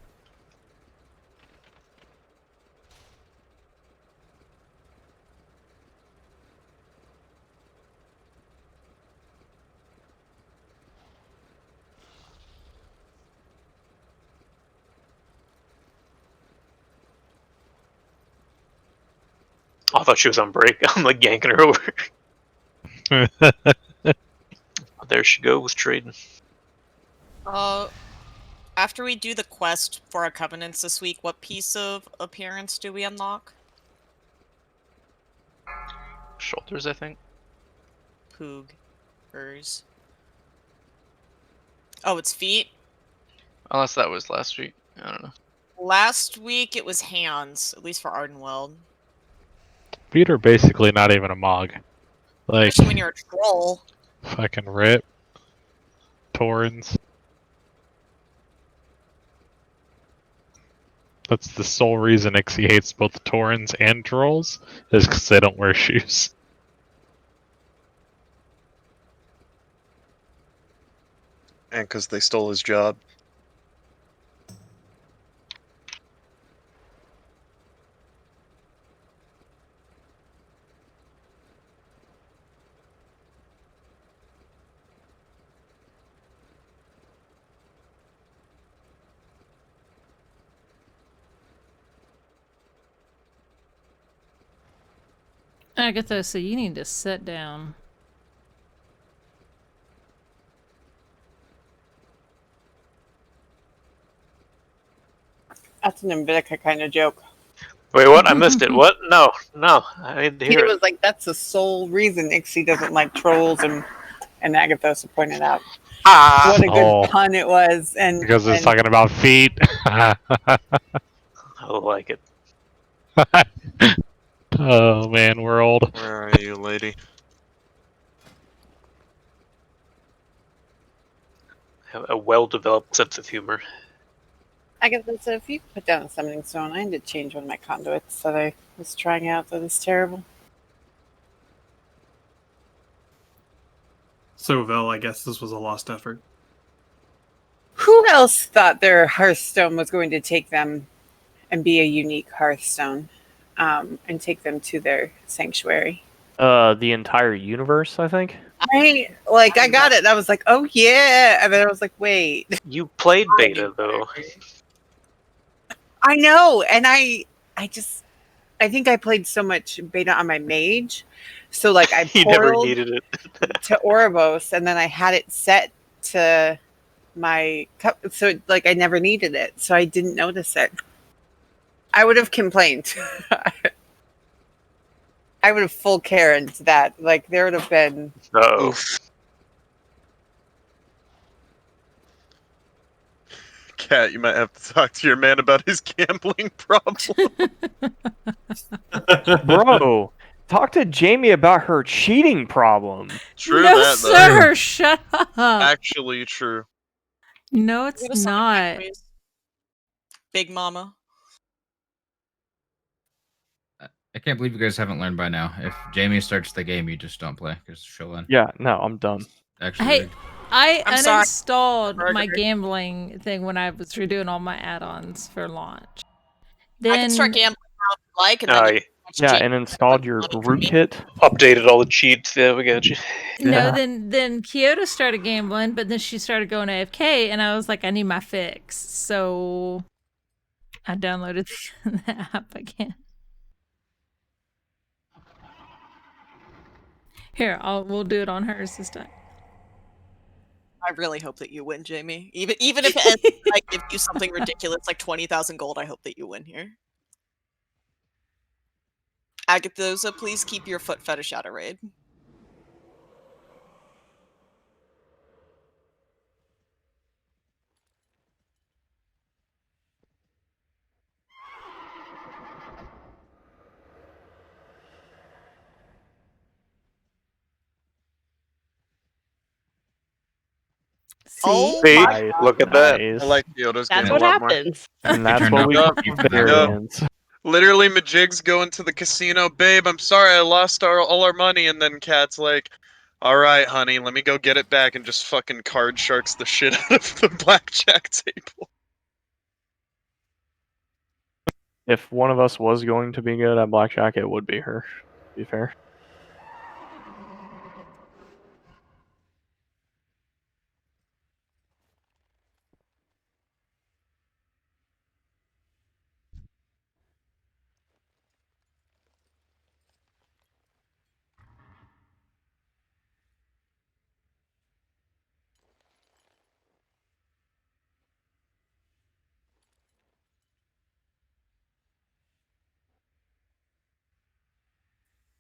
Oh, I thought she was on break. I'm like yanking her over. There she goes trading. After we do the quest for our covenants this week, what piece of appearance do we unlock? Shoulders, I think. Poog. Hers. Oh, it's feet? Unless that was last week. I don't know. Last week it was hands, at least for Ardenweld. Feet are basically not even a mog. Like, Especially when you're a troll. fucking rip. Torrens. That's the sole reason Ixie hates both Torrens and Trolls, is because they don't wear shoes. And because they stole his job. Agatha, so you need to sit down. That's an Invitica kind of joke. Wait, what? I missed it. What? No, I didn't hear He it. was like, that's the sole reason Ixie doesn't like trolls, and Agatha pointed out. What a good pun it was. And because it's talking about feet. I like it. Oh man, world. Where are you, lady? Have a well-developed sense of humor. Agatha, so if you put down a summoning stone, I had to change one of my conduits that I was trying out that is terrible. So, Vel, I guess this was a lost effort. Who else thought their Hearthstone was going to take them and be a unique Hearthstone, and take them to their sanctuary? The entire universe, I think. I got it. I was like, oh yeah, and then I was like, wait. You played beta though. I know, and I think I played so much beta on my mage, so like I You never portaled needed it. to Ouroboros, and then I had it set to my cup, so like I never needed it, so I didn't notice it. I would have complained. I would have full Karen to that. Like there would have been. Oof. Cat, you might have to talk to your man about his gambling problem. Bro, talk to Jamie about her cheating problem. True no, that, though. sir, shut up. Actually true. No, it's not. Big Mama. I can't believe you guys haven't learned by now. If Jamie starts the game, you just don't play because she'll win. Yeah, no, I'm done. Actually, Hey, I I'm sorry. uninstalled my Burger. gambling thing when I was redoing all my add-ons for launch. I Then can start gambling how I like, and Oh, then yeah. Yeah, and installed your rootkit. Updated all the cheats. Yeah, we got you. no, then Kyoto started gambling, but then she started going AFK, and I was like, I need my fix, so I downloaded the app again. Here, we'll do it on hers this time. I really hope that you win, Jamie. Even if it ends up I give you something ridiculous like 20,000 gold, I hope that you win here. Agathosa, please keep your foot fetish out of raid. Oh, See, my look at that. I like Kyoto's That's game what a lot more. happens. And that's turned what up we the call keep variance. Literally, Majig's going to the casino. Babe, I'm sorry I lost all our money. And then Cat's like, all right, honey, let me go get it back, and just fucking card sharks the shit out of the blackjack table. If one of us was going to be good at blackjack, it would be her. To be fair.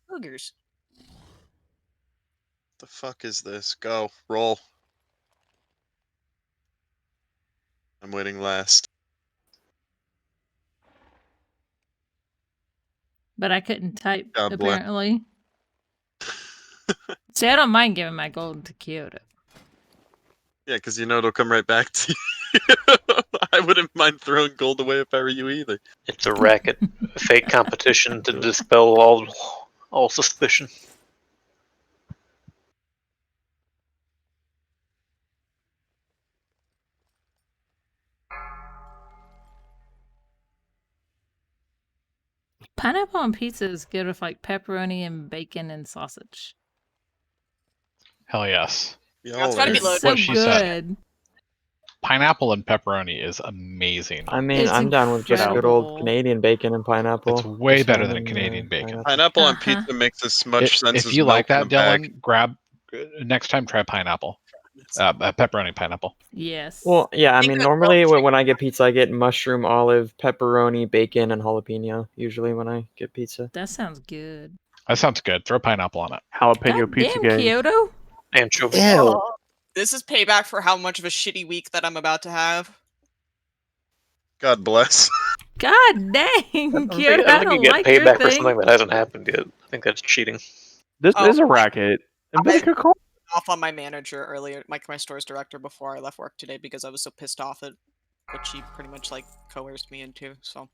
Boogers. The fuck is this? Go. Roll. I'm waiting last. But I couldn't type, God bless. apparently. See, I don't mind giving my gold to Kyoto. Yeah, because you know it'll come right back to you. I wouldn't mind throwing gold away if I were you either. It's a racket, a fake competition to dispel all suspicion. Pineapple on pizza is good with like pepperoni and bacon and sausage. Hell yes. That's gotta be It's loaded. so What she said. good. Pineapple and pepperoni is amazing. I mean, It's I'm down with just good incredible. old Canadian bacon and pineapple. It's way Just better ham than a and, Canadian bacon. Pineapple on Uh-huh. pizza makes as much sense If as you like milk that, in a bag. Dylan, grab next time. Try pineapple, pepperoni pineapple. Yes. Well, yeah, I think mean, that normally grilled when I get pizza, I get mushroom, olive, pepperoni, bacon, and jalapeno. Usually when I get pizza. That sounds good. That sounds good. Throw pineapple on it. Jalapeno God pizza damn, game. Kyoto. Anchovy. Ew. This is payback for how much of a shitty week that I'm about to have. God bless. God dang, I don't Kyoto, think, I you don't get like your payback for thing. something that hasn't happened yet. I think that's cheating. This Oh, is a racket. And I- Vinegar call. Off on my manager earlier, my store's director, before I left work today because I was so pissed off at what she pretty much like coerced me into. So,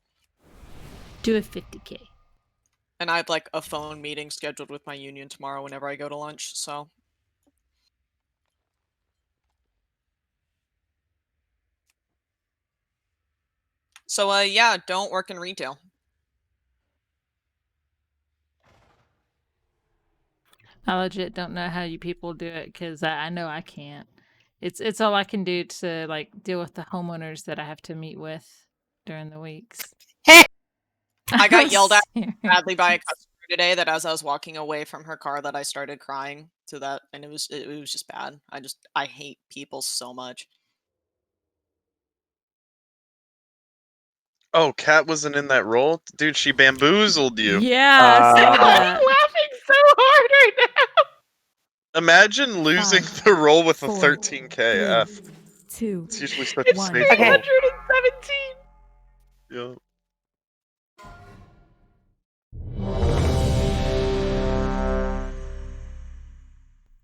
Do a 50K. and I have like a phone meeting scheduled with my union tomorrow whenever I go to lunch. So, yeah, don't work in retail. I legit don't know how you people do it because I know I can't. It's all I can do to like deal with the homeowners that I have to meet with during the weeks. I got yelled at Serious. badly by a customer today that as I was walking away from her car that I started crying to that, and it was just bad. I hate people so much. Oh, Cat wasn't in that role? Dude, she bamboozled you. Yeah, I saw I'm that. laughing so hard right now. Imagine losing 5, the role with a 4, 13k 3, F. 2, It's usually such a 1. safe Okay. role. 317. Yeah.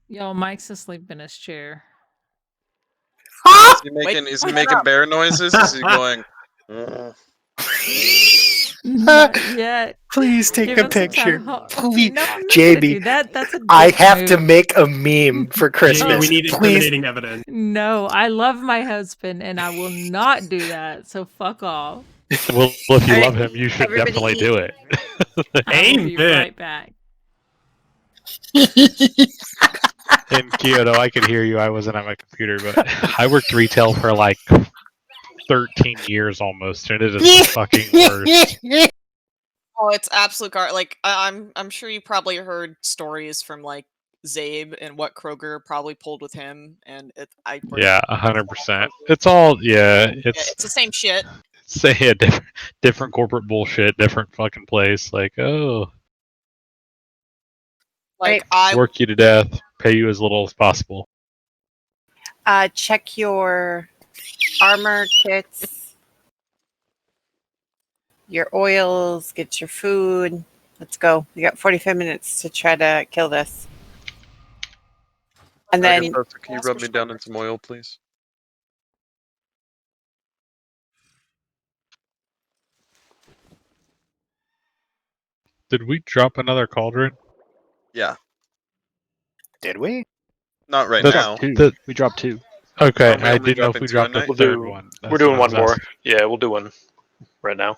Yo, Mike's asleep in his chair. Is he making bear noises? Is he going? Not yet. Please take Give a him some picture. time. Please, No, I'm not gonna JB. do that. That's a I dick have to move. make a meme for Christmas. We need Please. incriminating evidence. No, I love my husband and I will not do that. So fuck off. Well, if you Alright, love him, you should everybody definitely do it. I will be Amen. right back. In Kyoto, I could hear you. I wasn't on my computer, but I worked retail for like 13 years almost, and it is the fucking worst. Oh, it's absolute like I'm sure you probably heard stories from like Zabe and what Kroger probably pulled with him, and Yeah, 100%. It's all it's the same shit. say a different corporate bullshit, different fucking place. Like, oh, Like work you to death, pay you as little as possible. Check your armor kits, your oils, get your food. Let's go. We got 45 minutes to try to kill this. And then Agatha, can you rub me down in some oil, please? Did we drop another cauldron? Yeah. Did we? Not right The- now. Two. We dropped two. Okay, Are we I only didn't know if dropping we two a dropped a night? third do. one. We're That's doing what I one was more. asking. Yeah, we'll do one right now.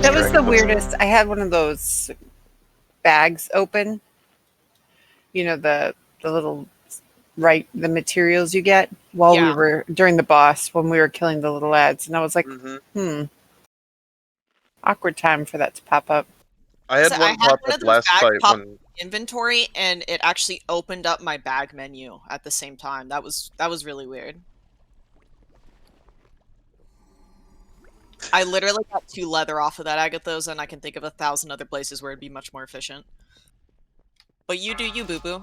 that was the Dragon Ball. weirdest. I had one of those bags open. You know, the little the materials you get while we were during the boss when we were killing the little ads, and I was like, awkward time for that to pop up. I had So one pop one up of those last bags fight pop when inventory, and it actually opened up my bag menu at the same time. That was really weird. I literally got 2 leather off of that Agathos, and I can think of 1,000 other places where it'd be much more efficient. But you do you, boo boo.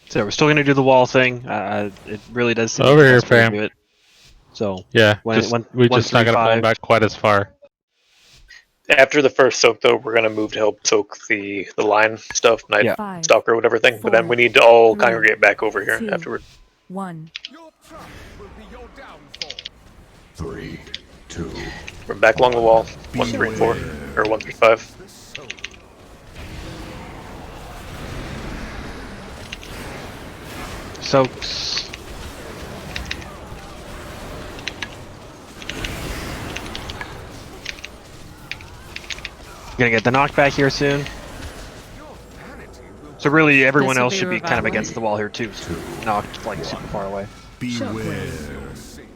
So we're still gonna do the wall thing. It really does seem Over like the here, best way to fam. do it. So Yeah, when we just not gonna pull him back quite as far. After the first soak, though, we're gonna move to help soak the line stuff, Night Yeah. Stalker, whatever thing. But then we need to all congregate back over here afterward. 1. Three, two. We're back along the wall. 1, 3, 4, or 1, 3, 5. Soaks. Gonna get the knockback here soon. So really, everyone This will else be should be kind of revival. against the wall here too. So knocked like super far away. Beware.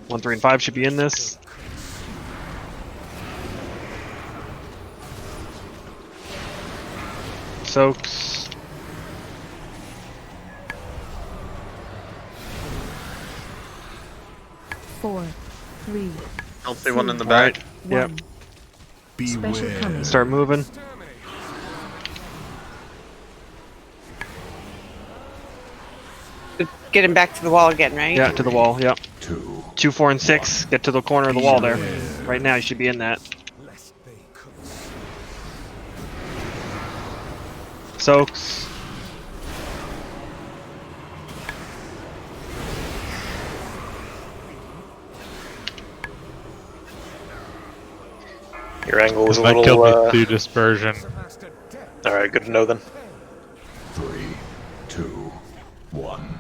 1, 3, and 5 should be in this. Soaks. Four, 3. healthy one in the Alright. back. Yep. Special coming. Start moving. Get him back to the wall again, right? Yeah, to the wall. Yep. 2, 4, and 6. Get to the corner of the wall there. Right now, you should be in that. Soaks. Your angle was a That killed little. me through dispersion. Alright, good to know then. 3, 2, 1.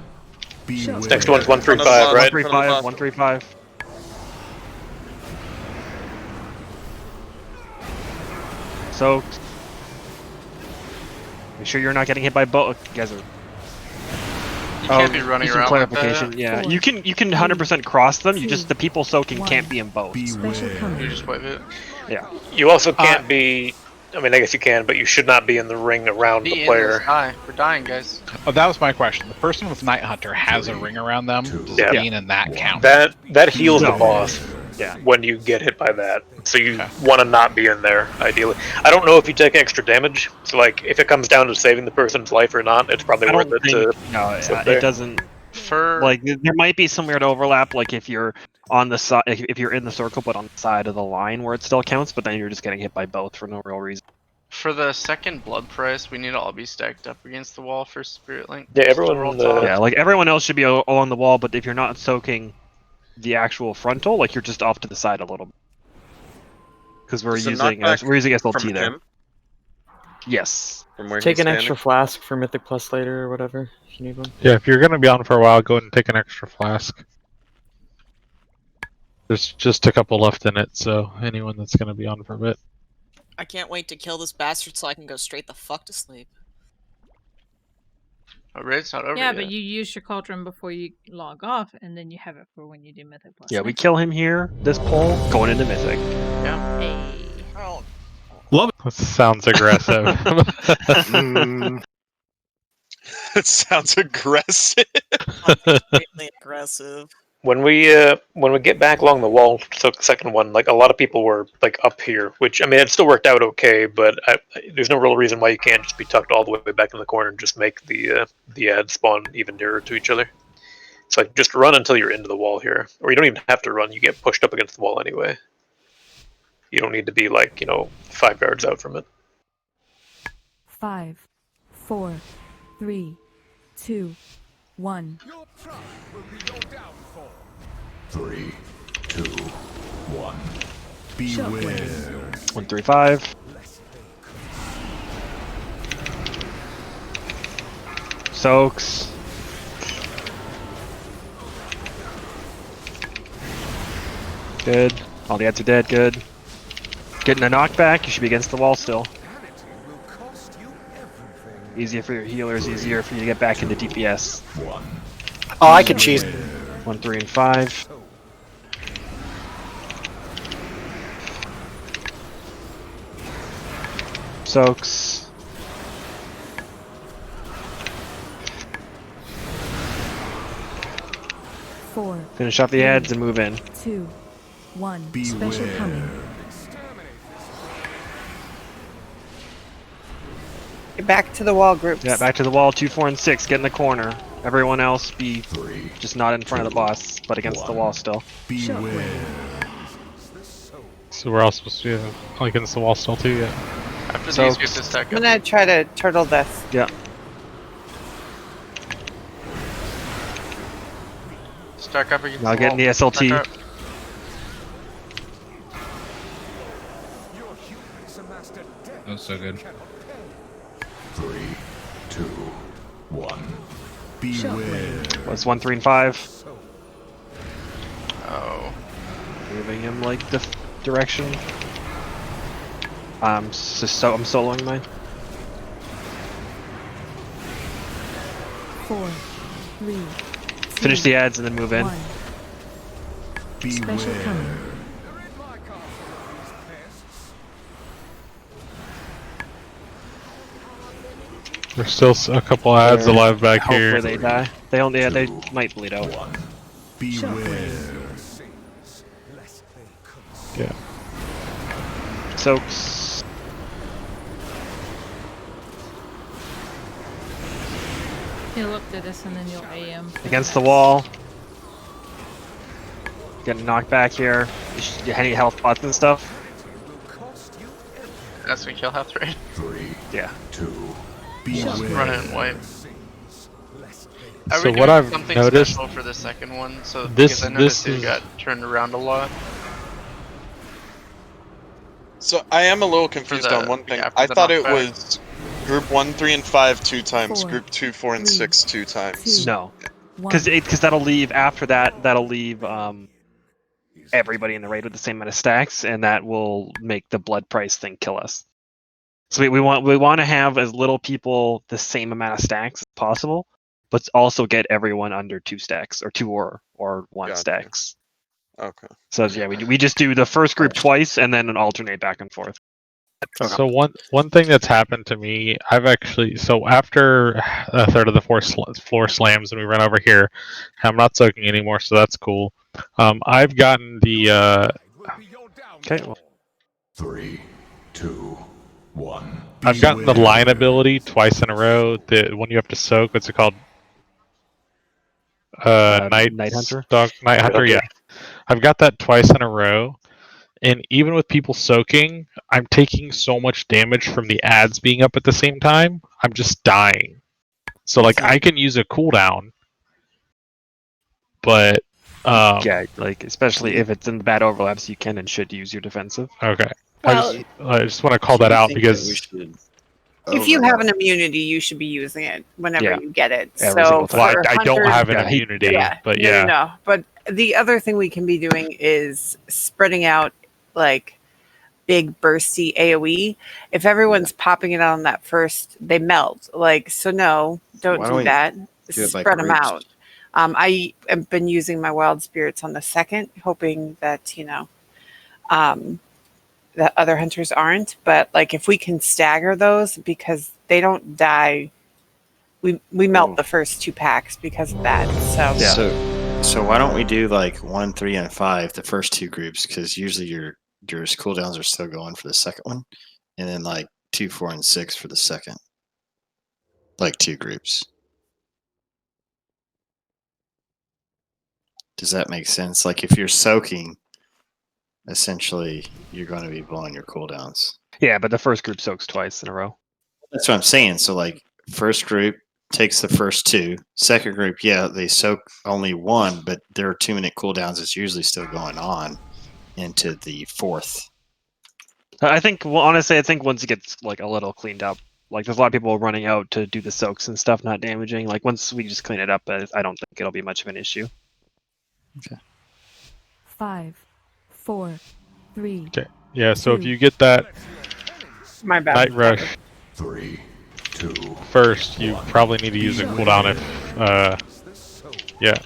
This next one's 1, 3, 5, right? 1, 3, 5. 1, 3, 5. Soaked. Make sure you're not getting hit by both. You guys are. You can't be running just some around like that. clarification. Yeah, you can 100% cross them. You just the people soaking can't be in both. You just wipe it. Yeah. You also can't be. I mean, I guess you can, but you should not be in the ring around Be the in player. this die. We're dying, guys. Oh, that was my question. The person with Night Hunter has a ring around them. Does Yeah. being in that count? That heals the No. boss. Yeah. When you get hit by that, so you want to not be in there. Ideally, I don't know if you take extra damage. So, like, if it comes down to saving the person's life or not, it's probably I worth don't it to. think. No, sit there. it doesn't. For Like there might be some weird overlap, like if you're on the side, if you're in the circle but on the side of the line where it still counts, but then you're just getting hit by both for no real reason. For the second blood price, we need to all be stacked up against the wall for Spirit Link. Yeah, So we're all everyone. top. Yeah, like everyone else should be along the wall, but if you're not soaking the actual frontal, like you're just off to the side a little bit. Because we're Is it using knockback we're using SLT from there. him? Yes. From where Take he's an extra standing? flask for Mythic Plus later or whatever, if you need one. Yeah, if you're gonna be on for a while, go ahead and take an extra flask. There's just a couple left in it, so anyone that's gonna be on for a bit. I can't wait to kill this bastard so I can go straight the fuck to sleep. Oh, raid's not over Yeah, yet. but you use your cauldron before you log off, and then you have it for when you do Mythic Plus. Yeah, we next kill him here. This pole going into Mythic. Yeah. Hey. Oh, That sounds aggressive. It sounds aggressive. greatly aggressive. When we get back along the wall, so the second one, like a lot of people were like up here, which I mean it still worked out okay, but there's no real reason why you can't just be tucked all the way back in the corner and just make the ad spawn even nearer to each other. It's like just run until you're into the wall here, or you don't even have to run. You get pushed up against the wall anyway. You don't need to be like 5 yards out from it. 5, 4, 3, 2, 1. 3, 2, 1. Beware. 1, 3, 5. Soaks. Good. All the ads are dead. Good. Getting a knockback. You should be against the wall still. Easier for your healers. Easier for you to get back into DPS. Oh, I could cheese. 1, 3, and 5. Soaks. Four. Finish off the ads and move in. 2, 1. Special coming. Get back to the wall, groups. Yeah, back to the wall. 2, 4, and 6. Get in the corner. Everyone else be just not in front of the boss, but against the wall still. So we're all supposed to be like against the wall still too, yeah. After So- these, get this stack I'm up. gonna try to turtle this. Yeah. Stack up against Now the getting wall. the SLT. Stack up. That was so good. 3, 2, 1. Beware. What's 1, 3, and 5? Oh. Moving him like the direction. I'm soloing mine. 4, 3. Finish the ads and then move in. 1. Special coming. There's still a couple ads They're- alive back hope here. where they die. They only they might bleed out. Beware. Yeah. Soaks. He'll look at this and then you'll AM. Against the wall. Getting knocked back here. Any health pots and stuff? That's gonna kill health rate. 3, Yeah. 2. Just run it and wipe. Are So we what doing I've something noticed- special for the second one? So This- because I noticed this it is- got turned around a lot. So I am a little confused the- on one thing. yeah, for I the thought it knockback. was group 1, 3, and 5 2 times, 4, group 2, 4, and 3, 6 2 times. No. 1. Because that'll leave after that. That'll leave everybody in the raid with the same amount of stacks, and that will make the blood price thing kill us. So we want to have as little people the same amount of stacks as possible, but also get everyone under 2 stacks or 2 or 1 Gotcha. stacks. Okay. So yeah, we just do the first group twice and then alternate back and forth. So one thing that's happened to me, I've actually after a third of the floor slams and we run over here, I'm not soaking anymore, so that's cool. I've gotten the Okay. Well, 3, 2, 1. I've gotten the line ability twice in a row. The one you have to soak. What's it called? Night Hunter? Night Hunter. Yeah, I've got that twice in a row. And even with people soaking, I'm taking so much damage from the ads being up at the same time. I'm just dying. So like I can use a cooldown, but yeah, like especially if it's in the bad overlaps, you can and should use your defensive. Okay. Well- I just want to call that out because If you have an immunity, you should be using it whenever Yeah. you get it. Every So single time. well, for I don't hunters- have an immunity, but no, yeah. no. But the other thing we can be doing is spreading out like big bursty AoE. If everyone's popping it on that first, they melt. Like so, no, don't Why do don't we that. do it by Spread them groups? out. I have been using my wild spirits on the second, hoping that that other hunters aren't. But like if we can stagger those because they don't die. We melt the first 2 packs because of that. So So why don't we do like 1, 3, and 5, the first 2 groups? Because usually your cooldowns are still going for the second one, and then like 2, 4, and 6 for the second. Like 2 groups. Does that make sense? Like if you're soaking, essentially you're going to be blowing your cooldowns. Yeah, but the first group soaks twice in a row. That's what I'm saying. So like first group, takes the first 2. Second group, yeah, they soak only 1, but their 2-minute cooldowns is usually still going on into the 4th. I think, well, honestly, I think once it gets like a little cleaned up, like there's a lot of people running out to do the soaks and stuff, not damaging. Like once we just clean it up, I don't think it'll be much of an issue. Okay. 5, 4, 3. Okay. Yeah. So if you get that My bad. night rush 3, 2. first, you probably need to use a cooldown if. Yeah.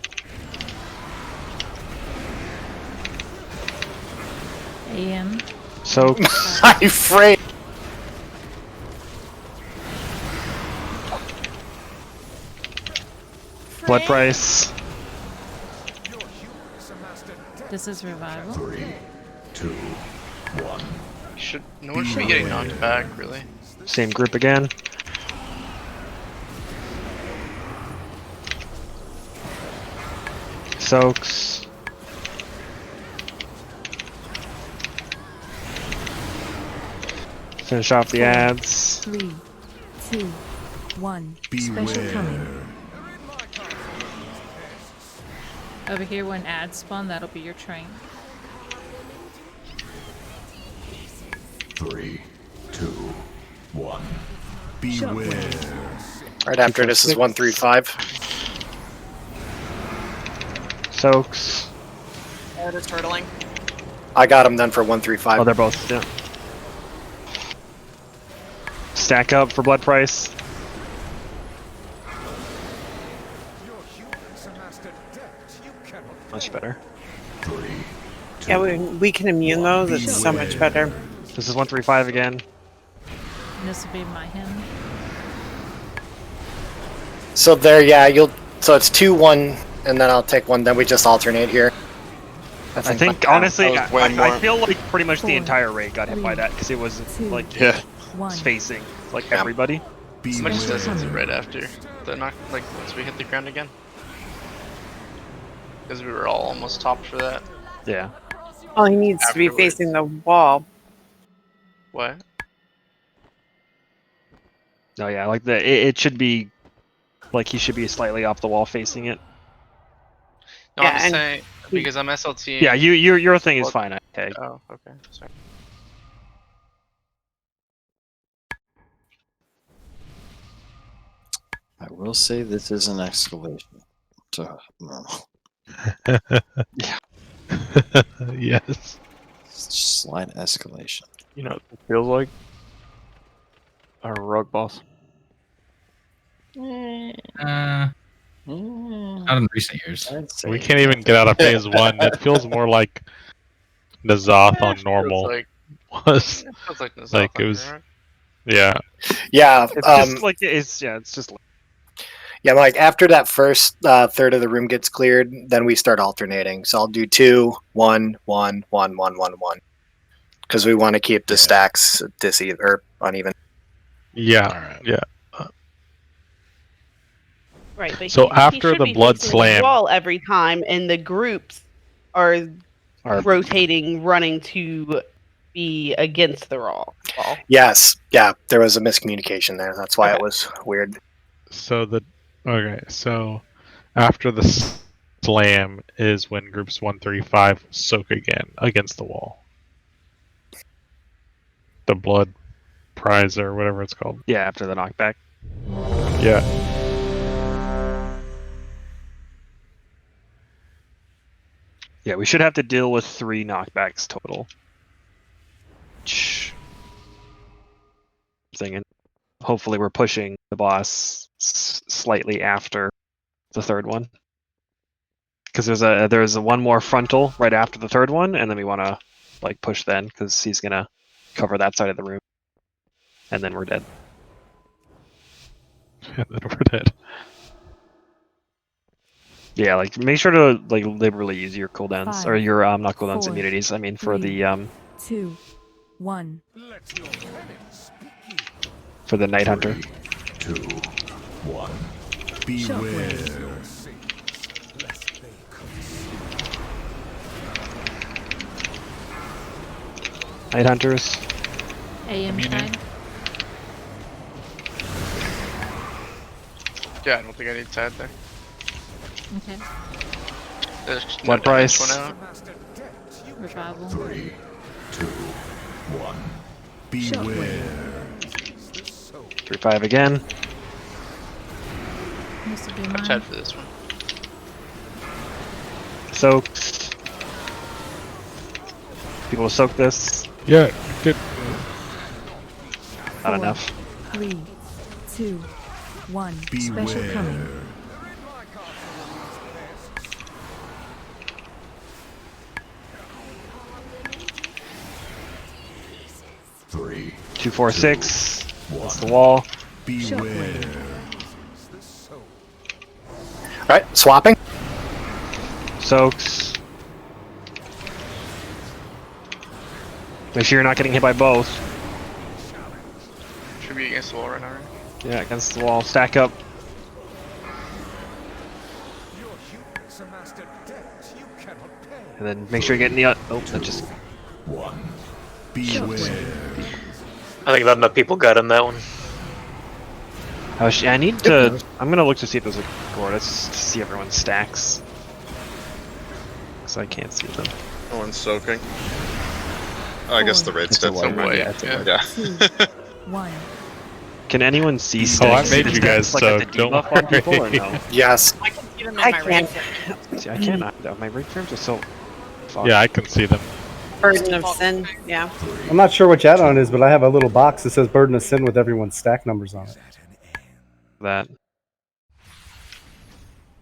AM. So I'm afraid. Blood price. This is revival. 3, 2, 1. No one should be getting knocked back, really. Same group again. Soaks. Finish off the ads. 3, 2, 1. Special coming. Over here, when ads spawn, that'll be your train. 3, 2, 1. Beware. Right after this is 135. Soaks. They're turtling. I got him then for 135. Oh, they're both, yeah. Stack up for blood price. Much better. 3. Yeah, we can immune those. It's so much better. This is 135 again. And this will be my hand. So there, yeah, so it's 2-1, and then I'll take 1. Then we just alternate here. I think honestly, I feel like pretty much the entire raid got hit by that because it was like spacing like everybody. How much does it right after the knock? Like once we hit the ground again, because we were all almost topped for that. Yeah. All he needs to be facing the wall. What? No, yeah, like it should be like he should be slightly off the wall facing it. No, I'm just saying because I'm SLT. Yeah, your thing is fine. Okay. Oh, okay. Sorry. I will say this is an escalation to normal. Yeah. Yes. Slight escalation. You know, it feels like a rug boss. Not in recent years. We can't even get out of phase 1. It feels more like Nazoth on normal. Was Feels like like it was. Yeah. Yeah. It's just like it's just. Yeah, like after that first third of the room gets cleared, then we start alternating. So I'll do 2, 1, 1, 1, 1, 1, 1. Because we want to keep the stacks or uneven. Yeah. Yeah. Right, but So he after should the be blood facing slam- the wall every time, and the groups are rotating, running to be against the wall. Yes. Yeah, there was a miscommunication there. That's why it was weird. So so after the slam is when groups 135 soak again against the wall. The blood prize or whatever it's called. Yeah, after the knockback. Yeah. Yeah, we should have to deal with 3 knockbacks total. And hopefully we're pushing the boss slightly after the third one. Because there's a one more frontal right after the third one, and then we want to like push then because he's gonna cover that side of the room, and then we're dead. And then we're dead. Yeah, like make sure to like liberally use your cooldowns or your not cooldowns, 4, immunities. I mean for 3, the 2, 1. for the Night Hunter. 2, 1. Beware. Night Hunters. AM side. Yeah, I don't think I need to add there. Okay. There's no Blood damage price. one out. Revival. 3, 2, 1. Beware. 3-5 again. This would be I'm mine. sad for this one. Soak. People will soak this. Yeah, good. Not enough. 3, 2, 1. Special coming. 3. 2, 4, 6. That's the wall. Beware. Alright, swapping. Soaks. Make sure you're not getting hit by both. Should be against the wall right now, right? Yeah, against the wall. Stack up. And then make sure you're getting the. Oh, that just. 1. Beware. I think not enough people got in that one. I need to. I'm gonna look to see if there's a core. Let's just see everyone's stacks. Because I can't see them. No one's soaking. Oh, I guess the raid's It's a dead white. somewhere. Yeah, it's a white. Yeah. 1. Can anyone see Oh, stacks? I made you guys like soak, a don't debuff on people or worry. no? Yes. I can see them in I my can't. raid. See, I can't. My rig frames are so. Fuck. Yeah, I can see them. Burden of Sin. Yeah. I'm not sure which add-on it is, but I have a little box that says Burden of Sin with everyone's stack numbers on it. That.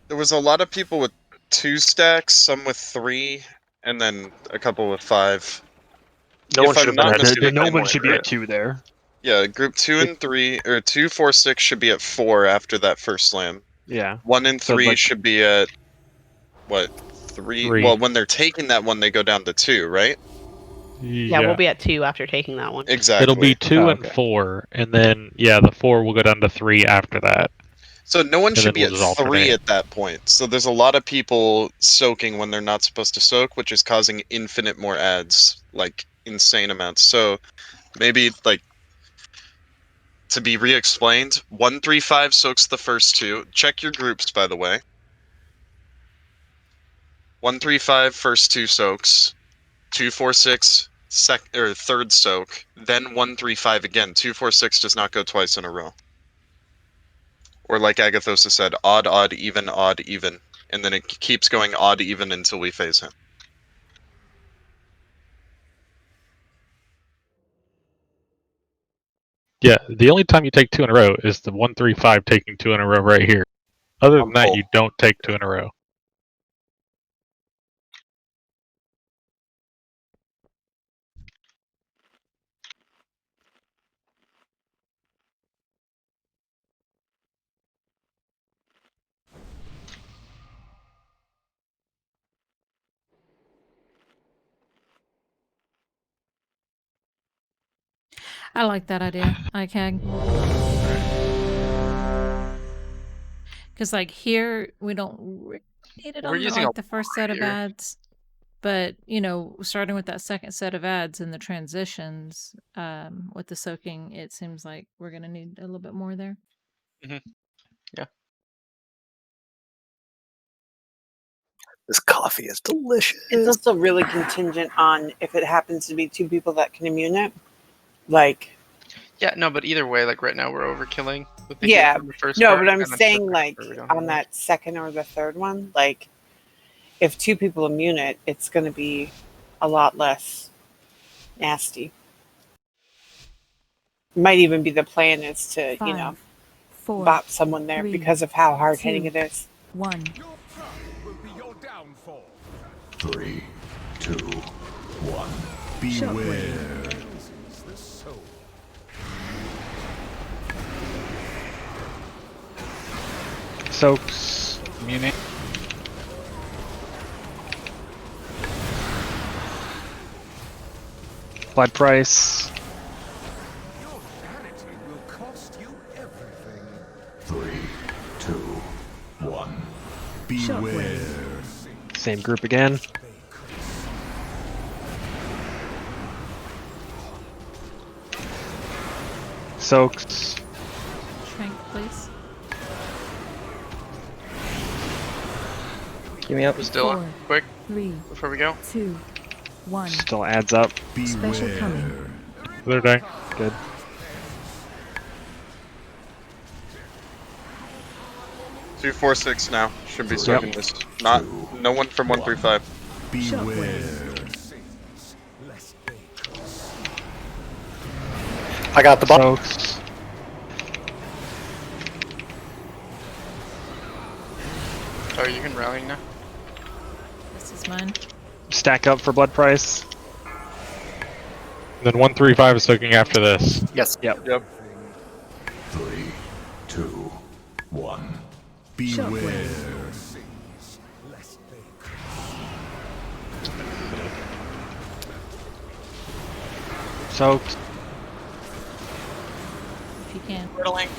There was a lot of people with 2 stacks, some with 3, and then a couple with 5. No one If should I'm have not been at mistaken, No one like, should be at 2 there. Yeah, group 2 and 3, or 2, 4, 6 should be at 4 after that first slam. Yeah. 1 and So, 3 like- should be at what? 3? 3. Well, when they're taking that one, they go down to 2, right? Yeah, we'll be at 2 after taking that one. Exactly. It'll be 2 Oh, and okay. 4, and then the 4 will go down to 3 after that. So no one And should then be we'll at just 3 alternate. at that point. So there's a lot of people soaking when they're not supposed to soak, which is causing infinite more ads, like insane amounts. So maybe like to be re-explained, 135 soaks the first 2. Check your groups, by the way. 135 first 2 soaks. 246 third soak. Then 135 again. 246 does not go twice in a row. Or like Agathosa said, odd, odd, even, and then it keeps going odd, even until we phase him. Yeah, the only time you take 2 in a row is the 135 taking 2 in a row right here. Other than that, you don't take 2 in a row. I like that idea, ICAG. Because like here we don't really need it We're on using like a the first set of here. ads, but you know, starting with that second set of ads and the transitions, with the soaking, it seems like we're gonna need a little bit more there. Yeah. This coffee is delicious. It's also really contingent on if it happens to be 2 people that can immune it. Like, Yeah, no, but either way, like right now we're overkilling with the yeah, hit from the first no, part, but I'm and then saying the like second part we don't on have that second or the third one, like if 2 people immune it, it's going to be a lot less nasty. Might even be the plan is to, 5, 4, bop someone there 3, because of how hard hitting 2, it is. 1. 3, 2, 1. Beware. Soaks. Muni. Blood price. 3, 2, 1. Beware. Same group again. Soaks. Shrink, please. Give me up. Just Dilla, 4, quick, 3, before we go. 2, 1. Still adds up. Special coming. They're dying. Good. Two, 4, 6 now. Should be soaking this. Not no one from 1 through 5. I got the ball. Soaks. Oh, you can rally now. This is mine. Stack up for blood price. Then 135 is soaking after this. Yes. Yep. 3, 2, 1. Beware. Soaked. If you can. Whirling.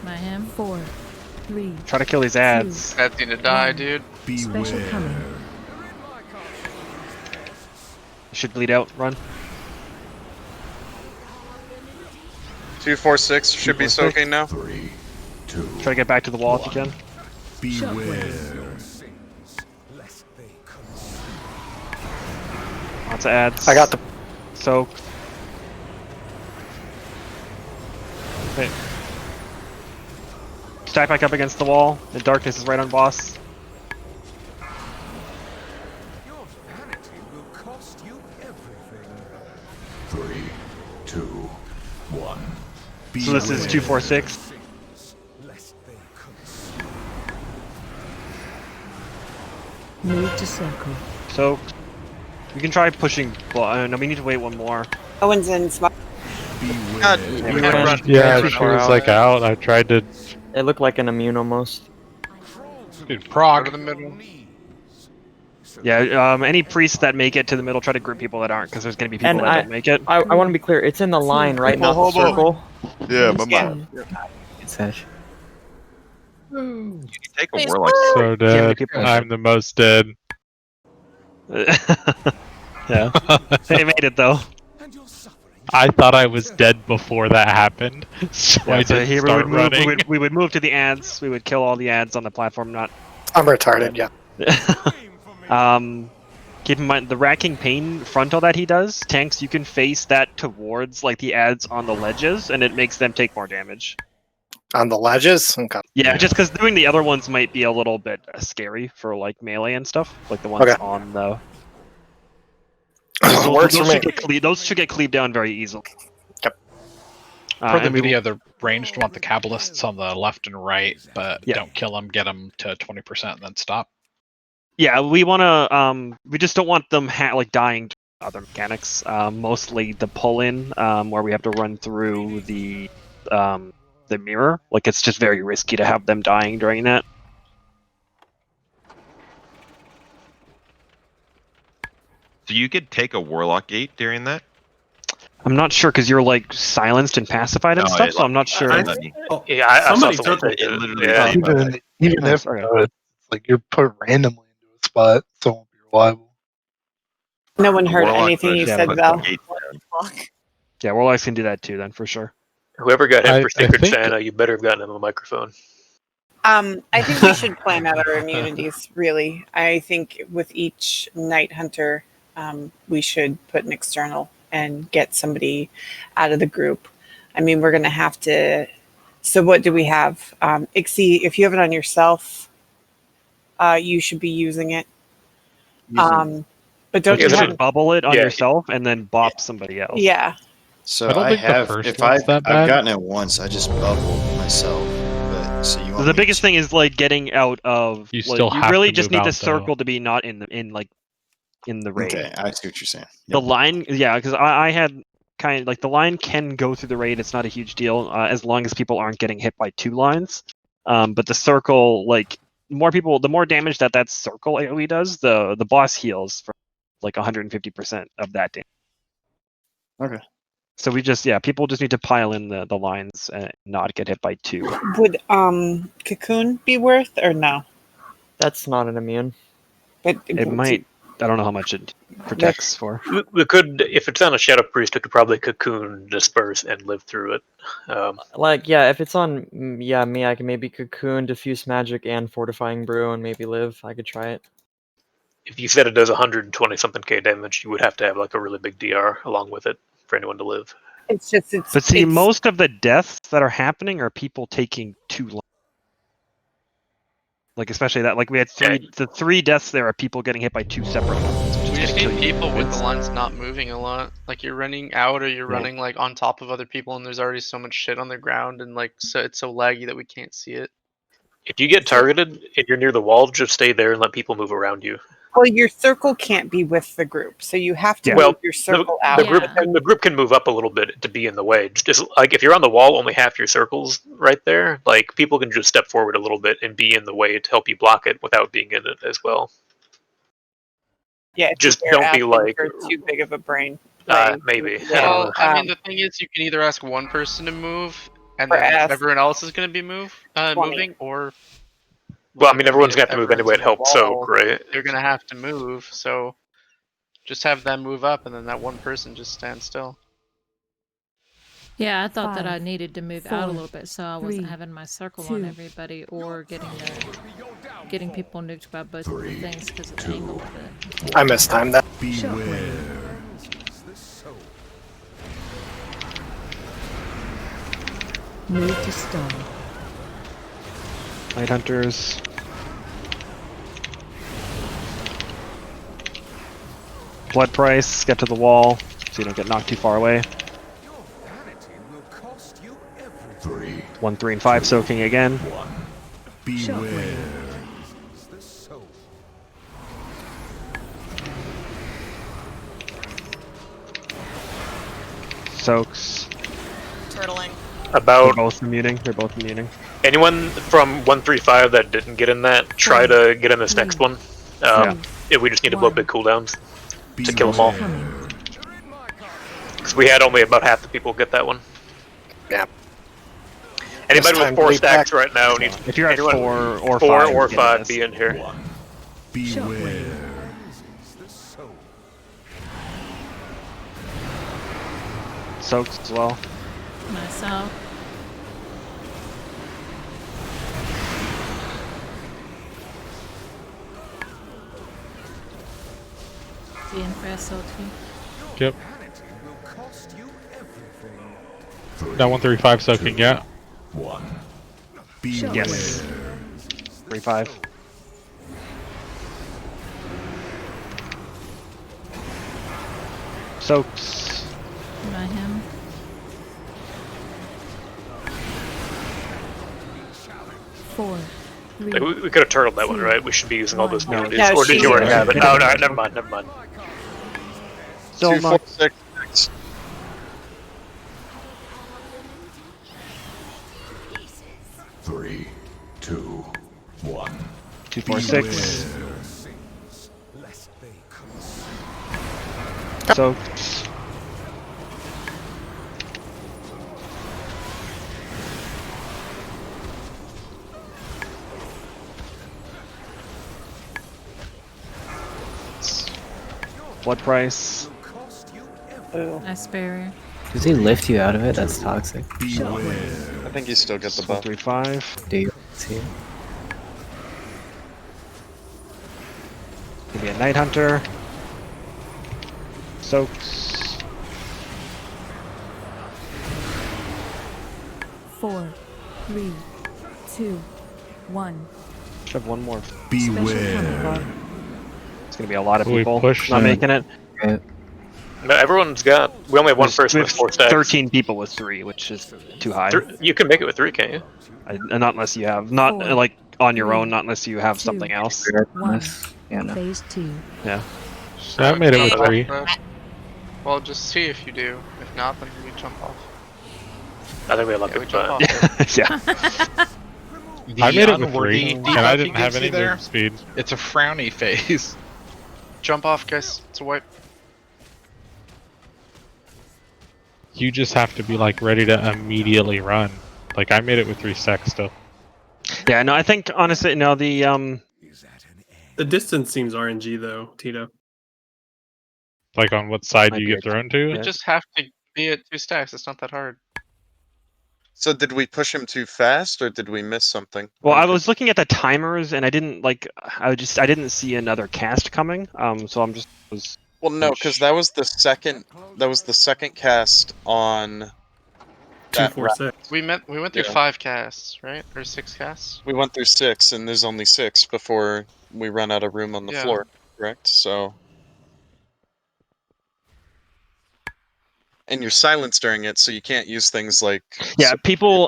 My him. 4, 3. Try to kill these ads. Ads need to die, dude. Special coming. Should bleed out. Run. 2, 4, 6 should be soaking now. 3, 2. Try to get back to the wall if you can. Beware. Lots of ads. I got the. Soaked. Okay. Stack back up against the wall. The darkness is right on boss. Your vanity will cost you everything. 3, 2, 1. So this is 246. Move to circle. So you can try pushing. Well, no, we need to wait one more. Owen's in smart. God, Yeah, she was like out. I tried to. It looked like an immune almost. Dude, prog. Go to the middle. Yeah, any priests that make it to the middle, try to group people that aren't, because there's going to be people And that don't make it. I want to be clear. It's in the line, right? Not the circle. Yeah, my man. You can take a warlock. So dead. I'm the most dead. Yeah. They made it though. I thought I was dead before that happened, so I so didn't here start we would, move, running. we would move to the ads. We would kill all the ads on the platform. Not. I'm retarded. Yeah. Keep in mind the racking pain frontal that he does. Tanks, you can face that towards like the ads on the ledges, and it makes them take more damage. On the ledges. Okay. Yeah, just because doing the other ones might be a little bit scary for like melee and stuff, like the ones Okay. on the. Works for me. Those should get cleaved down very easily. Yep. Per the and we video, the ranged want the Kabbalists on the left and right, but Yeah. don't kill them, get them to 20% and then stop. Yeah, we want to. We just don't want them like dying to other mechanics. Mostly the pull-in, where we have to run through the mirror. Like it's just very risky to have them dying during that. So you could take a warlock gate during that. I'm not sure because you're like silenced and pacified and No, stuff, it- so I'm not sure. Yeah, I Somebody saw took someone it. say it literally. Yeah. saved my life. Even if it's like you're put randomly into a spot, so it won't be reliable. No one heard Warlock anything you push, said, put Val. the gate down. Yeah, warlocks can do that too, then for sure. Whoever got him for I Secret think- Santa, you better have gotten him a microphone. I think we should plan out our immunities, really. I think with each Night Hunter, we should put an external and get somebody out of the group. I mean, we're going to have to... So what do we have? Ixie, if you have it on yourself, you should be using it. But don't You you should have... bubble it on Yeah. yourself and then bop somebody else. Yeah. So I don't I think the have, first if one's I've that bad. gotten it once, I just bubbled myself. But so you want The me biggest to- thing is like getting out of. You like, still have really to just move need the out, though. circle to be not in the raid. Okay, I see what you're saying. The line, yeah, because I had kind of like the line can go through the raid. It's not a huge deal as long as people aren't getting hit by two lines. But the circle, like more people, the more damage that circle AOE does, the boss heals for like 150% of that damage. Okay. So people just need to pile in the lines and not get hit by two. Would Cocoon be worth or no? That's not an immune. But It might. don't know how much it protects for. We could, if it's on a Shadow Priest, it could probably cocoon, disperse, and live through it. Like, yeah, if it's on, yeah, me, I can maybe cocoon, diffuse magic, and fortifying brew, and maybe live. I could try it. If you said it does 120 something K damage, you would have to have like a really big DR along with it for anyone to live. It's just But see, most of the deaths that are happening are people taking too long. Like especially that, like we had the 3 deaths there are people getting hit by 2 separate ones. We just need people with the lines not moving a lot. Like you're running out, or you're running like on top of other people, and there's already so much shit on the ground, and like so it's so laggy that we can't see it. If you get targeted and you're near the wall, just stay there and let people move around you. Well, your circle can't be with the group, so you have to move your circle out. The group can move up a little bit to be in the way. Just like if you're on the wall, only half your circle's right there. Like people can just step forward a little bit and be in the way to help you block it without being in it as well. Yeah, just don't be like too big of a brain. Maybe. Well, I mean, the thing is, you can either ask one person to move, and then everyone else is going to be moving, or. Well, I mean, everyone's going to have to move anyway. It helps Soak, right? They're going to have to move, so just have them move up, and then that one person just stands still. Yeah, I thought that I needed to move out a little bit, so I wasn't having my circle on everybody or getting people nuked by both of the things because of the angle of it. I mistimed that. Move to stun. Night Hunters. Blood Price, get to the wall so you don't get knocked too far away. 1, 3, and 5 soaking again. Beware. Soaks. Turtling. About They're both muting. They're both muting. anyone from 135 that didn't get in that, try to get in this next one. If we just need to blow big cooldowns to kill them all. Because we had only about half the people get that one. Yeah. Anybody with 4 stacks right now needs. If you're at 4 or 4 5, or 5, be in here. Beware. Soaks as well. Myself. Being for SL2. Yep. That 135 soaking, yeah. Yes. 3-5. Soaks. By him. Four. Like, we could have turtled that one, right? We should be using all those immunities. Yeah, Or did you already have it? Oh, no, never mind, never mind. So 2, 4, 6, 6. Three, 2, 1. 2, 4, 6. Soaks. Blood Price. Nice barrier. Does he lift you out of it? That's toxic. I think you still get the buff. 3-5. Do you see? Could be a Night Hunter. Soaks. 4, 3, 2, 1. Should have one more. Beware. It's gonna be a lot of We people pushed not it. making it. No, everyone's got. We only have one person with 4 stacks. 13 people with 3, which is too high. You can make it with 3, can't you? Not unless you have like on your own. Not unless you have something else. Yeah, no. Phase 2. Yeah. So I made it with 3. Well, just see if you do. If not, then we jump off. I think we have luck we with jump that. off. Yeah. I made it with unworthy 3, and debuff I he didn't have gives any you there. move speed. It's a frowny phase. Jump off, guys. It's a wipe. You just have to be like ready to immediately run. Like I made it with 3 stacks still. Yeah. No, I think honestly, no. The The distance seems RNG though, Tito. Like on what side Might do be you a get thrown to? We just have to be at 2 stacks. It's not that hard. So did we push him too fast, or did we miss something? Well, I was looking at the timers and I didn't I didn't see another cast coming. So I'm just Well, no, because that was the second. That was the second cast on. 2, 4, 6. We went through 5 casts, right? Or 6 casts. We went through 6, and there's only 6 before we run out of room on the Yeah. floor. Correct. So. And you're silenced during it, so you can't use things like. Yeah, people.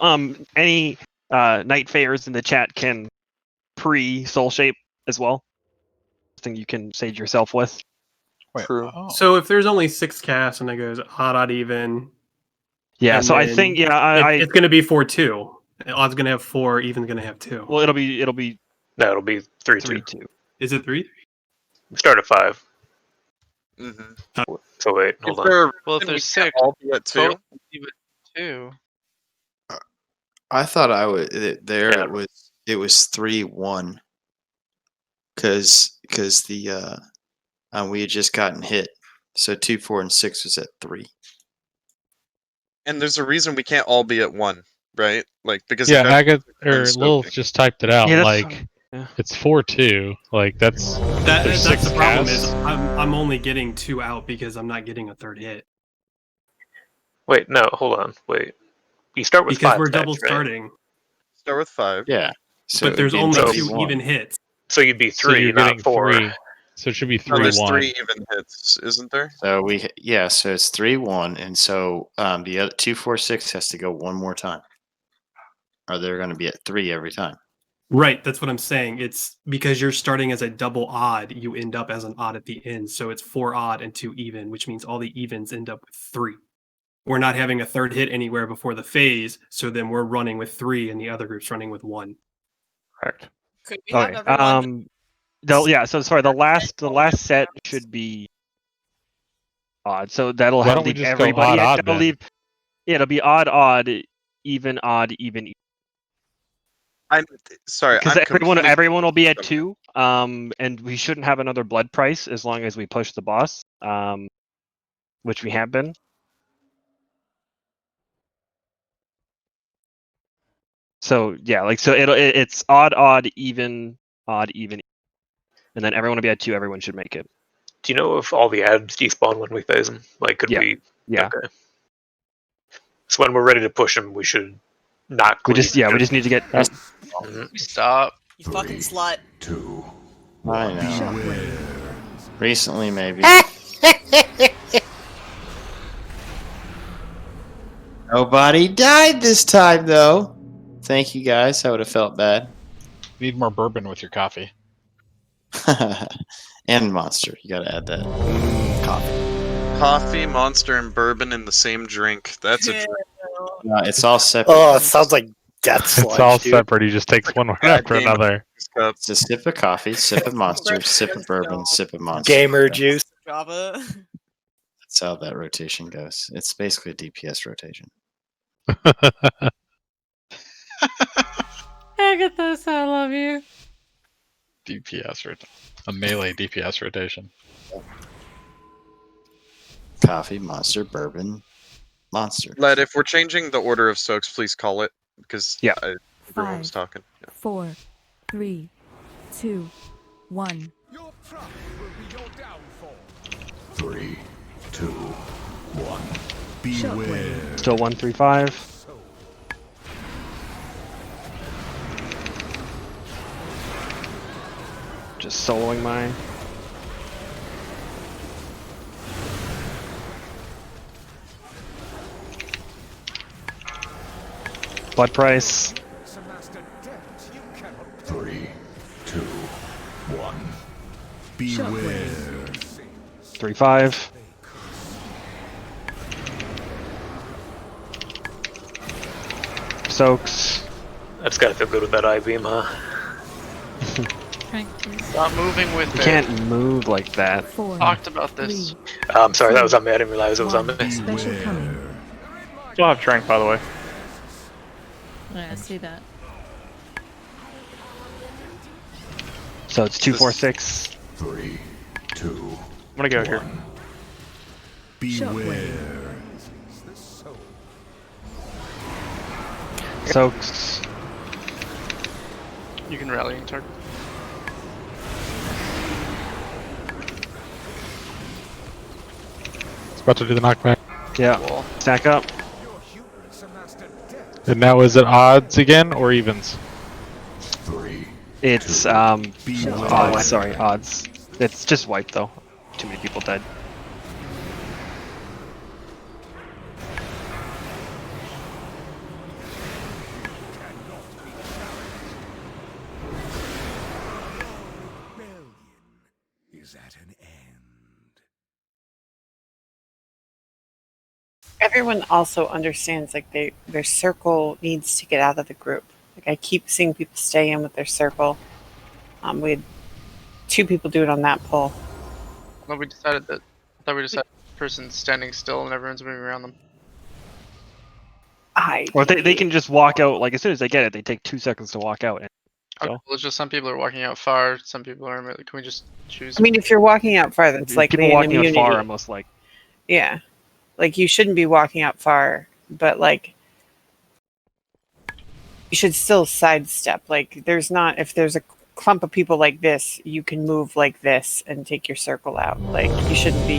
Any night fairs in the chat can pre-soul shape as well. Thing you can sage yourself with. True. So if there's only 6 casts and it goes odd, even. Yeah, and so I then think it's going to be 4-2. Odd's going to have 4, even's going to have 2. Well, it'll be No, it'll be 3-2. 3-2. Is it 3? We start at 5. Mm-hmm. So wait, hold on. Well, if there's 6, all be at 2. both leave at 2. I thought it was 3-1 because the we had just gotten hit, so 2, 4, and 6 was at 3. And there's a reason we can't all be at 1, right? Like because Yeah, eventually Agatha or everyone's Lil soaking. just typed it out. Yeah, like it's 4-2. Like there's That's 6 the problem casts. is I'm only getting 2 out because I'm not getting a third hit. Wait, no, hold on. Wait. You start with Because 5 we're stacks, double right? starting. Start with 5. Yeah. So But there's it'd be only 2 3-1. even hits. So you'd be So 3, you're not getting 4. 3. So it should be No, there's 3-1. 3 even hits, isn't there? So so it's 3-1, and so the other 2, 4, 6 has to go one more time, or they're going to be at 3 every time. Right, that's what I'm saying. It's because you're starting as a double odd, you end up as an odd at the end. So it's 4 odd and 2 even, which means all the evens end up with 3. We're not having a third hit anywhere before the phase, so then we're running with 3 and the other group's running with 1. Correct. Could we have Okay. everyone? So sorry. The last set should be odd. So that'll Why have don't we leave just go everybody. odd, That'll then? leave. Yeah, it'll be odd, even, even. I'm sorry. Because I'm completely everyone will be at confused. 2. And we shouldn't have another blood price as long as we push the boss. Which we have been. So yeah, it's odd, even, and then everyone will be at 2. Everyone should make it. Do you know if all the ads despawn when we phase them? Like, could we? Yeah. Okay. So when we're ready to push them, we should not. We just need to get. Stop. You fucking slut. I know. Recently, maybe. Nobody died this time, though. Thank you, guys. I would have felt bad. Need more bourbon with your coffee. And Monster. You got to add that. Coffee, Monster, and bourbon in the same drink. That's a drink. No, it's all separate. Oh, it sounds like death sludge. It's all dude. separate. He just takes one after game of another. It's a sip of coffee, sip of Monster, sip of bourbon, sip of Monster. Gamer juice. Java. That's how that rotation goes. It's basically a DPS rotation. Agatha, I love you. DPS rotation. A melee DPS rotation. Coffee, Monster, bourbon, Monster. Led, if we're changing the order of soaks, please call it because everyone was talking. 4, 3, 2, 1. 3, 2, 1. Beware. Still 1, 3, 5. Just soloing mine. Blood price. 3, 2, 1. Beware. 3, 5. Soaks. That's gotta feel good with that I-beam, huh? Stop moving with You it. can't move like that. Talked about this. I'm sorry, that was on me. I didn't realize it was on me. Still have Trank, by the way. Yeah, I see that. So it's 2, 4, 6. 3, 2. I'm gonna go here. Beware. Soaks. You can rally and target. It's about to do the knockback. Yeah. Stack up. And now is it odds again or evens? It's odds. Sorry, odds. It's just white though. Too many people dead. Is at an end. Everyone also understands like their circle needs to get out of the group. Like I keep seeing people stay in with their circle. We had 2 people do it on that poll. Well, we decided that. I thought we decided the person's standing still and everyone's moving around them. Or they can just walk out. Like as soon as they get it, they take 2 seconds to walk out. Okay, well, it's just some people are walking out far. Some people are. Can we just choose? I mean, if you're walking out far, that's like people walking out far are most like. Yeah, like you shouldn't be walking out far, but like you should still sidestep. Like if there's a clump of people like this, you can move like this and take your circle out. Like you shouldn't be,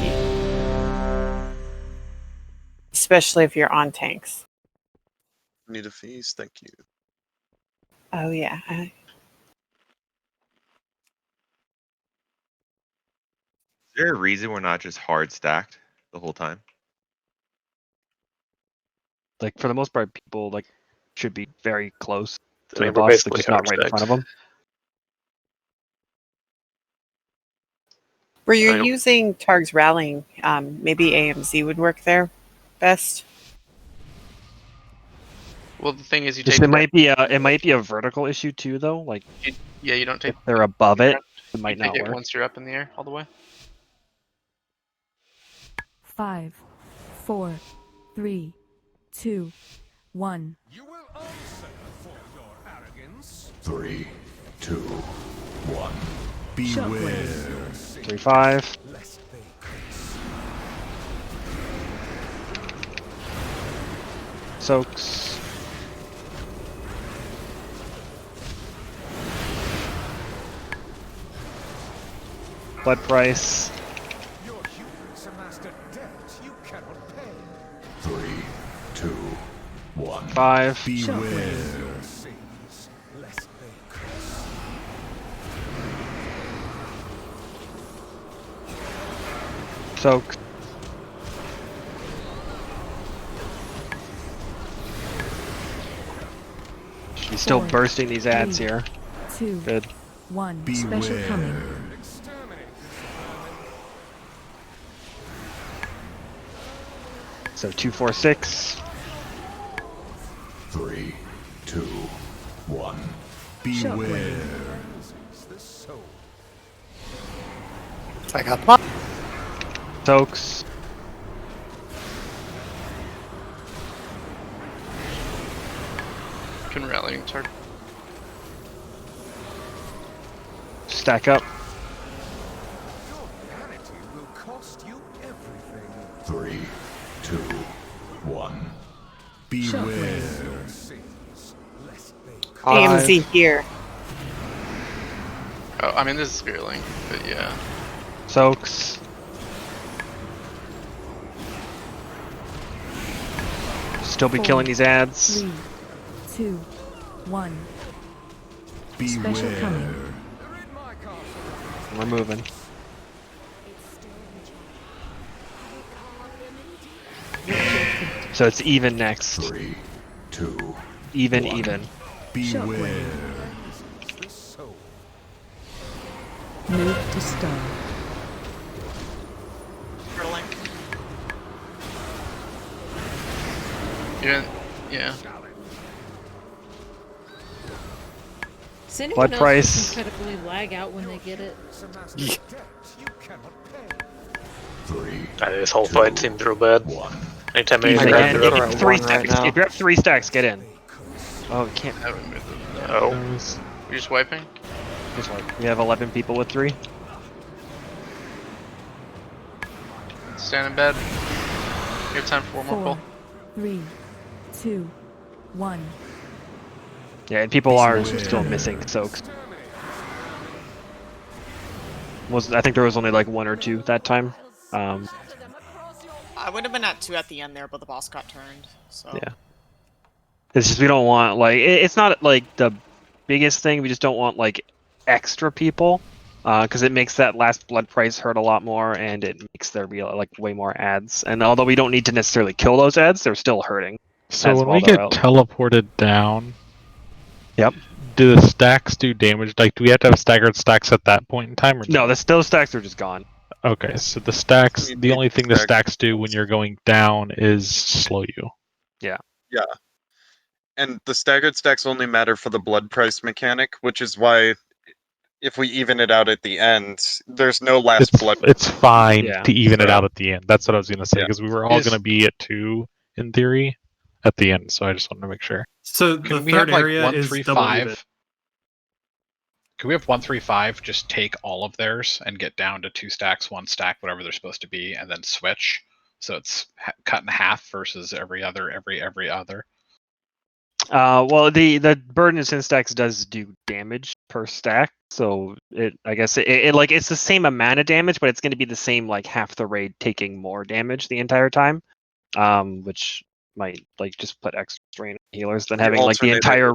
especially if you're on tanks. Need a feast, thank you. Oh yeah. Is there a reason we're not just hard stacked the whole time? Like for the most part, people like should be very close to I the mean, we're boss, basically like just not right in front of them. Were you using Targ's rallying? Maybe AMZ would work there best. Well, the thing is, you Just, take. it might be a vertical issue too, though. Like Yeah, you don't take. if they're above it, it might You take not it work. once you're up in the air all the way. 5, 4, 3, 2, 1. You will answer for your arrogance. 3, 2, 1. Beware. 3-5. Soaks. Blood price. Your humans amassed a debt you cannot pay. 3, 2, 1. 5. Beware. Your sins, lest they curse. Soaks. She's still 4, bursting these ads 3, here. 2, Good. 1. Special coming. So 2, 4, 6. 3, 2, 1. Beware. I got one. Soaks. Can rally and target. Stack up. Vanity will cost you everything. 3, 2, 1. Beware. Your sins, lest they curse. AMZ here. Oh, I mean, this is Spirit Link, but yeah. Soaks. Still be 4, killing these ads. 3, 2, 1. Special Beware. coming. We're moving. So it's even next. 3, 2, Even, 1. even. Beware. Move to start. Yeah. Does anyone Blood else price. just incredibly lag out when they get it? Yeah. This whole fight seems real bad. Anytime Even anything again, happens, if you have 3 stacks, if you have 3 stacks, get in. Oh, we can't. Oh. You're just wiping? Just like, we have 11 people with 3. Stand in bed. You have time for one more pull. 3, 2, 1. Yeah, and people are still missing soaks. I think there was only like 1 or 2 that time. I would have been at 2 at the end there, but the boss got turned. So Yeah. It's just we don't want like it's not like the biggest thing. We just don't want like extra people, because it makes that last blood price hurt a lot more, and it makes there be like way more ads. And although we don't need to necessarily kill those ads, they're still hurting. So when we get teleported down, yep. Do the stacks do damage? Like, do we have to have staggered stacks at that point in time? Or no, those stacks are just gone. Okay, so the stacks, the only thing the stacks do when you're going down is slow you. Yeah. Yeah. And the staggered stacks only matter for the blood price mechanic, which is why if we even it out at the end, there's no last blood. It's fine to even it out at the end. That's what I was going to say, because we were all going to be at 2 in theory at the end, so I just wanted to make sure. So the Can we third have like area 1, is 3, double 5? even. Can we have 1, 3, 5 just take all of theirs and get down to 2 stacks, 1 stack, whatever they're supposed to be, and then switch? So it's cut in half versus every other. Well, the burden of sin stacks does do damage per stack, so I guess it like it's the same amount of damage, but it's going to be the same like half the raid taking more damage the entire time, which might like just put extra strain on healers than having like the entire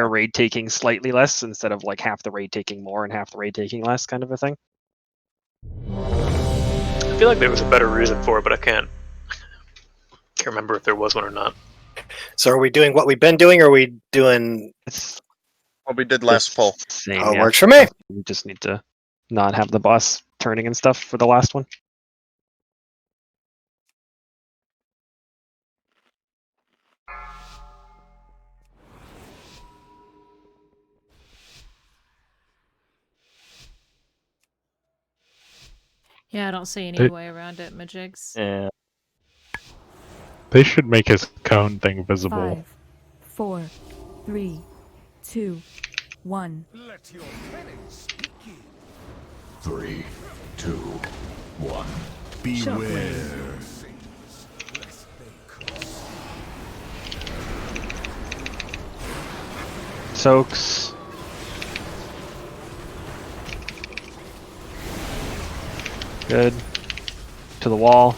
raid taking slightly less instead of like half the raid taking more and half the raid taking less, kind of a thing. I feel like there was a better reason for it, but I can't remember if there was one or not. So are we doing what we've been doing, or are we doing what we did last poll? Works for me. We just need to not have the boss turning and stuff for the last one. Yeah, I don't see any way around it, Majigs. Yeah. They should make his cone thing visible. 5, 4, 3, 2, 1. Let your penance begin. 3, 2, 1. Beware. Soaks. Good. To the wall.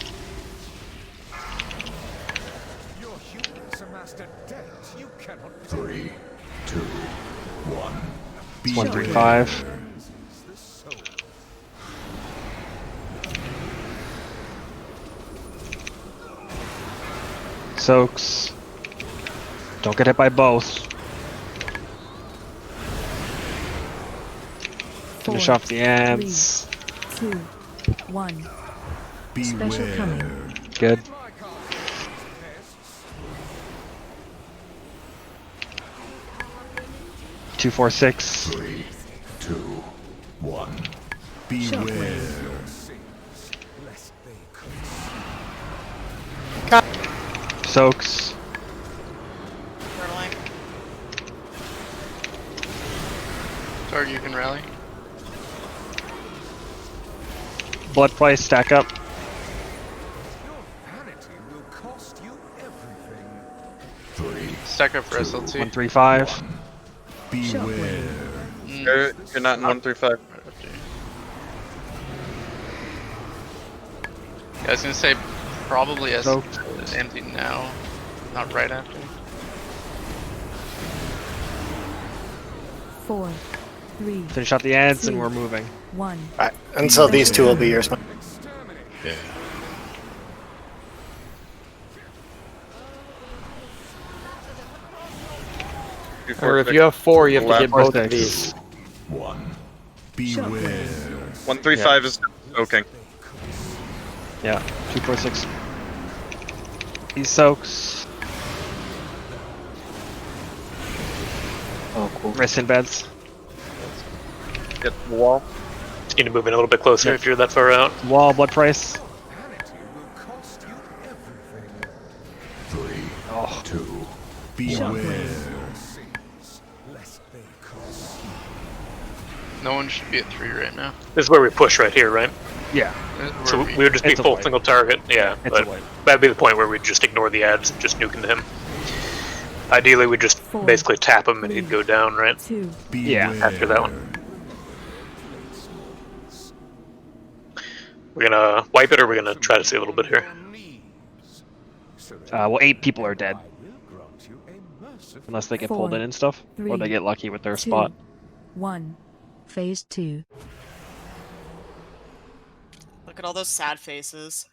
Your humans amassed a debt you cannot 3, 2, 1. 135. Soaks. Don't get hit by both. Finish off the ants. 2, 1. Special coming. Good. Two, 4, 6. 3, 2, 1. Beware. Soaks. Target, you can rally. Blood price, stack up. Will cost you everything. 3. Stack up for SLT. 135. Beware. You're not in 135. Yeah, I was gonna say probably as Nope. empty now, not right after. 4, 3. Finish out the ants and 2, we're moving. 1. Alright, and so these 2 will be yours. Yeah. Or if you have 4, you have to get both of these. 1. Beware. 135 is soaking. Yeah, 2, 4, 6. These soaks. Oh, cool. Rest in beds. Get the wall. Just need to move in a little bit closer if you're that far out. Wall, blood price. 3, Oh. 2, beware. No one should be at 3 right now. This is where we push right here, right? Yeah. So we would just be It's a full wipe. single target. Yeah, It's a but wipe. that'd be the point where we'd just ignore the ads and just nuke into him. Ideally, we'd just basically tap him and he'd go down, right? Yeah. After that one. We're gonna wipe it, or we're gonna try to see a little bit here. Well, 8 people are dead. Unless they get pulled in and stuff. Or they get lucky with their spot. 1. Phase 2. Look at all those sad faces.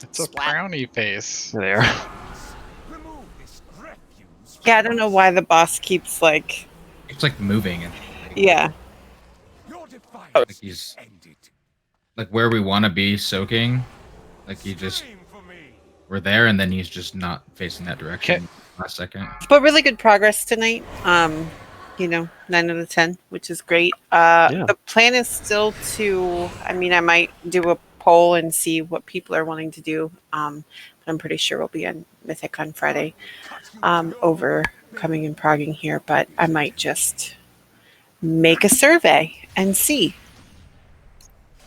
It's a frowny face. There. Yeah, I don't know why the boss keeps like. It's like moving and Yeah. like he's like where we want to be soaking. Like he just we're there and then he's just not facing that direction last second. But really good progress tonight. 9 out of 10, which is great. The plan is still to. I mean, I might do a poll and see what people are wanting to do. But I'm pretty sure we'll be on Mythic on Friday. Over coming and progging here, but I might just make a survey and see.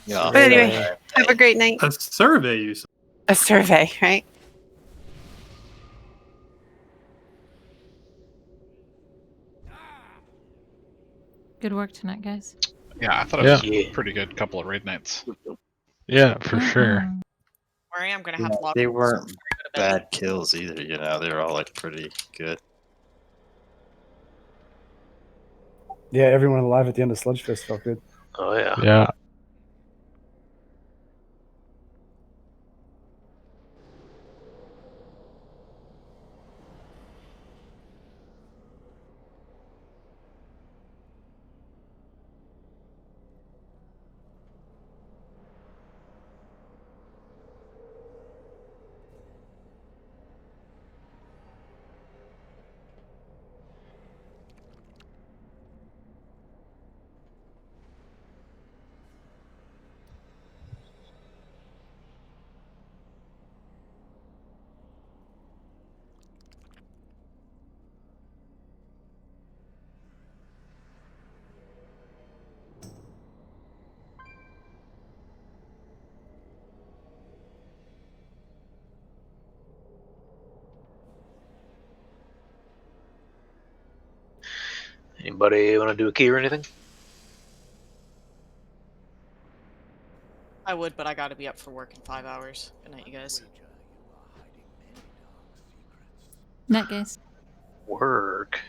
Yeah. But anyway, have a great night. A survey, you said. A survey, right? Good work tonight, guys. Yeah, I thought it was a pretty good couple of raid nights. Yeah, for sure. Where I am going to have a lot They of weren't bad kills either, you know. They were all like pretty good. Yeah, everyone alive at the end of Sludgefest felt good. Oh yeah. Yeah. Anybody want to do a key or anything? I would, but I got to be up for work in 5 hours. Good night, you guys. Night, guys. Work.